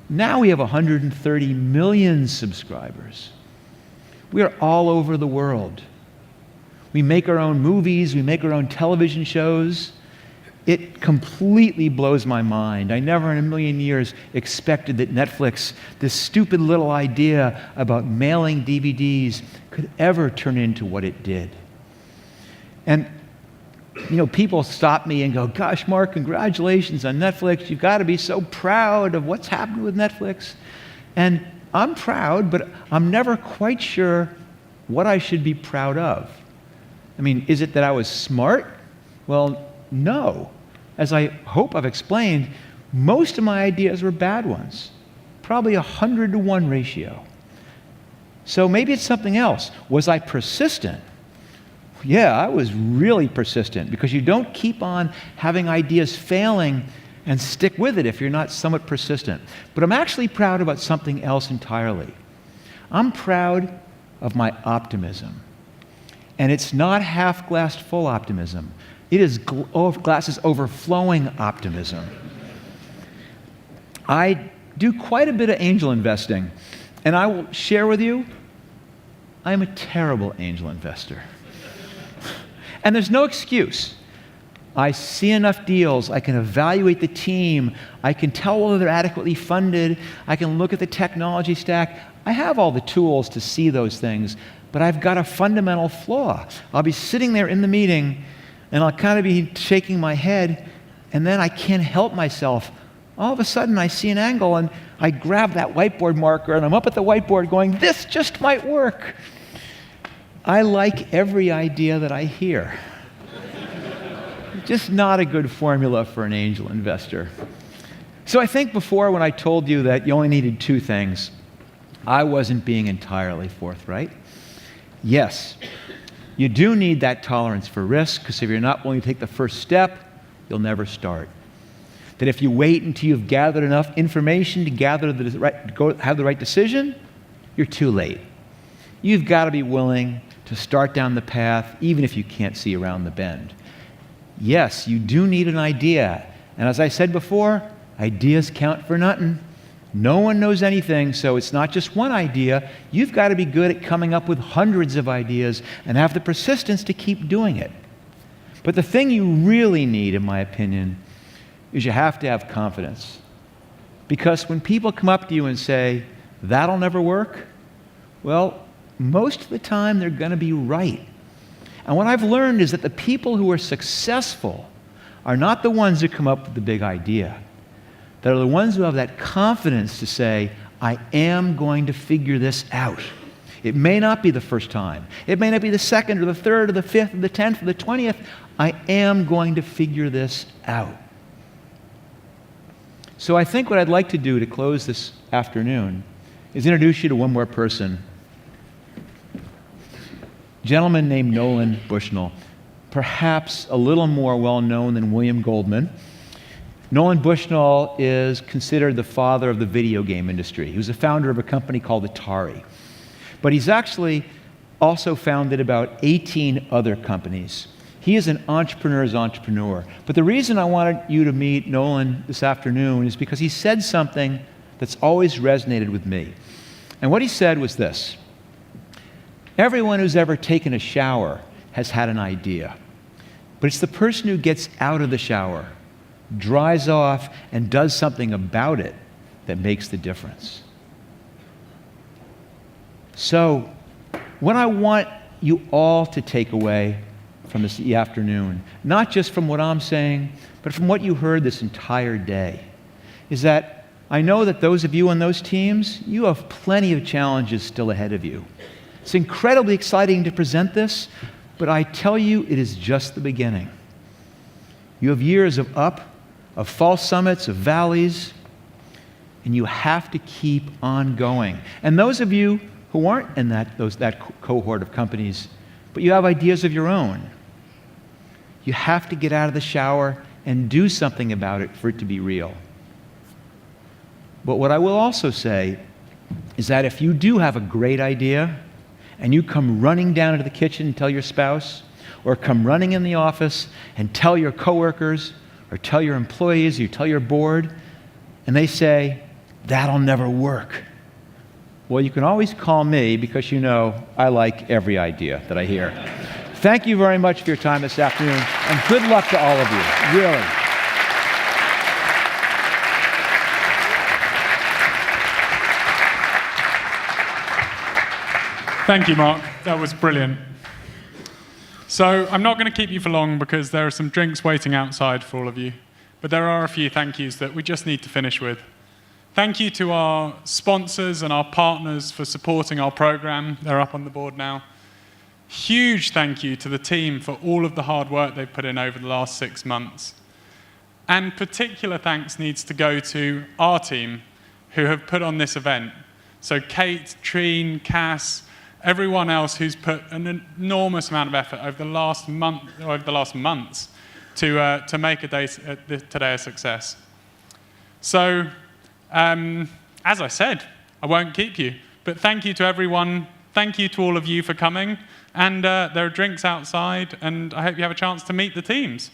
we have 130 million subscribers. We are all over the world. We make our own movies, we make our own television shows. It completely blows my mind. I never in a million years expected that Netflix, this stupid little idea about mailing DVDs, could ever turn into what it did. And people stop me and go, gosh, Mark, congratulations on Netflix. You've got to be so proud of what's happened with Netflix. And I'm proud, but I'm never quite sure what I should be proud of. I mean, is it that I was smart? Well, no. As I hope I've explained, most of my ideas were bad ones. Probably 100-to-1 ratio. So maybe it's something else. Was I persistent? Yeah, I was really persistent, because you don't keep on having ideas failing and stick with it if you're not somewhat persistent. But I'm actually proud about something else entirely. I'm proud of my optimism. And it's not half-glass full optimism. It is glasses overflowing optimism. I do quite a bit of angel investing, and I will share with you, I'm a terrible angel investor. And there's no excuse. I see enough deals, I can evaluate the team, I can tell whether they're adequately funded, I can look at the technology stack. I have all the tools to see those things, but I've got a fundamental flaw. I'll be sitting there in the meeting, and I'll kind of be shaking my head, and then I can't help myself. All of a sudden, I see an angle, and I grab that whiteboard marker, and I'm up at the whiteboard going, this just might work. I like every idea that I hear. Just not a good formula for an angel investor. So I think before, when I told you that you only needed two things, I wasn't being entirely forthright. Yes, you do need that tolerance for risk, because if you're not willing to take the first step, you'll never start. That if you wait until you've gathered enough information to have the right decision, you're too late. You've got to be willing to start down the path, even if you can't see around the bend. Yes, you do need an idea. And as I said before, ideas count for nothing. No one knows anything, so it's not just one idea. You've got to be good at coming up with hundreds of ideas and have the persistence to keep doing it. But the thing you really need, in my opinion, is you have to have confidence. Because when people come up to you and say, that'll never work, well, most of the time they're going to be right. And what I've learned is that the people who are successful are not the ones who come up with the big idea. They're the ones who have that confidence to say, I am going to figure this out. It may not be the first time. It may not be the second or the third or the fifth or the 10th or the 20th. I am going to figure this out. So I think what I'd like to do to close this afternoon is introduce you to one more person. A gentleman named Nolan Bushnell, perhaps a little more well-known than William Goldman. Nolan Bushnell is considered the father of the video game industry. He was the founder of a company called Atari. But he's actually also founded about 18 other companies. He is an entrepreneur's entrepreneur. But the reason I wanted you to meet Nolan this afternoon is because he said something that's always resonated with me. And what he said was this: everyone who's ever taken a shower has had an idea. But it's the person who gets out of the shower, dries off, and does something about it that makes the difference. So, what I want you all to take away from this afternoon, not just from what I'm saying, but from what you heard this entire day, is that I know that those of you on those teams, you have plenty of challenges still ahead of you. It's incredibly exciting to present this, but I tell you, it is just the beginning. You have years of false summits, of valleys, and you have to keep on going. And those of you who aren't in that cohort of companies, but you have ideas of your own, you have to get out of the shower and do something about it for it to be real. But what I will also say is that if you do have a great idea and you come running down into the kitchen and tell your spouse, or come running in the office and tell your coworkers, or tell your employees, or you tell your board, and they say, that'll never work. Well, you can always call me, because you know I like every idea that I hear. Thank you very much for your time this afternoon, and good luck to all of you, really. Thank you, Mark. That was brilliant. So I'm not going to keep you for long, because there are some drinks waiting outside for all of you. But there are a few thank yous that we just need to finish with. Thank you to our sponsors and our partners for supporting our program. They're up on the board now. Huge thank you to the team for all of the hard work they've put in over the last 6 months. And particular thanks needs to go to our team, who have put on this event. So Kate, Trine, Cass, everyone else who's put an enormous amount of effort over the last months to make today a success. So, as I said, I won't keep you, but thank you to everyone. Thank you to all of you for coming. And there are drinks outside, and I hope you have a chance to meet the teams.